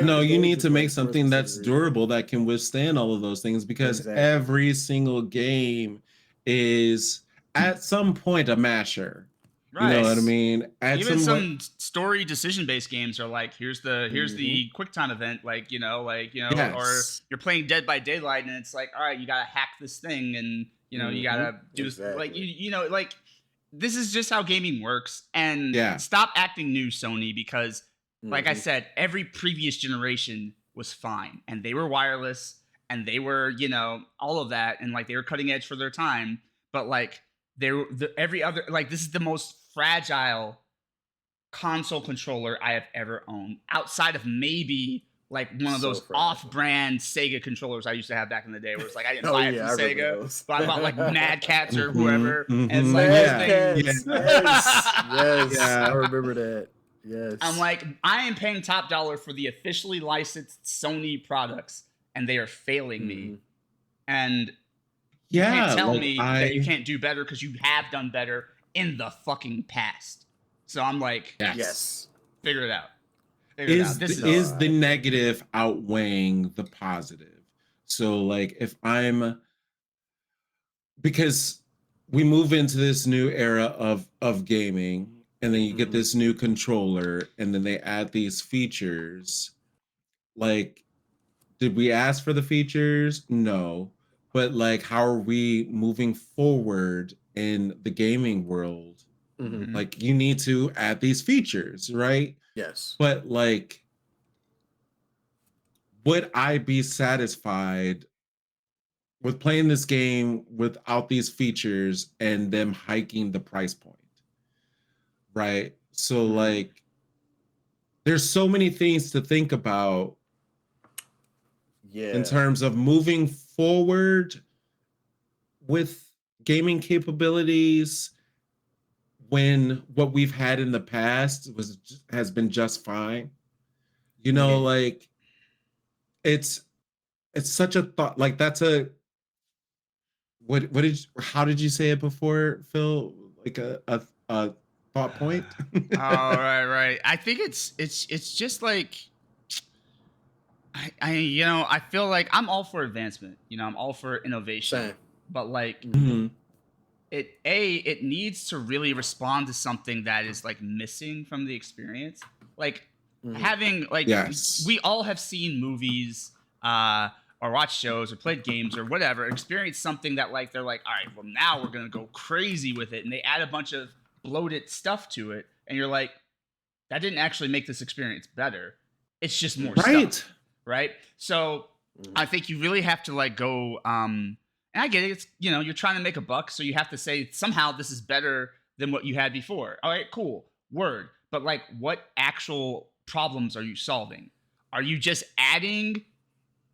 No, you need to make something that's durable, that can withstand all of those things, because every single game is at some point a masher. Right. You know what I mean? Even some story decision-based games are like, here's the QuickTime event, or you're playing Dead by Daylight, and it's like, all right, you gotta hack this thing, and you gotta do this, like this is just how gaming works. And stop acting new, Sony, because like I said, every previous generation was fine, and they were wireless, and they were, all of that, and like they were cutting edge for their time. But like every other, like, this is the most fragile console controller I have ever owned, outside of maybe like one of those off-brand Sega controllers I used to have back in the day, where it's like I didn't buy it from Sega, but I bought like Mad Cats or whoever, and it's like yes, I remember that. Yes. I'm like, I am paying top dollar for the officially licensed Sony products, and they are failing me. And you can't tell me that you can't do better, because you have done better in the fucking past. So I'm like, yes. Figure it out. Is the negative outweighing the positive? So like, because we move into this new era of gaming, and then you get this new controller, and then they add these features. Like, did we ask for the features? No. But like, how are we moving forward in the gaming world? Like, you need to add these features, right? Yes. But like, would I be satisfied with playing this game without these features and them hiking the price point? Right. So like, there's so many things to think about in terms of moving forward with gaming capabilities, when what we've had in the past has been just fine. Like, it's such a thought, like, that's a how did you say it before, Phil? Like a thought point? Oh, right. I think it's just like I feel like I'm all for advancement. I'm all for innovation. Same. But like Mhm. it needs to really respond to something that is like missing from the experience. Like having like Yes. we all have seen movies or watched shows or played games or whatever, experience something that like they're like, all right, well now we're gonna go crazy with it, and they add a bunch of bloated stuff to it, and you're like, that didn't actually make this experience better. It's just more stuff, right? So I think you really have to like go. And I get it. It's you're trying to make a buck, so you have to say somehow this is better than what you had before. All right, cool, word. But like, what actual problems are you solving? Are you just adding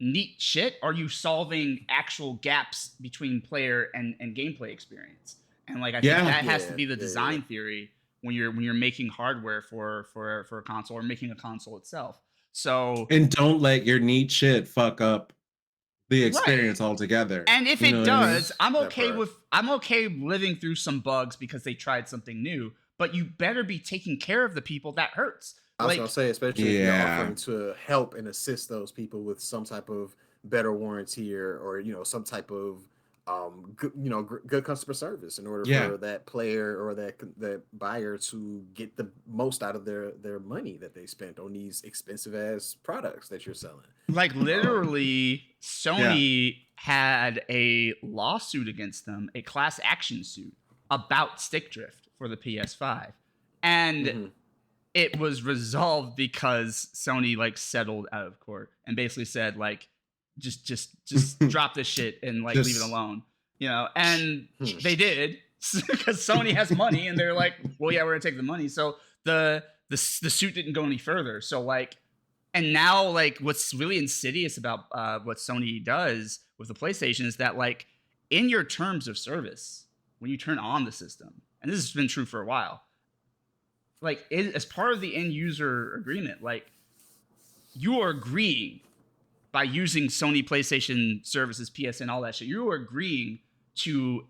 neat shit? Are you solving actual gaps between player and gameplay experience? And like I think that has to be the design theory when you're making hardware for a console or making a console itself. So and don't let your neat shit fuck up the experience altogether. And if it does, I'm okay living through some bugs because they tried something new. But you better be taking care of the people that hurts. I was gonna say, especially if you're offering to help and assist those people with some type of better warranty or some type of good customer service in order for that player or that buyer to get the most out of their money that they spent on these expensive ass products that you're selling. Like literally, Sony had a lawsuit against them, a class action suit about stick drift for the PS5, and it was resolved because Sony like settled out of court and basically said like, just drop this shit and like leave it alone, and they did because Sony has money and they're like, well, yeah, we're gonna take the money. So the suit didn't go any further. So like, and now like what's really insidious about what Sony does with the PlayStation is that like in your terms of service, when you turn on the system, and this has been true for a while, like as part of the end user agreement, like you are agreeing by using Sony PlayStation services, PSN, all that shit, you are agreeing to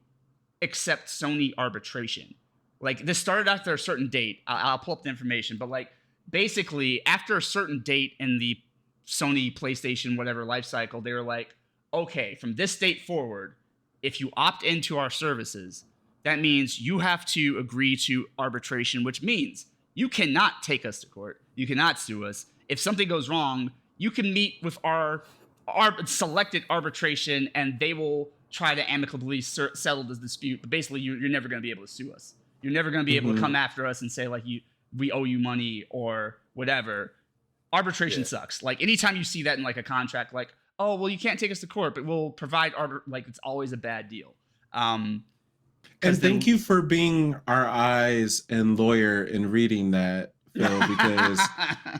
accept Sony arbitration. Like this started after a certain date. I'll pull up the information, but like basically after a certain date in the Sony PlayStation whatever life cycle, they were like, okay, from this date forward, if you opt into our services, that means you have to agree to arbitration, which means you cannot take us to court. You cannot sue us. If something goes wrong, you can meet with our selected arbitration and they will try to amicably settle this dispute. But basically, you're never going to be able to sue us. You're never going to be able to come after us and say, like, we owe you money or whatever. Arbitration sucks. Like, anytime you see that in, like, a contract, like, oh, well, you can't take us to court, but we'll provide like, it's always a bad deal. And thank you for being our eyes and lawyer in reading that, Phil, because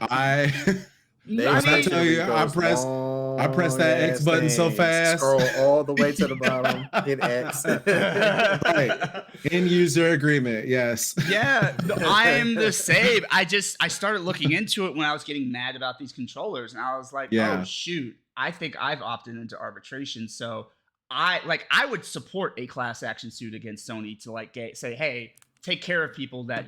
I tell you, I pressed that X button so fast. Scroll all the way to the bottom, hit X. Right. End user agreement, yes. Yeah, I'm the same. I started looking into it when I was getting mad about these controllers, and I was like, oh shoot, I think I've opted into arbitration. So I would support a class action suit against Sony to like say, hey, take care of people that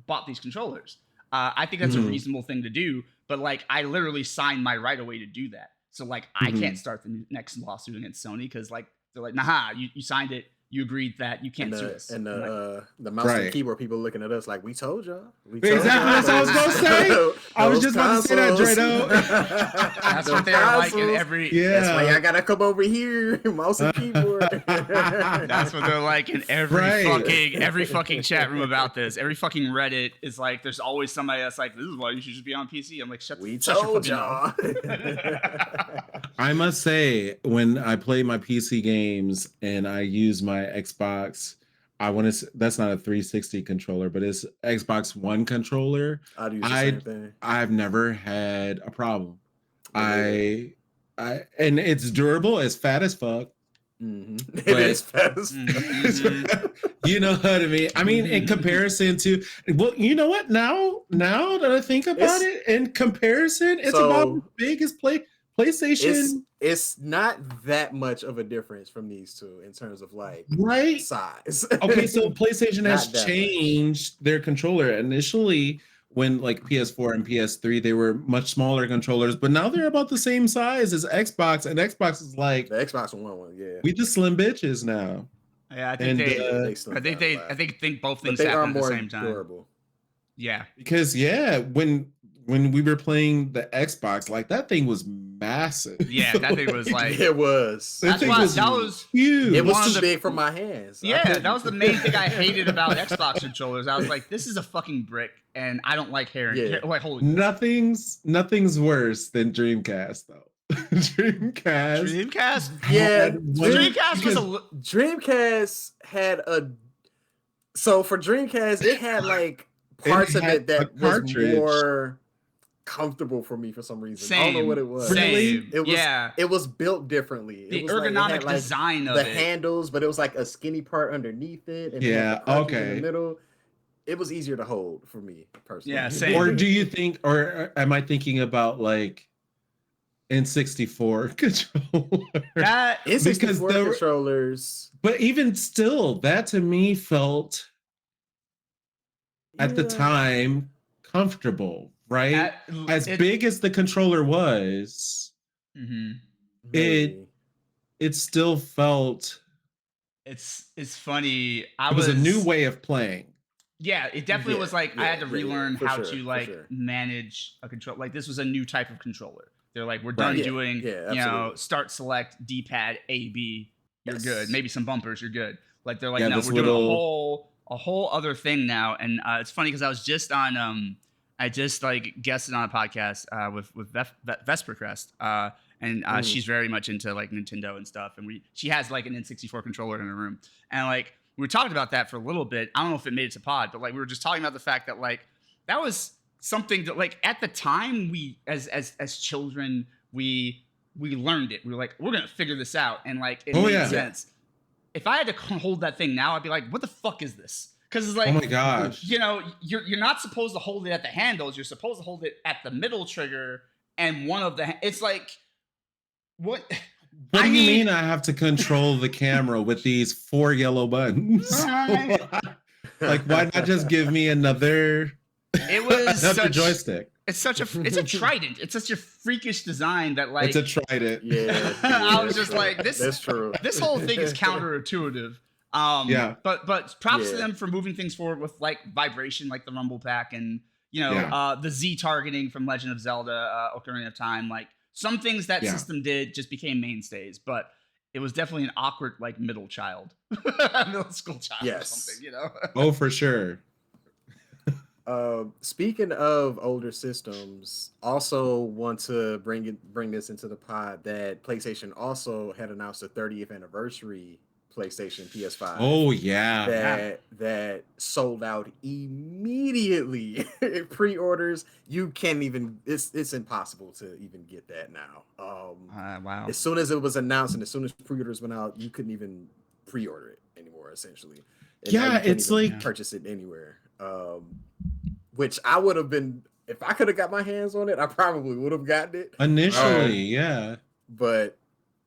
bought these controllers. I think that's a reasonable thing to do, but like I literally signed my right away to do that. So like I can't start the next lawsuit against Sony because like they're like, nah, you signed it. You agreed that you can't sue us. And the mouse and keyboard people looking at us like, we told y'all. Exactly what I was going to say. I was just about to say that, Drado. That's what they're like in every... That's why y'all got to come over here, mouse and keyboard. That's what they're like in every fucking chat room about this. Every fucking Reddit is like, there's always somebody that's like, this is why you should just be on PC. I'm like, we told y'all. I must say, when I play my PC games and I use my Xbox, that's not a 360 controller, but it's Xbox One controller. I'd use the same thing. I've never had a problem. And it's durable, it's fat as fuck. It is fat as fuck. You know what I mean? I mean, in comparison to, well, you know what? Now that I think about it, in comparison, it's about as big as PlayStation, it's not that much of a difference from these two in terms of like size. Okay, so PlayStation has changed their controller. Initially, when like PS4 and PS3, they were much smaller controllers, but now they're about the same size as Xbox, and Xbox is like the Xbox One, yeah. We the slim bitches now. Yeah, I think I think both things happen at the same time. Durable. Yeah, because when we were playing the Xbox, like that thing was massive. Yeah, that thing was like it was. That was huge. It was too big for my hands. Yeah, that was the main thing I hated about Xbox controllers. I was like, this is a fucking brick, and I don't like hearing. Yeah. Like, holy. Nothing's worse than Dreamcast though. Dreamcast. Yeah, Dreamcast had a. So for Dreamcast, it had like parts of it that was more comfortable for me for some reason. Same. I don't know what it was. Same. It was it was built differently. The it was ergonomic design of the handles, but it was like a skinny part underneath it, and in the middle. It was easier to hold for me personally. Yeah, same. Or do you think, or am I thinking about like N64 controller? That N64 controllers. But even still, that to me felt at the time comfortable, right? As big as the controller was, it still felt. It's funny. It was a new way of playing. Yeah, it definitely was like I had to relearn how to like manage a control. Like this was a new type of controller. They're like, we're done doing, you know, start, select, D-pad, A, B. You're good. Maybe some bumpers. You're good. Like they're like, no, we're doing a whole other thing now. And it's funny because I was just on, I just like guested on a podcast with Vesper Crest, and she's very much into like Nintendo and stuff. And she has like an N64 controller in her room, and like we were talking about that for a little bit. I don't know if it made it to pod, but like we were just talking about the fact that like that was something that like at the time we as children we learned it. We were like, we're gonna figure this out, and like it made sense. If I had to hold that thing now, I'd be like, what the fuck is this? Because it's like, oh my gosh, you know, you're not supposed to hold it at the handles. You're supposed to hold it at the middle trigger and one of the. It's like, what? What do you mean I have to control the camera with these 4 yellow buttons? Like, why not just give me another? It was another joystick. It's a trident. It's such a freakish design that like it's a trident. Yeah, I was just like, this. That's true. This whole thing is counterintuitive. But props to them for moving things forward with like vibration, like the Rumble Pack, and you know the Z targeting from Legend of Zelda: Ocarina of Time. Like some things that system did just became mainstays, but it was definitely an awkward like middle school child or something. You know? Oh, for sure. Speaking of older systems, also want to bring this into the pod that PlayStation also had announced a 30th anniversary PlayStation PS5. Oh yeah, that sold out immediately. Pre-orders, you can't even. It's impossible to even get that now. Wow. As soon as it was announced and as soon as pre-orders went out, you couldn't even pre-order it anymore. Essentially, and it's like purchase it anywhere. Which I would have been if I could have got my hands on it. I probably would have gotten it initially, But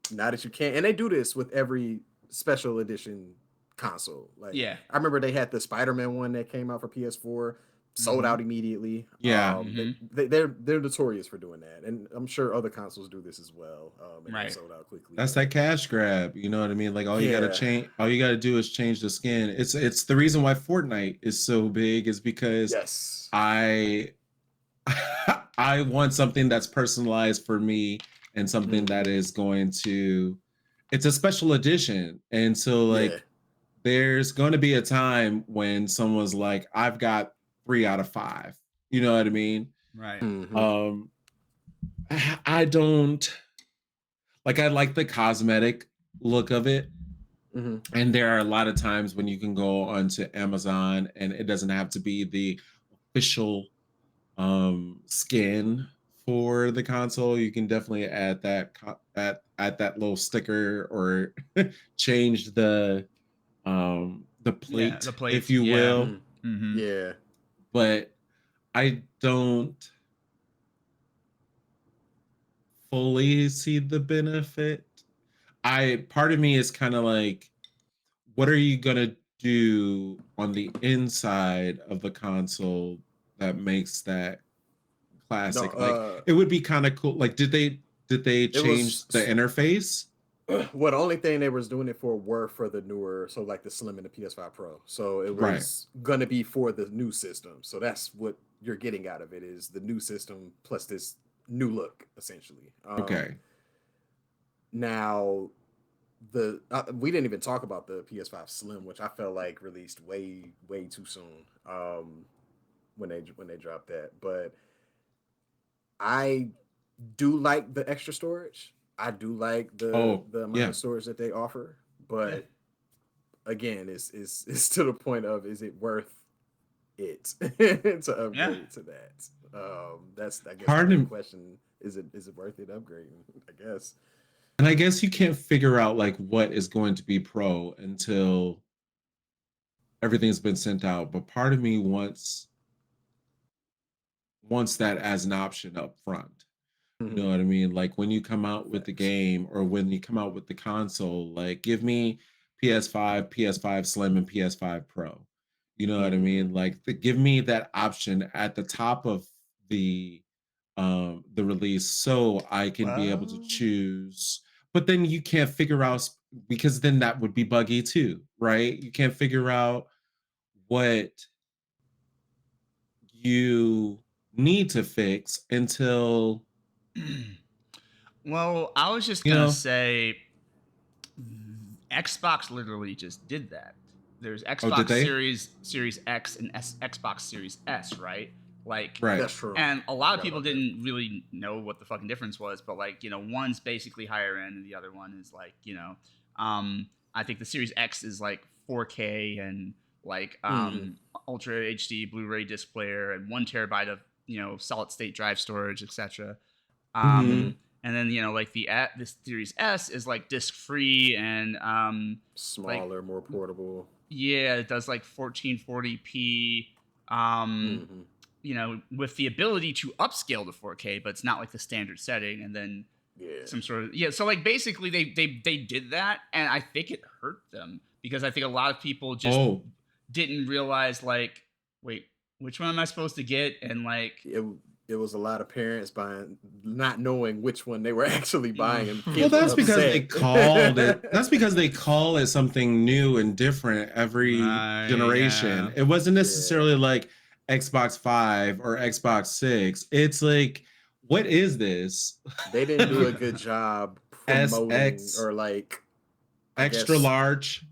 now that you can't, and they do this with every special edition console. Like, I remember they had the Spider-Man one that came out for PS4, sold out immediately. They're notorious for doing that, and I'm sure other consoles do this as well. And they sold out quickly. That's that cash grab. You know what I mean? Like all you gotta do is change the skin. It's the reason why Fortnite is so big is because I want something that's personalized for me and something that is going to. It's a special edition, and so like there's going to be a time when someone's like, I've got 3 out of 5. You know what I mean? Right. I don't like. I like the cosmetic look of it, and there are a lot of times when you can go onto Amazon, and it doesn't have to be the official skin for the console. You can definitely add that little sticker or change the plate, if you will. But I don't fully see the benefit. Part of me is kind of like, what are you gonna do on the inside of the console that makes that classic? No, Like, it would be kind of cool. Like, did they it change the was interface? well, the only thing they was doing it for were for the newer, so like the Slim and the PS5 Pro. So it Right. was gonna be for the new system. So that's what you're getting out of it, is the new system plus this new look, essentially. Okay. Now, we didn't even talk about the PS5 Slim, which I felt like released way too soon. When they dropped that, but I do like the extra storage. I do like the amount yeah. of storage that they offer, but again, it's to the point of, is it worth it to upgrade to that? That's, I guess, the question. Is it worth it upgrading? I guess. And I guess you can't figure out like what is going to be pro until everything's been sent out. But part of me wants that as an option up front. You know what I mean? Like, when you come out with the game, or when you come out with the console, like, give me PS5, PS5 Slim, and PS5 Pro. You know what I mean? Like, give me that option at the top of the release, so I can be able to choose. But then you can't figure out, because then that would be buggy too, right? You can't figure out what you need to fix until Well, I was just gonna say, Xbox literally just did that. There's Xbox Series X and Xbox Series S, right? Like, right. That's true. And a lot of people didn't really know what the fucking difference was, but like, you know, one's basically higher end and the other one is like, you know, I think the Series X is like 4K and like Ultra HD Blu-ray disc player and 1 terabyte of, you know, solid state drive storage, etc. And then, you know, like this Series S is like disc free and smaller, like, more portable. Yeah, it does like 1440p. You know, with the ability to upscale to 4K, but it's not like the standard setting. And then some sort of so like basically they did that, and I think it hurt them, because I think a lot of people just didn't realize, like, wait, which one am I supposed to get? And like, it was a lot of parents not knowing which one they were actually buying. And well, that's because they called it. That's because they call it something new and different every generation. It wasn't necessarily like Xbox 5 or Xbox 6. It's like, what is this? They didn't do a good job promoting SX, or like extra large,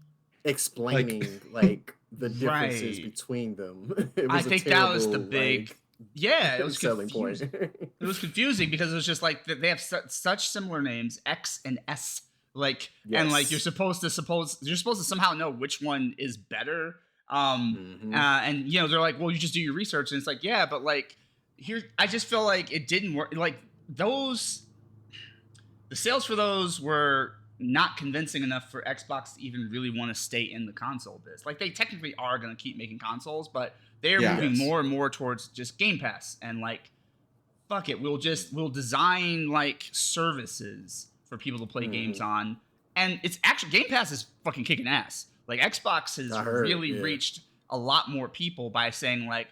explaining like the differences between them. I think that was the big it was selling point. It was confusing because it was just like they have such similar names, X and S, like, and like you're supposed to somehow know which one is better. And you know, they're like, well, you just do your research, and it's like, yeah, but like, here, I just feel like it didn't work. Like, the sales for those were not convincing enough for Xbox to even really want to stay in the console biz. Like, they technically are going to keep making consoles, but they're moving more and more towards just Game Pass, and like, fuck it, we'll design like services for people to play games on, and it's actually, Game Pass is fucking kicking ass. Like, Xbox has really reached a lot more people by saying, like,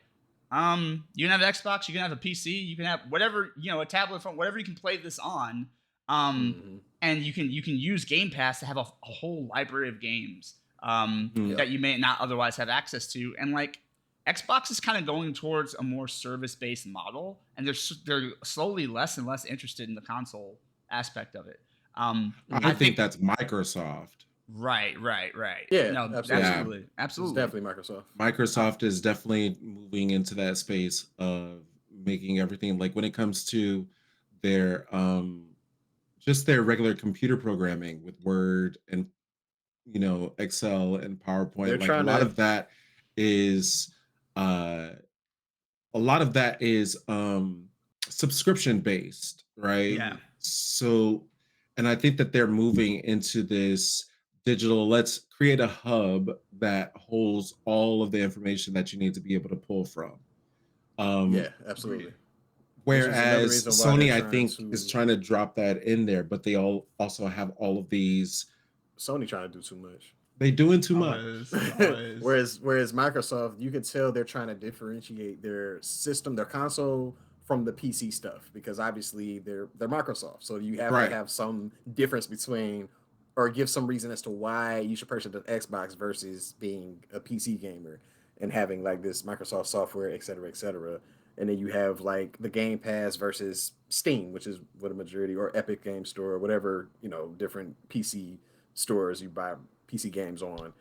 you can have an Xbox, you can have a PC, you can have whatever, you know, a tablet phone, whatever you can play this on, and you can use Game Pass to have a whole library of games that you may not otherwise have access to. And like, Xbox is kind of going towards a more service-based model, and they're slowly less and less interested in the console aspect of it. I think that's Microsoft. Right. Yeah, no, absolutely. It's definitely Microsoft. Microsoft is definitely moving into that space of making everything, like, when it comes to their just their regular computer programming with Word and, you know, Excel and PowerPoint. Like, a lot of that is subscription based, right? Yeah. So, and I think that they're moving into this digital, let's create a hub that holds all of the information that you need to be able to pull from. Yeah, absolutely. Whereas Sony, I think, is trying to drop that in there, but they all also have all of these. Sony trying to do too much. They doing too much. Whereas Microsoft, you can tell they're trying to differentiate their system, their console from the PC stuff, because obviously they're Microsoft. So you have to have some difference between, or give some reason as to why you should purchase an Xbox versus being a PC gamer and having like this Microsoft software, et cetera, et cetera. And then you have like the Game Pass versus Steam, which is what a majority, or Epic Game Store, or whatever, different PC stores you buy PC games on,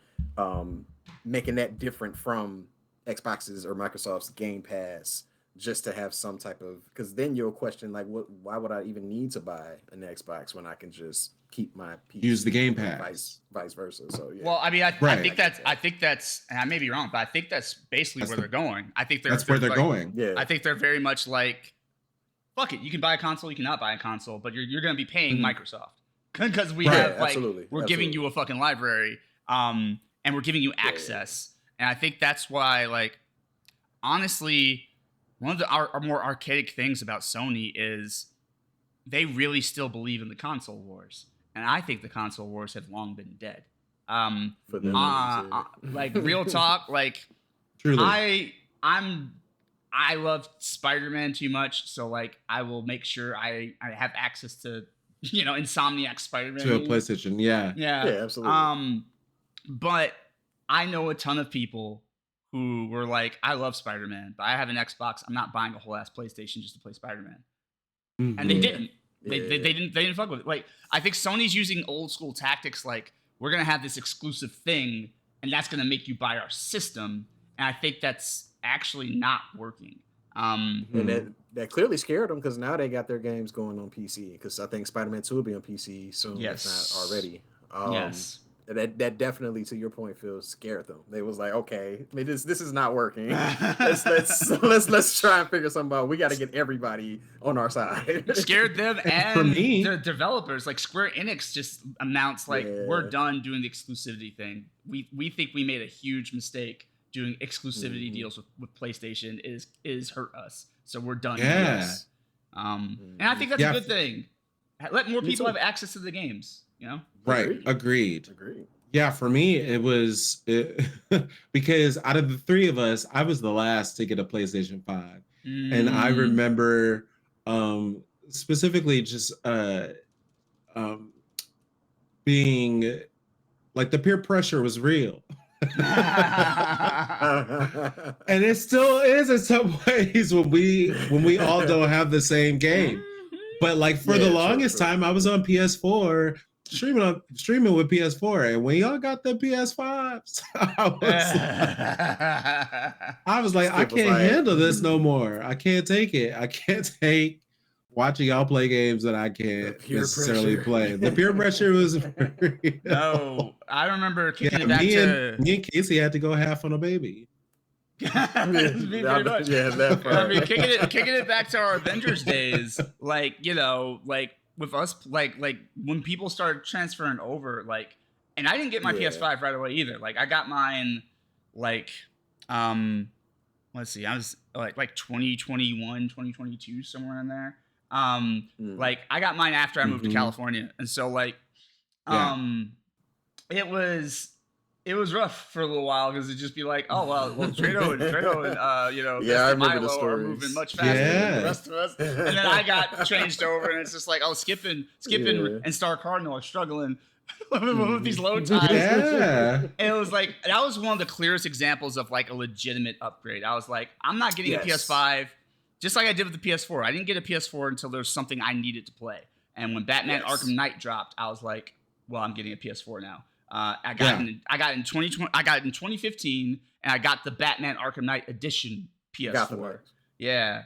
making that different from Xbox's or Microsoft's Game Pass, just to have some type of, because then you'll question like, why would I even need to buy an Xbox when I can just keep my PC, use the Game Pass, vice versa. So yeah. Well, I mean, I think that's, and I may be wrong, but I think that's basically where they're going. I think that's where they're going. Yeah, I think they're very much like, fuck it, you can buy a console, you cannot buy a console, but you're going to be paying Microsoft because we have like we're giving you a fucking library, and we're giving you access, and I think that's why, like, honestly, one of the our more archaic things about Sony is they really still believe in the console wars. And I think the console wars have long been dead. For them, like real talk, like truly. I love Spider-Man too much, so like I will make sure I have access to Insomniac Spider-Man to a PlayStation. Yeah, absolutely. But I know a ton of people who were like, I love Spider-Man, but I have an Xbox. I'm not buying a whole ass PlayStation just to play Spider-Man. And they didn't. They didn't fuck with it. Like, I think Sony's using old school tactics, like, we're gonna have this exclusive thing, and that's gonna make you buy our system. And I think that's actually not working. And that clearly scared them, because now they got their games going on PC. Because I think Spider-Man 2 will be on PC soon. Yes, if not already. Yes. That definitely, to your point, Phil, scared them. They was like, okay, I mean, this is not working. let's try and figure something out. We got to get everybody on our side. Scared them, and for me, the developers, like Square Enix, just announced like, we're done doing the exclusivity thing. We think we made a huge mistake doing exclusivity deals with PlayStation. Is hurt us, so we're done. And I think that's a good thing. Let more people have access to the games. Right. Agreed. Yeah, for me, it was because out of the three of us, I was the last to get a PlayStation 5. And I remember specifically just being like, the peer pressure was real. And it still is in some ways when we all don't have the same game. But like for the longest time, I was on PS4 streaming with PS4, and when y'all got the PS5s, I was like, I can't handle this no more. I can't take it. I can't take watching y'all play games that I can't necessarily play. The peer pressure was real. No, I remember kicking it back to me and Casey had to go half on a baby. I mean, kicking it back to our Avengers days, like, like with us, like when people started transferring over, like, and I didn't get my PS5 right away either. Like, I got mine, like, let's see, I was like 2021, 2022, somewhere in there. Like, I got mine after I moved to California, and so like, it was rough for a little while, because it'd just be like, oh well, Trado and I remember the stories. Are moving much faster than the rest of us, and then I got changed over, and it's just like, oh, Skipping and Star Cardinal are struggling with these load times. And it was like, that was one of the clearest examples of like a legitimate upgrade. I was like, I'm not getting a PS5, just like I did with the PS4. I didn't get a PS4 until there was something I needed to play, and when Batman Arkham Knight dropped, I was like, well, I'm getting a PS4 now. I got it in 2020. I got it in 2015, and I got the Batman Arkham Knight Edition PS4. Yeah.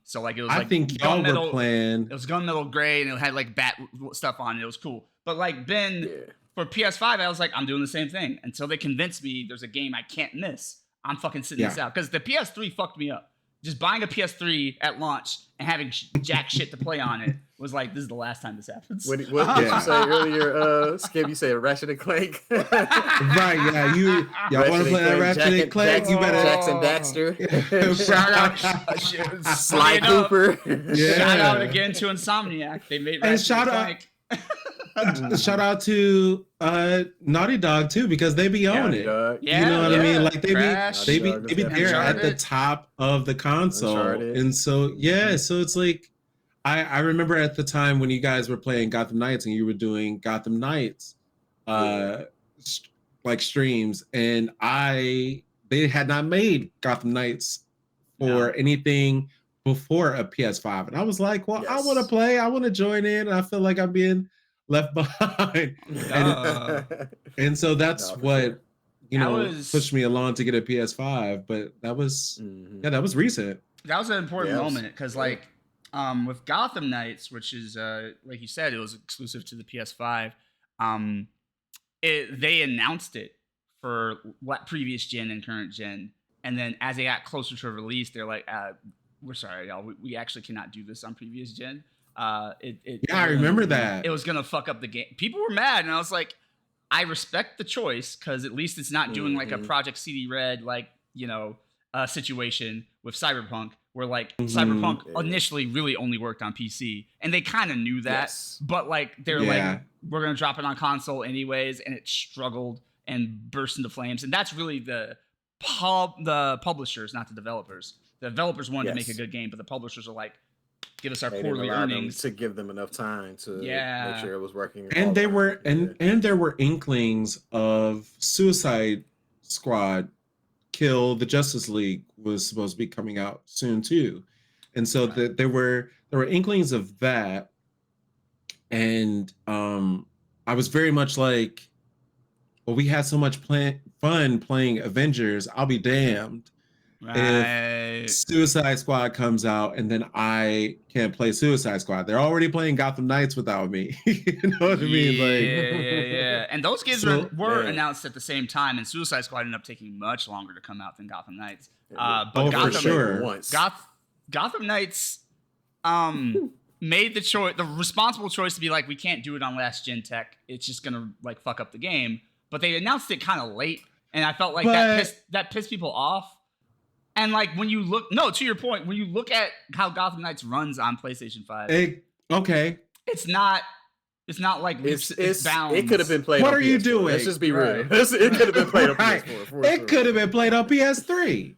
So like, it was like, I think y'all were playing. It was gunmetal gray, and it had like bat stuff on it. It was cool. But like for PS5, I was like, I'm doing the same thing until they convinced me there's a game I can't miss. I'm fucking sitting this out, because the PS3 fucked me up. just buying a PS3 at launch and having jack shit to play on it was like, this is the last time this happens. What did you say earlier, Skip? You said Ratchet and Clank. Right, yeah. Y'all want to play that Ratchet and Clank? You better. Jackson Daxter. Shout out. Sly Cooper. Yeah. Shout out again to Insomniac. They made Ratchet and Clank. Shout out to Naughty Dog too, because they be on it. Yeah, you know what I mean? Like they be there Uncharted. at the top of the console. Uncharted. And so so it's like I remember at the time when you guys were playing Gotham Knights and you were doing Gotham Knights like streams, and they had not made Gotham Knights for anything before a PS5. And I was like, well, I want to play, I want to join in, and I feel like I'm being left behind. And so that's what pushed me along to get a PS5. But that was that was recent. That was an important moment because like with Gotham Knights, which is like you said, it was exclusive to the PS5. They announced it for previous gen and current gen, and then as they got closer to release, they're like, we're sorry, y'all, we actually cannot do this on previous gen. I remember that. It was gonna fuck up the game. People were mad, and I was like, I respect the choice because at least it's not doing like a Project CD Red situation with Cyberpunk, where like Cyberpunk initially really only worked on PC, and they kind of knew that, but like they're like, we're gonna drop it on console anyways, and it struggled and burst into flames, and that's really the publishers, not the developers. The developers wanted to make a good game, but the publishers are like, give us our quarterly earnings to give them enough time to make sure it was working. And they were and there were inklings of Suicide Squad Kill the Justice League was supposed to be coming out soon too. And so there were inklings of that. And I was very much like, well, we had so much fun playing Avengers. I'll be damned if Suicide Squad comes out and then I can't play Suicide Squad. They're already playing Gotham Knights without me. You know what I mean? Like, yeah. And those games were announced at the same time, and Suicide Squad ended up taking much longer to come out than Gotham Knights. But Gotham, for sure. Gotham Knights made the responsible choice to be like, we can't do it on last gen tech. It's just gonna like fuck up the game. But they announced it kind of late, and I felt like that pissed people off. And like when you look, to your point, when you look at how Gotham Knights runs on PlayStation 5, it's not like it's bound. It could have been played. What on are PS4. you doing? Let's just be real. It could have been played on PS4. It could have been played on PS3.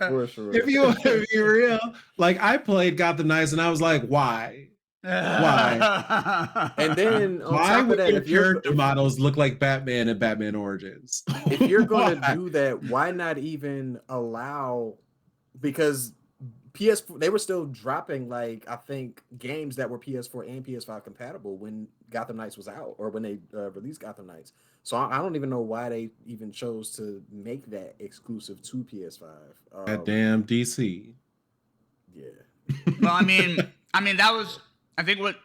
For sure. If you want to be real, like I played Gotham Knights and I was like, why? Why? And then on why top would of that, your character models look like Batman and Batman Origins? If you're going to do that, why not even allow? Because PS4, they were still dropping like I think games that were PS4 and PS5 compatible when Gotham Knights was out, or when they released Gotham Knights. So I don't even know why they even chose to make that exclusive to PS5. That damn DC. Yeah. Well, I mean that was. I think what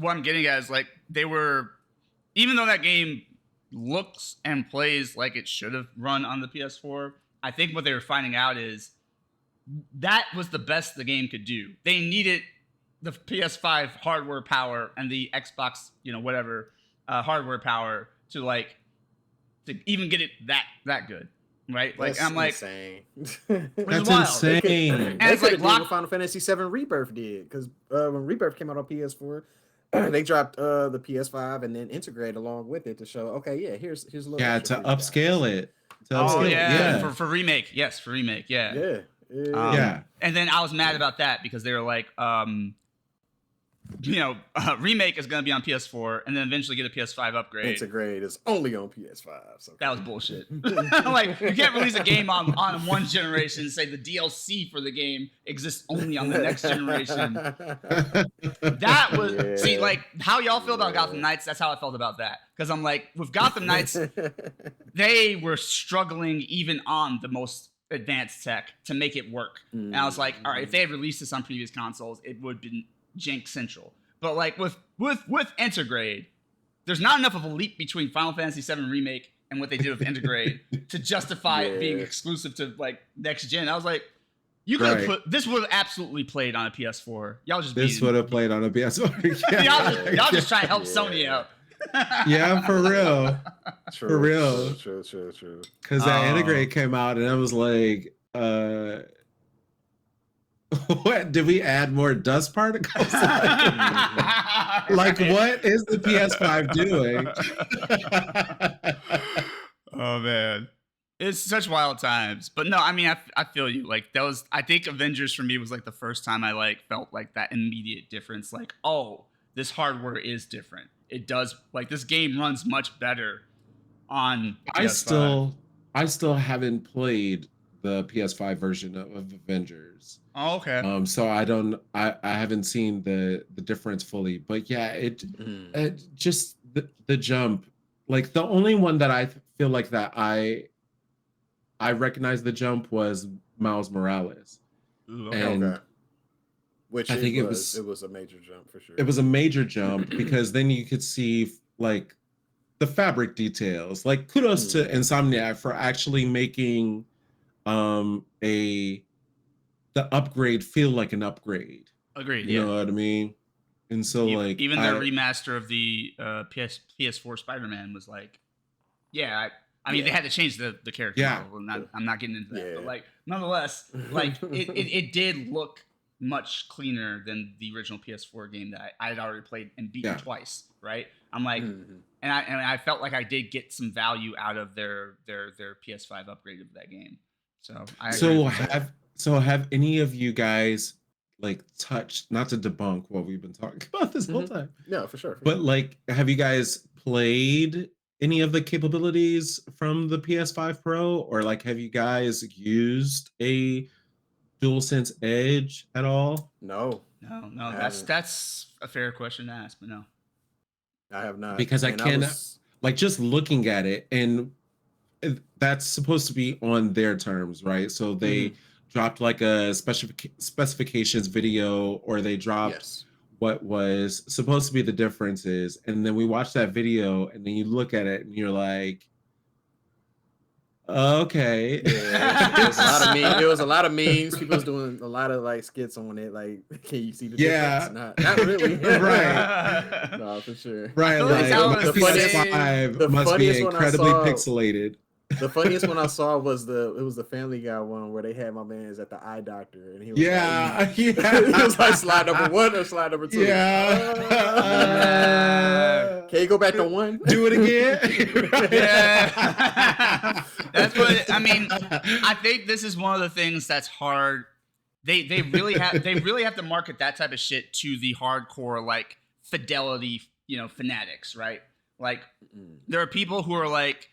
I'm getting at is like they were, even though that game looks and plays like it should have run on the PS4, I think what they were finding out is that was the best the game could do. They needed the PS5 hardware power and the Xbox, hardware power to even get it that good. Right? Like, that's I'm like, insane. That's insane. And it's like what Final Fantasy VII Rebirth did, because when Rebirth came out on PS4, they dropped the PS5 and then integrated along with it to show, here's a little to upscale it. For remake, for remake, yeah. And then I was mad about that because they were like, remake is going to be on PS4 and then eventually get a PS5 upgrade. Integrate is only on PS5. So. That was bullshit. Like, you can't release a game on one generation and say the DLC for the game exists only on the next generation. That was, see, like, how y'all feel about Gotham Knights, that's how I felt about that. Because I'm like, with Gotham Knights, they were struggling even on the most advanced tech to make it work. And I was like, all right, if they had released this on previous consoles, it would have been jank central. But like with Intergrade, there's not enough of a leap between Final Fantasy VII Remake and what they did with Intergrade to justify it being exclusive to like next gen. I was like, You could have put this would have absolutely played on a PS4. Y'all just this would have played on a PS4. y'all just try to help Sony out. Yeah, for real. True, for real. True. Because that integrate came out and I was like, what? Did we add more dust particles? Like what is the PS5 doing? Oh man. It's such wild times. But no, I mean I feel you. Like that was I think Avengers for me was like the first time I like felt like that immediate difference. Like, oh, this hardware is different. It does like this game runs much better on PS5. I still haven't played the PS5 version of Avengers. Oh, okay. So I haven't seen the difference fully. But yeah, it just the jump. Like the only one that I feel like that I recognized the jump was Miles Morales. Ooh, and which I think it was a major jump for sure. It was a major jump because then you could see like the fabric details. Like kudos to Insomniac for actually making the upgrade feel like an upgrade. Agreed. You know what I mean? And so like even the remaster of the PS4 Spider-Man was like, I mean, they had to change the character model. I'm not getting into that, but like, nonetheless, like it did look much cleaner than the original PS4 game that I had already played and beaten twice. Right? I'm like, and I felt like I did get some value out of their PS5 upgrade of that game. So have any of you guys like touched, not to debunk what we've been talking about this whole time? No, for sure. But like, have you guys played any of the capabilities from the PS5 Pro, or like have you guys used a DualSense Edge at all? No. That's a fair question to ask, but no, I have not. Because I can't like just looking at it, and that's supposed to be on their terms, right? So they dropped like a specifications video, or they dropped what was supposed to be the differences, and then we watch that video and then you look at it and you're like, okay. It was a lot of memes. People was doing a lot of like skits on it, like, can you see the difference? Not really. Right. No, for sure. Right, like the PS5 must be incredibly pixelated. The funniest one I saw was the Family Guy one where they had my man's at the eye doctor and he was like, he was like slide number 1 or slide number 2. Can you go back to 1? Do it again. Yeah. That's what I mean. I think this is one of the things that's hard. They really have to market that type of shit to the hardcore like fidelity, fanatics, right? Like there are people who are like,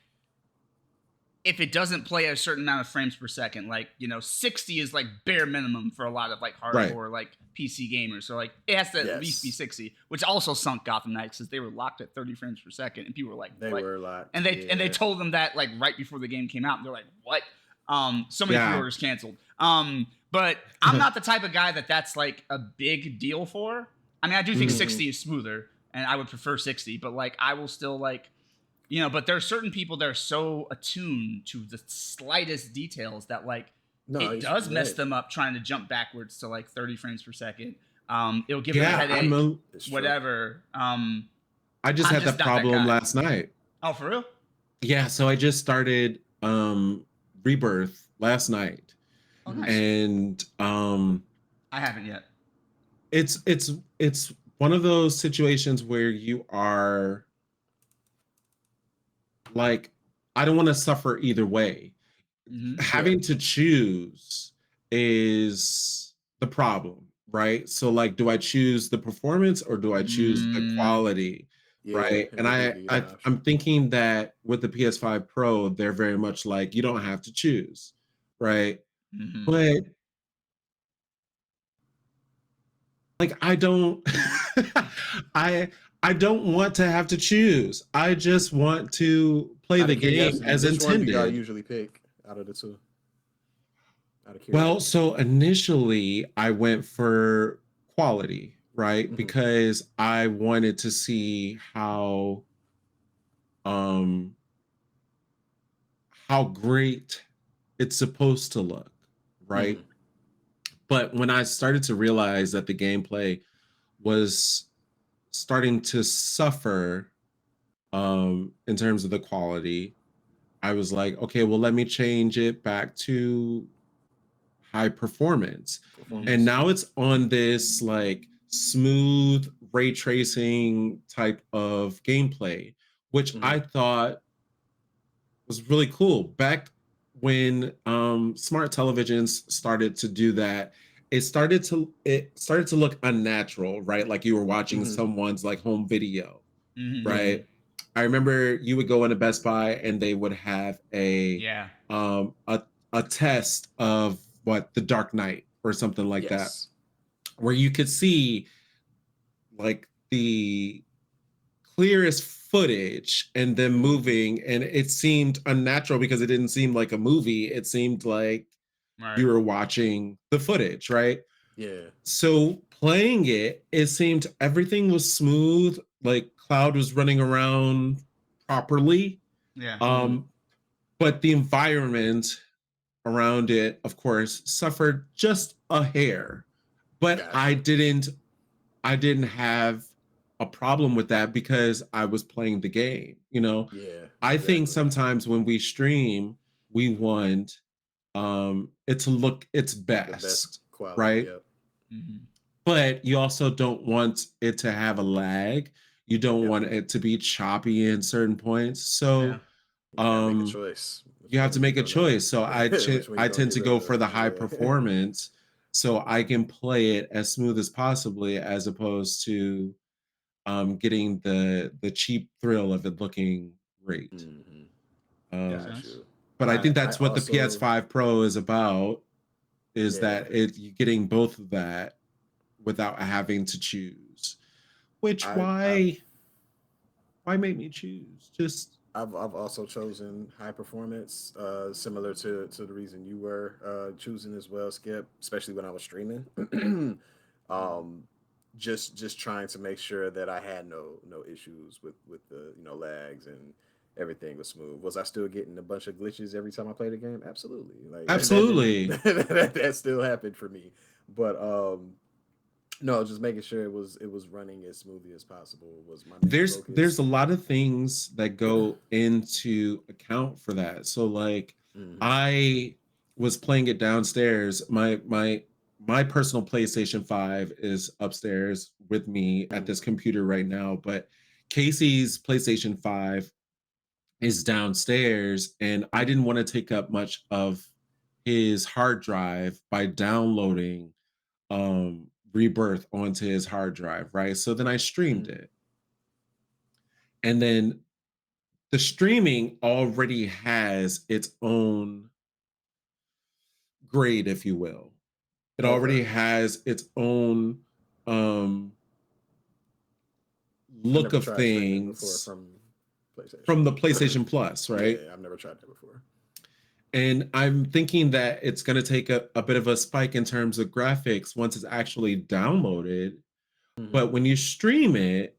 if it doesn't play at a certain amount of frames per second, like, 60 is like bare minimum for a lot of like hardcore like PC gamers. So like it has to at least be 60, which also sunk Gotham Knights because they were locked at 30 frames per second, and people were like, they were locked, and they told them that like right before the game came out, and they're like, what? So many pre-orders canceled. But I'm not the type of guy that's like a big deal for. I mean, I do think 60 is smoother, and I would prefer 60, but like I will still like. But there are certain people that are so attuned to the slightest details that like it does mess them up trying to jump backwards to like 30 frames per second. It'll give them a headache, whatever. I just had that problem last night. Oh, for real? Yeah, so I just started Rebirth last night. Oh, nice. And I haven't yet. It's one of those situations where you are like, I don't want to suffer either way. Having to choose is the problem, right? So like, do I choose the performance or do I choose the quality, right? And I'm thinking that with the PS5 Pro, they're very much like, you don't have to choose, right? But like, I don't I don't want to have to choose. I just want to play the game as intended. Which one do you usually pick out of the two? Well, so initially I went for quality, right? Because I wanted to see how great it's supposed to look, right? But when I started to realize that the gameplay was starting to suffer in terms of the quality, I was like, okay, well, let me change it back to high performance. And now it's on this like smooth ray tracing type of gameplay, which I thought was really cool. Back when smart televisions started to do that, it started to look unnatural, right? Like you were watching someone's like home video, right? I remember you would go into Best Buy and they would have a test of what The Dark Knight or something like that, where you could see like the clearest footage and them moving, and it seemed unnatural because it didn't seem like a movie. It seemed like you were watching the footage, right? Yeah. So playing it, it seemed everything was smooth, like Cloud was running around properly. Yeah. But the environment around it, of course, suffered just a hair. But I didn't have a problem with that because I was playing the game, you know? Yeah. I think sometimes when we stream, we want it to look its best quality, right? Yep. But you also don't want it to have a lag. You don't want it to be choppy in certain points. So make a choice. You have to make a choice. So I tend to go for the high performance so I can play it as smooth as possibly, as opposed to getting the cheap thrill of it looking great. But I think that's what the PS5 Pro is about, is that you're getting both of that without having to choose. Which why make me choose? Just I've also chosen high performance, similar to the reason you were choosing as well, Skip, especially when I was streaming. Just trying to make sure that I had no issues with the lags and everything was smooth. Was I still getting a bunch of glitches every time I played the game? Absolutely. Like absolutely. That still happened for me. But no, just making sure it was running as smoothly as possible was my main focus. There's a lot of things that go into account for that. So like I was playing it downstairs. My personal PlayStation 5 is upstairs with me at this computer right now, but Casey's PlayStation 5 is downstairs, and I didn't want to take up much of his hard drive by downloading Rebirth onto his hard drive, right? So then I streamed it. And then the streaming already has its own grade, if you will. It already has its own look of things from the PlayStation Plus, right? Yeah, I've never tried that before. And I'm thinking that it's going to take a bit of a spike in terms of graphics once it's actually downloaded. But when you stream it,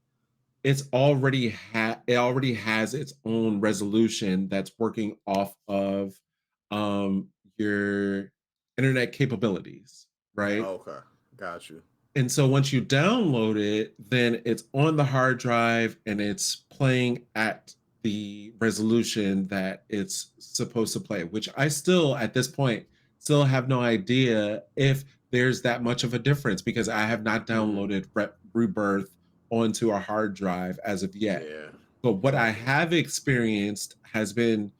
it already has its own resolution that's working off of your internet capabilities, right? Okay, got you. And so once you download it, then it's on the hard drive and it's playing at the resolution that it's supposed to play, which I still, at this point, still have no idea if there's that much of a difference because I have not downloaded Rebirth onto a hard drive as of yet. Yeah. But what I have experienced has been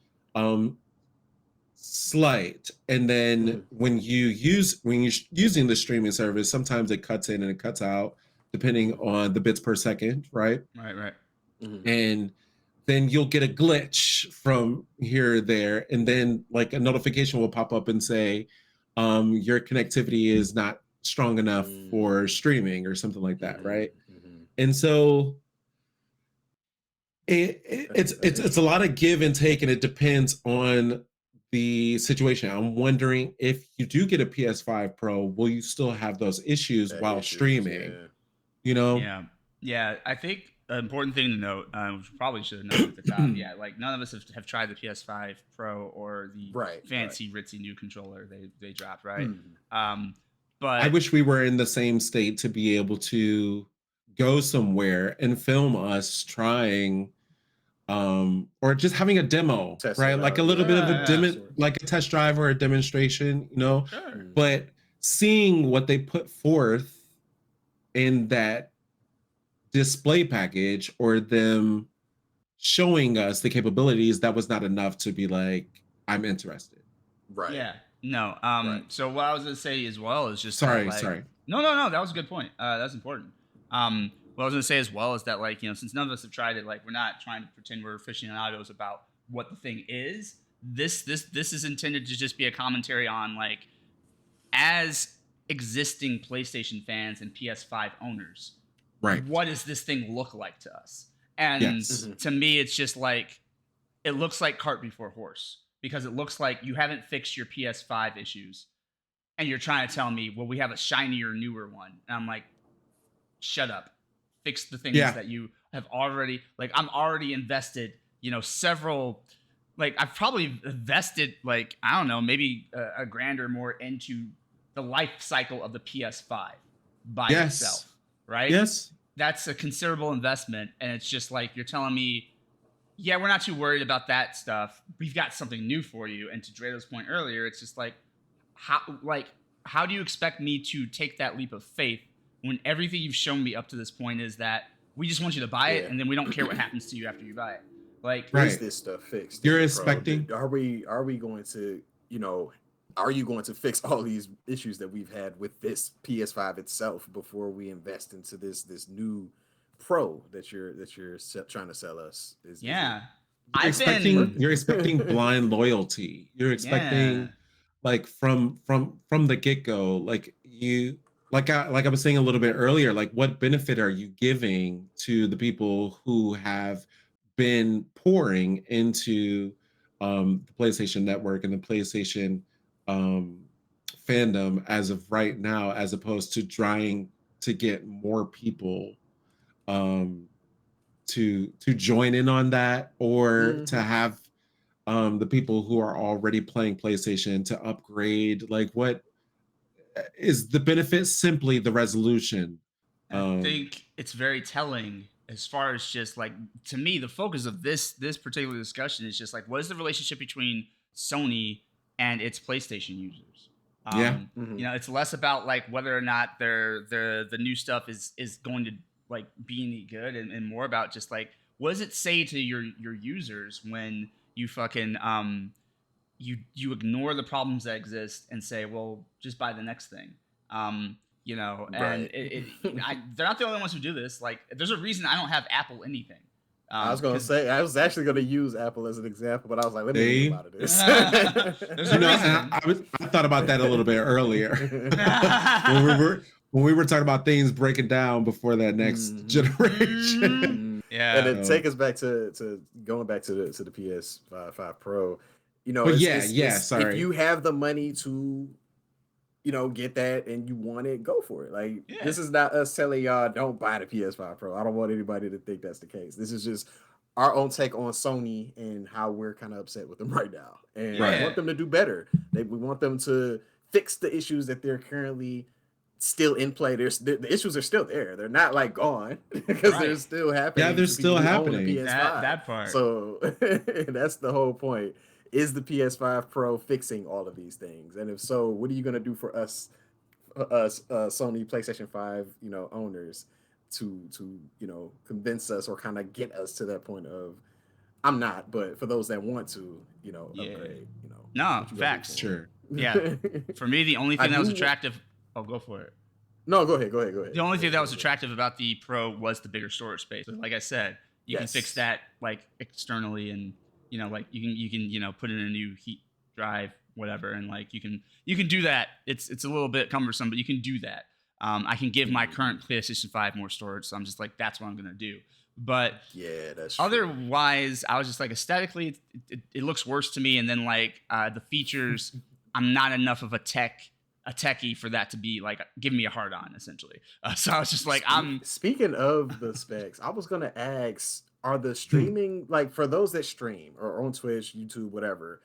slight, and then when you're using the streaming service, sometimes it cuts in and it cuts out depending on the bits per second, right? Right. And then you'll get a glitch from here or there, and then like a notification will pop up and say your connectivity is not strong enough for streaming or something like that, right? And so it's a lot of give and take, and it depends on the situation. I'm wondering if you do get a PS5 Pro, will you still have those issues while streaming? Yeah. You know? Yeah. I think an important thing to note, which we probably should have known at the top. Like none of us have tried the PS5 Pro or the fancy ritzy new controller they dropped, right? But I wish we were in the same state to be able to go somewhere and film us trying, or just having a demo, right? Like a little bit of a demo, like a test drive or a demonstration, you know. Sure. But seeing what they put forth in that display package, or them showing us the capabilities, that was not enough to be like, I'm interested. Right. Yeah. No. So what I was gonna say as well is just sorry. No. That was a good point. That's important. What I was gonna say as well is that, like, you know, since none of us have tried it, like, we're not trying to pretend we're aficionados about what the thing is. This is intended to just be a commentary on, like, as existing PlayStation fans and PS5 owners, right? What does this thing look like to us? And to me, it's just like, it looks like cart before horse, because it looks like you haven't fixed your PS5 issues, and you're trying to tell me, well, we have a shinier, newer one. And I'm like, shut up. Fix the things that you have already, like, I'm already invested, you know, several, like, I've probably invested, like, I don't know, maybe a grand or more into the life cycle of the PS5 by itself, right? Yes. That's a considerable investment. And it's just like, you're telling me, yeah, we're not too worried about that stuff. We've got something new for you. And to Drado's point earlier, it's just like, how do you expect me to take that leap of faith when everything you've shown me up to this point is that we just want you to buy it, and then we don't care what happens to you after you buy it? Like, is this stuff fixed? You're expecting? Are we going to, you know, are you going to fix all these issues that we've had with this PS5 itself before we invest into this new Pro that you're trying to sell us? You're expecting blind loyalty. You're expecting like from the get-go, like you, like I was saying a little bit earlier, like, what benefit are you giving to the people who have been pouring into the PlayStation Network and the PlayStation fandom as of right now, as opposed to trying to get more people to join in on that, or to have the people who are already playing PlayStation to upgrade? Like, what is the benefit? Simply the resolution. I think it's very telling as far as just, like, to me, the focus of this particular discussion is just like, what is the relationship between Sony and its PlayStation users? You know, it's less about, like, whether or not the new stuff is going to, like, be any good, and more about just, like, what does it say to your users when you fucking you ignore the problems that exist and say, well, just buy the next thing. You know, and they're not the only ones who do this. Like, there's a reason I don't have Apple anything. I was going to say, I was actually going to use Apple as an example, but I was like, let me think about this. I thought about that a little bit earlier when we were talking about things breaking down before that next generation. Yeah, and then take us back to going back to the PS5 Pro. You know, sorry. If you have the money to, you know, get that and you want it, go for it. Like, this is not us telling y'all don't buy the PS5 Pro. I don't want anybody to think that's the case. This is just our own take on Sony and how we're kind of upset with them right now. And we want them to do better. We want them to fix the issues that they're currently still in play. The issues are still there. They're not, like, gone, because they're still happening. Yeah, they're still happening. That part. So that's the whole point. Is the PS5 Pro fixing all of these things? And if so, what are you going to do for us Sony PlayStation 5, you know, owners to you know, convince us or kind of get us to that point of, I'm not, but for those that want to, you know, upgrade, you know. No, facts. Sure. Yeah. For me, the only thing that was attractive, go for it. No, go ahead. The only thing that was attractive about the Pro was the bigger storage space. Like I said, you can fix that, like, externally, and, you know, like, you can you know, put in a new heat drive, whatever, and, like, you can do that. It's a little bit cumbersome, but you can do that. I can give my current PlayStation 5 more storage, so I'm just like, that's what I'm gonna do. But that's otherwise, I was just like, aesthetically, it looks worse to me, and then, like, the features, I'm not enough of a techie for that to be, like, giving me a hard on, essentially. So I was just like, Speaking of the specs, I was gonna ask, are the streaming, like, for those that stream or on Twitch, YouTube, whatever,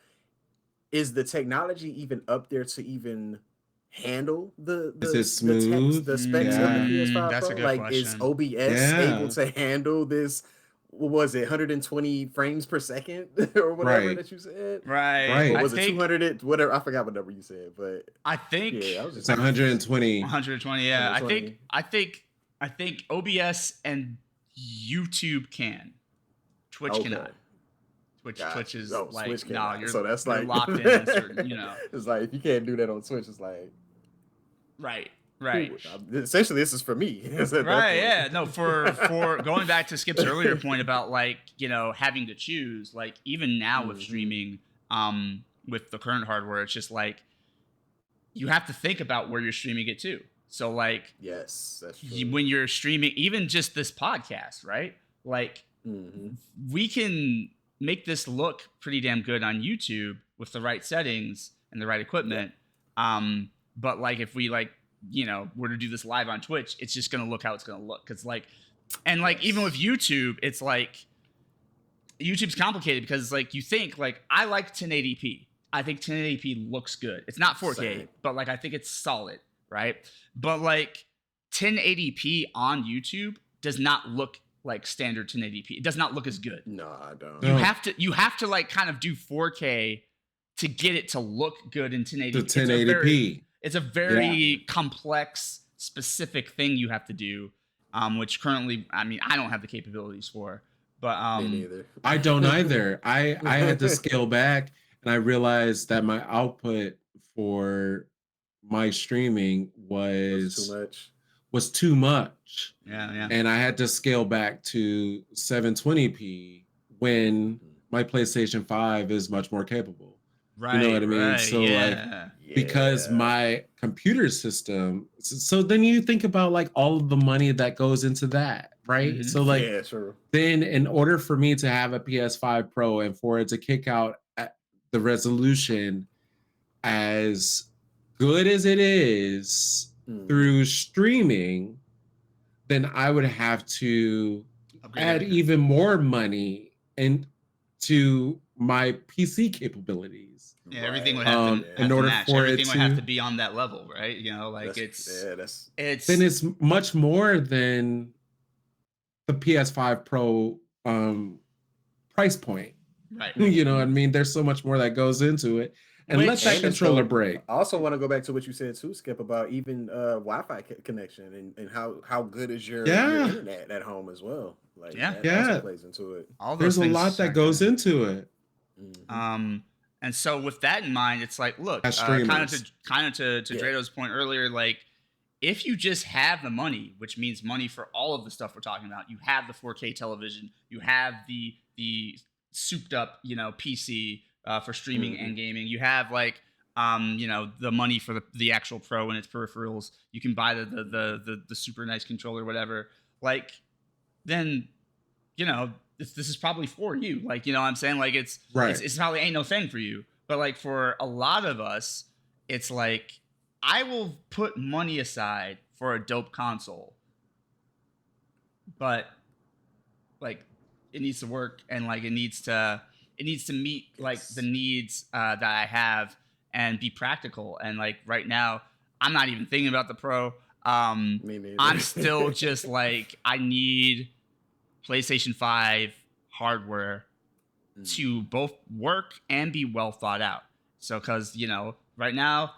is the technology even up there to even handle is it smooth? the specs of the PS5 That's Pro? a good Like, question. is OBS able to handle this? What was it, 120 frames per second or whatever that you said? Right. Or was it 200? Whatever, I forgot what number you said, but I think yeah, I was just 120. 120. Yeah, 120. I think OBS and YouTube can. Twitch cannot. Twitch is like, Switch no, you're so that's you're like locked in a certain, It's like if you can't do that on Twitch, it's like right. Essentially, this is for me. Right. Yeah. No. For going back to Skip's earlier point about like having to choose, like even now with streaming, with the current hardware, it's just like you have to think about where you're streaming it to. So like, yes, that's true. When you're streaming, even just this podcast, right? Like we can make this look pretty damn good on YouTube with the right settings and the right equipment. But like if we like, were to do this live on Twitch, it's just going to look how it's going to look. Cause like, and like, even with YouTube, it's like YouTube's complicated because it's like, you think like, I like 1080p. I think 1080p looks good. It's not 4K, but like, I think it's solid. Right. But like 1080p on YouTube does not look like standard 1080p. It does not look as good. No, I don't. You have to like kind of do 4K to get it to look good in 1080p. The 1080p. It's a very complex, specific thing you have to do, which currently, I mean, I don't have the capabilities for. But me neither. I don't either. I had to scale back, and I realized that my output for my streaming was too much. Yeah. And I had to scale back to 720p when my PlayStation 5 is much more capable. Right. You know what I mean? So like, because my computer system, so then you think about like all of the money that goes into that, right? So like, then in order for me to have a PS5 Pro and for it to kick out at the resolution as good as it is through streaming, then I would have to add even more money into my PC capabilities. Yeah, everything would have to in order match. for everything it would have to be on that level, right? Like it's then it's much more than the PS5 Pro price point. Right. You know what I mean? There's so much more that goes into it. And let that controller break. I also want to go back to what you said too, Skip, about even Wi-Fi connection and how good is your internet at home as well. Like that also plays into it. There's a lot that goes into it. And so with that in mind, it's like, look, kind of to Drado's point earlier, like if you just have the money, which means money for all of the stuff we're talking about, you have the 4K television, you have the souped up, PC for streaming and gaming, you have like the money for the actual Pro and its peripherals, you can buy the super nice controller, whatever, like then this is probably for you. Like, what I'm saying? Like, it's probably ain't no thing for you. But like for a lot of us, it's like, I will put money aside for a dope console. But like, it needs to work and like, it needs to meet like the needs that I have and be practical. And like right now, I'm not even thinking about the Pro. Me neither. I'm still just like, I need PlayStation 5 hardware to both work and be well thought out. So, because right now,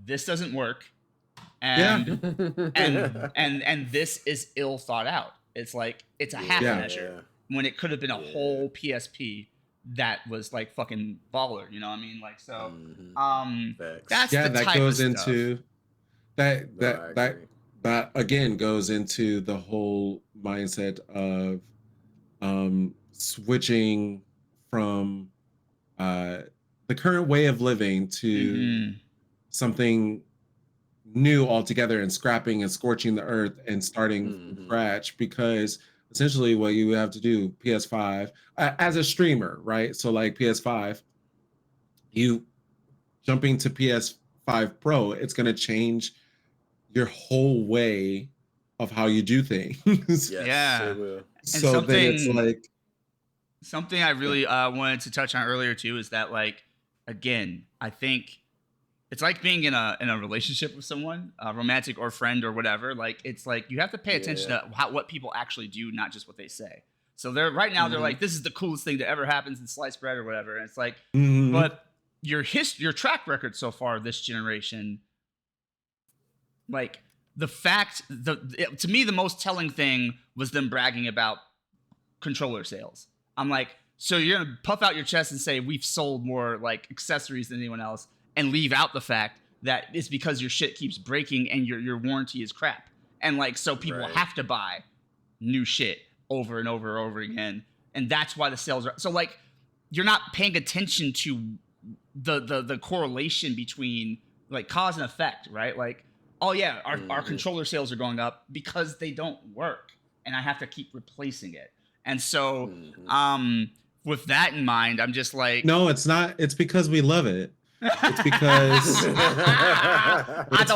this doesn't work, and and this is ill thought out. It's like it's a half measure when it could have been a whole PSP that was like fucking baller. You know what I mean? Like so. That's the that type goes of into stuff. that again goes into the whole mindset of switching from the current way of living to something new altogether and scrapping and scorching the earth and starting from scratch, because essentially what you have to do, PS5 as a streamer, right? So like PS5, you jumping to PS5 Pro, it's going to change your whole way of how you do things. It will. So then it's like something I really wanted to touch on earlier too is that, like, again, I think it's like being in a relationship with someone, romantic or friend or whatever. Like it's like you have to pay attention to what people actually do, not just what they say. So they're right now they're like, this is the coolest thing that ever happens in sliced bread or whatever. And it's like, but your track record so far this generation, like to me the most telling thing was them bragging about controller sales. I'm like, so you're gonna puff out your chest and say we've sold more like accessories than anyone else, and leave out the fact that it's because your shit keeps breaking and your warranty is crap, and like so people have to buy new shit over and over and over again, and that's why the sales are so like you're not paying attention to the correlation between like cause and effect, right? Like, oh yeah, our controller sales are going up because they don't work, and I have to keep replacing it, and so with that in mind, I'm just like, no, it's not. It's because we love it. It's because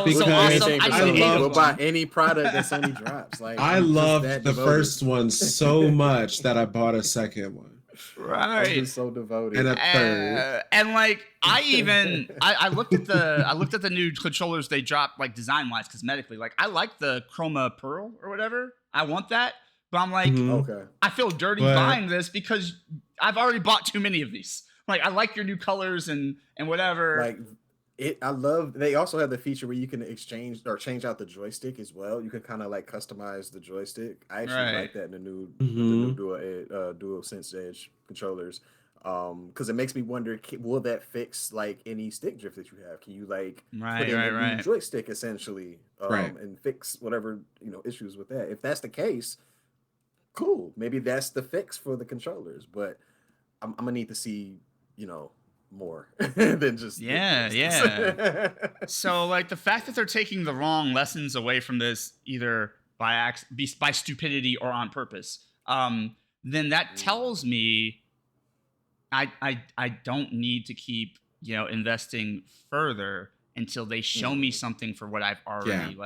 we'll buy any product that Sony drops. Like I loved the first one so much that I bought a second one. Right, I've been so devoted. And a third, and like I looked at the new controllers they dropped, like design wise, cosmetically. Like I like the Chroma Pearl or whatever. I want that, but I'm like, okay, I feel dirty buying this because I've already bought too many of these. Like I like your new colors and whatever. Like I love. They also have the feature where you can exchange or change out the joystick as well. You can kind of like customize the joystick. I actually like that in the new Dual Sense Edge controllers, because it makes me wonder: will that fix like any stick drift that you have? Can you like put in a new joystick essentially, and fix whatever issues with that? If that's the case, cool. Maybe that's the fix for the controllers, but I'm gonna need to see more than just So like the fact that they're taking the wrong lessons away from this, either by stupidity or on purpose, then that tells me I don't need to keep investing further until they show me something for what I've already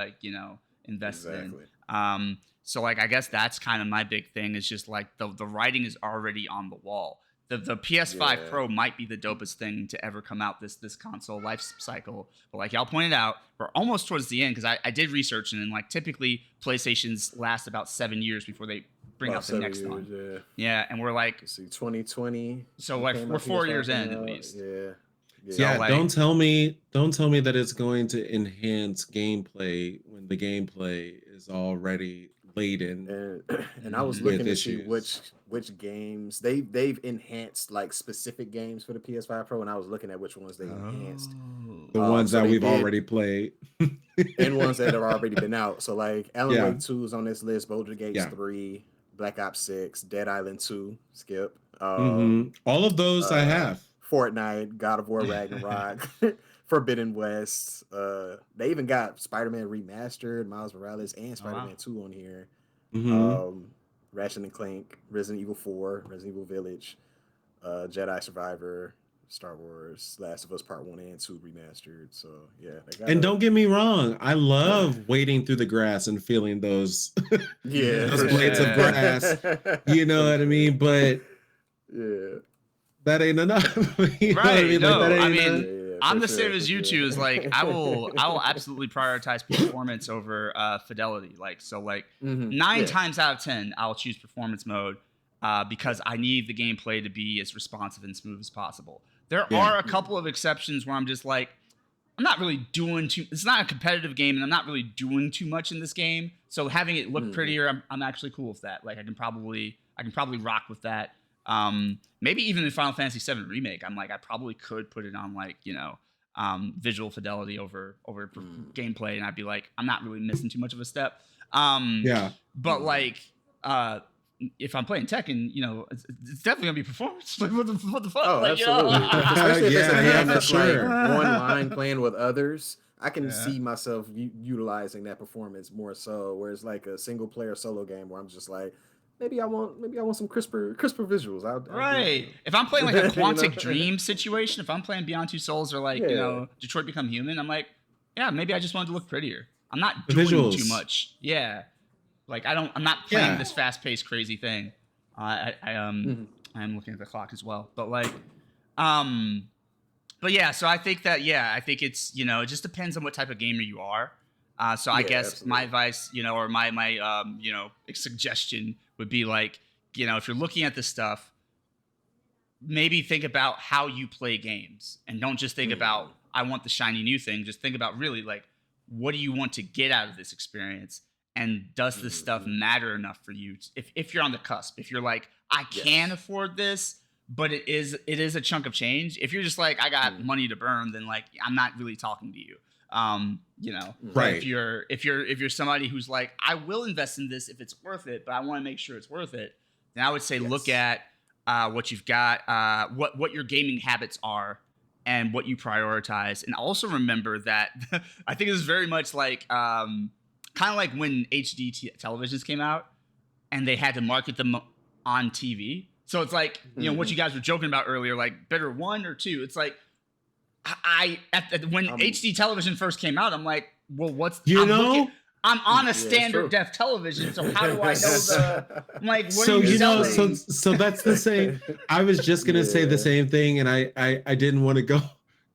invested in. So like I guess that's kind of my big thing, is just like the writing is already on the wall. The PS5 Pro might be the dopest thing to ever come out this console life cycle. But like y'all pointed out, we're almost towards the end, because I did research, and like typically PlayStations last about 7 years before they bring out the next one. Yeah, and we're like, let's see, 2020. So like we're 4 years in at least. So like, don't tell me that it's going to enhance gameplay when the gameplay is already laden. And I was looking to see which games they've enhanced, like specific games for the PS5 Pro, and I was looking at which ones they enhanced. The ones that we've already played. And ones that have already been out. So like Alan Wake 2 is on this list, Boulder Gates 3, Black Ops 6, Dead Island 2, Skip. All of those I have. Fortnite, God of War Ragnarok, Forbidden West. They even got Spider-Man Remastered, Miles Morales, and Spider-Man 2 on here. Ratchet and Clank, Resident Evil 4, Resident Evil Village, Jedi Survivor, Star Wars, Last of Us Part 1 and 2 remastered. So yeah. And don't get me wrong, I love wading through the grass and feeling those those blades of grass. You know what I mean? But that ain't enough. You know what I mean? No, like, that I ain't mean, I'm the same as you two. Is like I will absolutely prioritize performance over fidelity. Like so, like 9 times out of 10, I'll choose performance mode because I need the gameplay to be as responsive and smooth as possible. There are a couple of exceptions where I'm just like, I'm not really doing too. It's not a competitive game, and I'm not really doing too much in this game. So having it look prettier, I'm actually cool with that. Like I can probably rock with that. Maybe even in Final Fantasy VII Remake, I'm like, I probably could put it on like, visual fidelity over gameplay, and I'd be like, I'm not really missing too much of a step. But like, if I'm playing Tekken, it's definitely gonna be performance. Like, what the fuck? Oh, like, absolutely. Especially if it's a game that's like online playing with others. I can see myself utilizing that performance more so, whereas like a single player solo game where I'm just like, maybe I want some crisper visuals. Right. If I'm playing like a Quantic Dream situation, if I'm playing Beyond Two Souls or like Detroit Become Human, I'm like, maybe I just wanted to look prettier. I'm not doing too much. Yeah. Like I'm not playing this fast paced crazy thing. I'm looking at the clock as well, but like, but But yeah, so I think that I think it's it just depends on what type of gamer you are. So I guess absolutely. My advice, or my suggestion would be like, if you're looking at this stuff, maybe think about how you play games, and don't just think about I want the shiny new thing. Just think about really like, what do you want to get out of this experience, and does this stuff matter enough for you? If you're on the cusp, if you're like, I can afford this, but it is a chunk of change. If you're just like, I got money to burn, then like I'm not really talking to you. Right. If you're somebody who's like, I will invest in this if it's worth it, but I want to make sure it's worth it, then I would say look at what you've got, what your gaming habits are, and what you prioritize. And also remember that I think this is very much like kind of like when HD televisions came out and they had to market them on TV. So it's like, what you guys were joking about earlier, like better 1 or 2. It's like, when HD television first came out, I'm like, well, what's I'm on a standard def television, so how do I know I'm like, what are you selling? So that's the same. I was just gonna say the same thing, and I didn't want to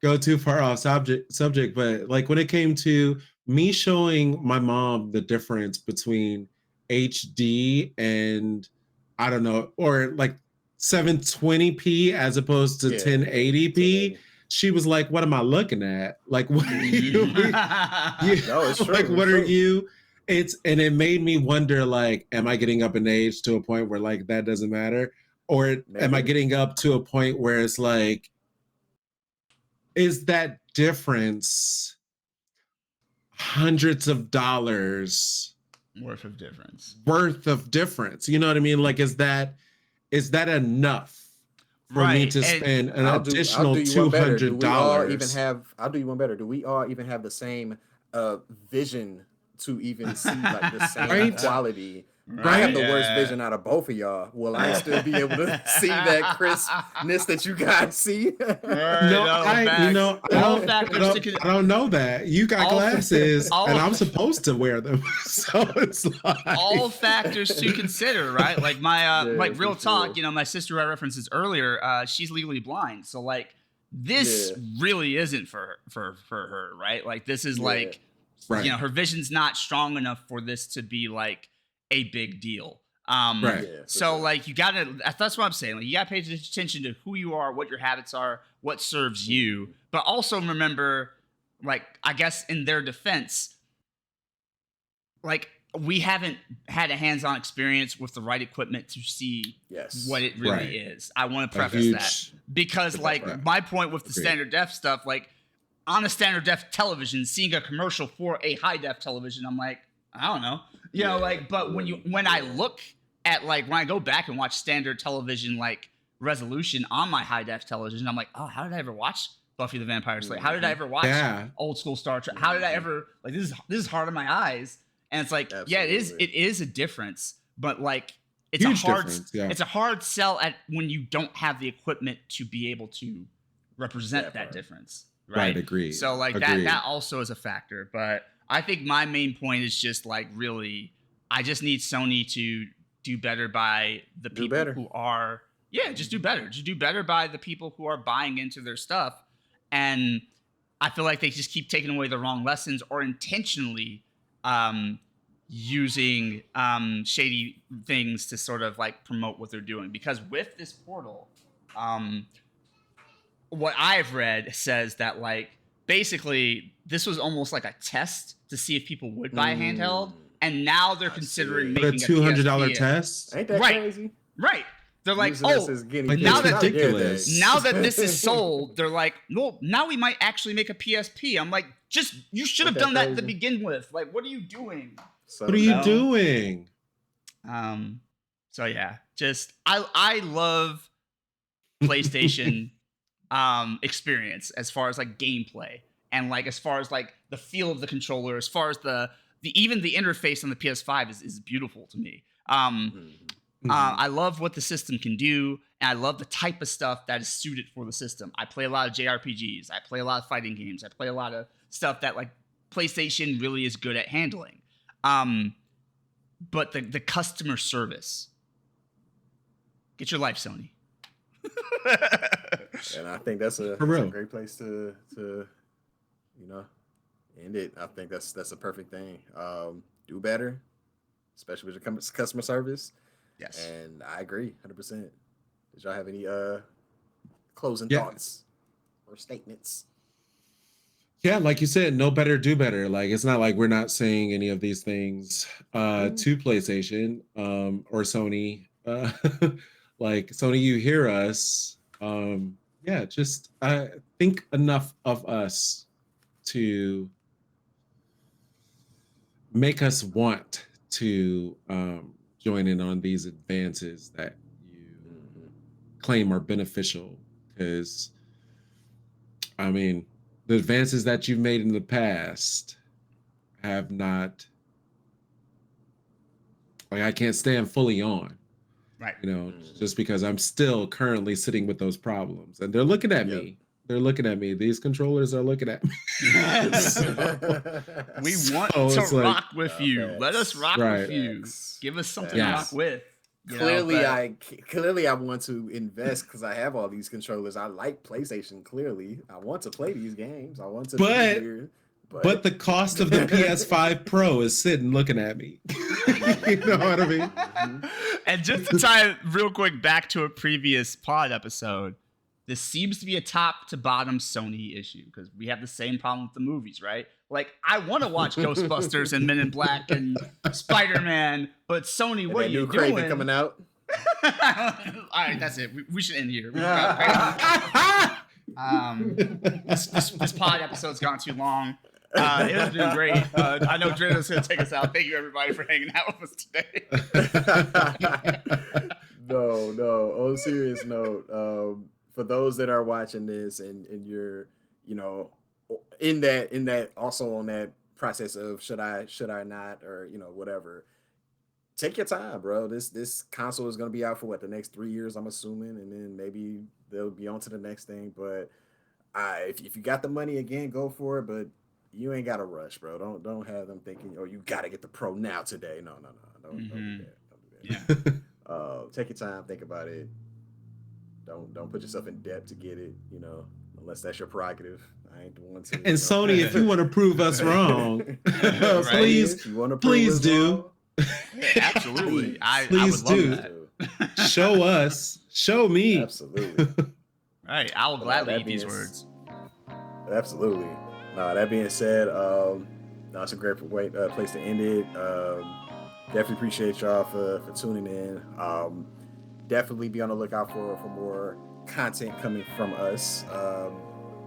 go too far off subject, but like when it came to me showing my mom the difference between HD and I don't know, or like 720p as opposed to 1080p. She was like, "What am I looking at? Like, what are you? No, it's true. Like, what are you?" And it made me wonder, like, am I getting up in age to a point where like that doesn't matter, or am I getting up to a point where it's like, is that difference hundreds of dollars worth of difference? You know what I mean? Like, is that enough? For me to spend an additional $200. I'll do you one better. Do we all even have the same vision to even see like the same quality? Right. I have the worst vision out of both of y'all. Will I still be able to see that crispness that you guys see? I don't know that. You got glasses, and I'm supposed to wear them. So it's like all factors to consider, right? Like my like real talk. My sister I references earlier. She's legally blind, so like this really isn't for her, right? Like this is like her vision's not strong enough for this to be like a big deal. So like you gotta, that's what I'm saying. Like you gotta pay attention to who you are, what your habits are, what serves you, but also remember, like, I guess in their defense, like we haven't had a hands-on experience with the right equipment to see what it really is. I want to preface that because like my point with the standard def stuff, like on a standard def television, seeing a commercial for a high def television, I'm like, I don't know. But when I look at like when I go back and watch standard television like resolution on my high def television, I'm like, oh, how did I ever watch Buffy the Vampire Slayer? How did I ever watch old school Star Trek? How did I ever like this is hard on my eyes? And it's like, it is a difference, but like it's a hard sell at when you don't have the equipment to be able to represent that difference. Right. Agreed. So like that also is a factor, but I think my main point is just like really, I just need Sony to do better by the people who are, just do better. Just do better by the people who are buying into their stuff. And I feel like they just keep taking away the wrong lessons or intentionally using shady things to sort of like promote what they're doing. Because with this portal, what I've read says that like, basically, this was almost like a test to see if people would buy a handheld, and now they're considering making a $200 test. Ain't that crazy? Right. They're like, now that ridiculous. Now that this is sold, they're like, well, now we might actually make a PSP. I'm like, you should have done that to begin with. Like, what are you doing? What are you doing? So yeah, I love PlayStation experience as far as like gameplay and like as far as like the feel of the controller, as far as the even the interface on the PS5 is beautiful to me. I love what the system can do, and I love the type of stuff that is suited for the system. I play a lot of JRPGs, I play a lot of fighting games, I play a lot of stuff that like PlayStation really is good at handling. But the customer service, get your life, Sony. And I think that's a great place to end it. I think that's a perfect thing. Do better, especially with your customer service. Yes. And I agree 100%. Did y'all have any closing thoughts or statements? Yeah, like you said, know better, do better. Like, it's not like we're not saying any of these things to PlayStation or Sony. Like, Sony, you hear us. Just think enough of us to make us want to join in on these advances that you claim are beneficial. Because, I mean, the advances that you've made in the past have not, like, I can't stand fully on. Right. Just because I'm still currently sitting with those problems. And they're looking at me. They're looking at me. These controllers are looking at me. Yes. We want to rock with you. Let us rock with you. Give us something to rock with. Clearly, I want to invest because I have all these controllers. I like PlayStation. Clearly, I want to play these games. I want to. But the cost of the PS5 Pro is sitting looking at me. You know what I mean? And just to tie real quick back to a previous pod episode, this seems to be a top to bottom Sony issue because we have the same problem with the movies, right? Like, I want to watch Ghostbusters and Men in Black and Spider-Man, but Sony, what are you doing? Craven coming out. All right, that's it. We should end here. This pod episode's gone too long. It has been great. I know Dreda's going to take us out. Thank you, everybody, for hanging out with us today. No. On a serious note, for those that are watching this and you're, in that also on that process of should I not, or whatever, take your time, bro. This console is going to be out for the next 3 years, I'm assuming, and then maybe they'll be on to the next thing. But if you got the money, again, go for it. But you ain't got to rush, bro. Don't have them thinking, you got to get the Pro now today. No. Don't do that. Yeah. Take your time, think about it. Don't put yourself in debt to get it, unless that's your prerogative. I ain't the one to. And Sony, if you want to prove us wrong, please do. Yeah, absolutely. I would love that. Show us. Show me. Absolutely. Right. I will gladly eat these words. Absolutely. That being said, it's a great place to end it. Definitely appreciate y'all for tuning in. Definitely be on the lookout for more content coming from us.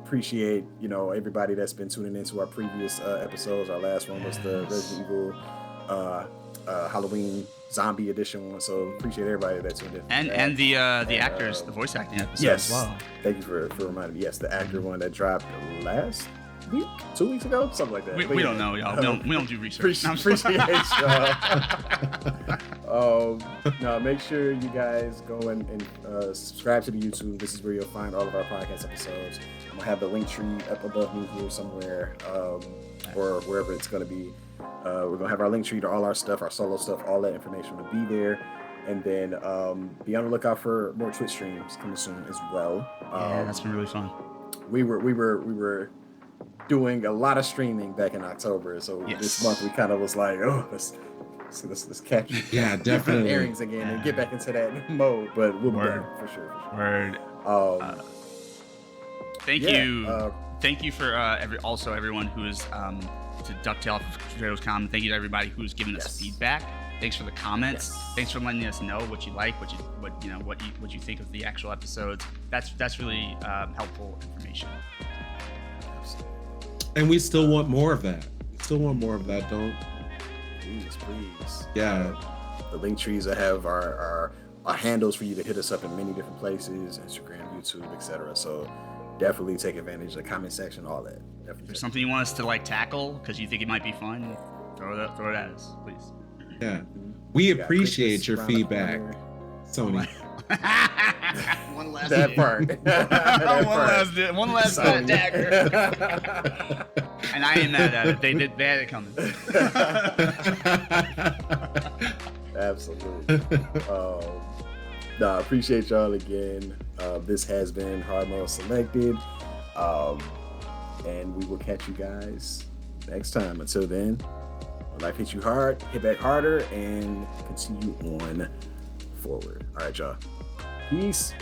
Appreciate everybody that's been tuning into our previous episodes. Our last one was the Resident Evil Halloween Zombie Edition one. So appreciate everybody that tuned in. And the actors, the voice acting episode as well. Thank you for reminding me. Yes, the actor one that dropped last week, 2 weeks ago, something like that. We don't know, y'all. We don't do research. Appreciate y'all. Make sure you guys go and subscribe to the YouTube. This is where you'll find all of our podcast episodes. I'm gonna have the link tree up above me here somewhere, or wherever it's gonna be. We're gonna have our link tree to all our stuff, our solo stuff, all that information will be there. And then be on the lookout for more Twitch streams coming soon as well. That's been really fun. We were doing a lot of streaming back in October, so this month we kind of was like, let's catch definitely airings again and get back into that mode. But we'll be back for sure. Word. Thank you for everyone who is to ducktail off of Dredo's comment. Thank you to everybody who's given us feedback. Thanks for the comments. Thanks for letting us know what you like, what you think of the actual episodes. That's really helpful information. And we still want more of that. Don't please. Yeah. The link trees that have our handles for you to hit us up in many different places, Instagram, YouTube, etc. So definitely take advantage of the comment section, all that. If there's something you want us to tackle because you think it might be fun, throw it at us, please. Yeah. We appreciate your feedback, Sony. One last that part. One last dagger. And I ain't mad at it. They had it coming. Absolutely. Nah, appreciate y'all again. This has been HRD Mode Selected. And we will catch you guys next time. Until then, when life hits you hard, hit back harder and continue on forward. All right, y'all. Peace.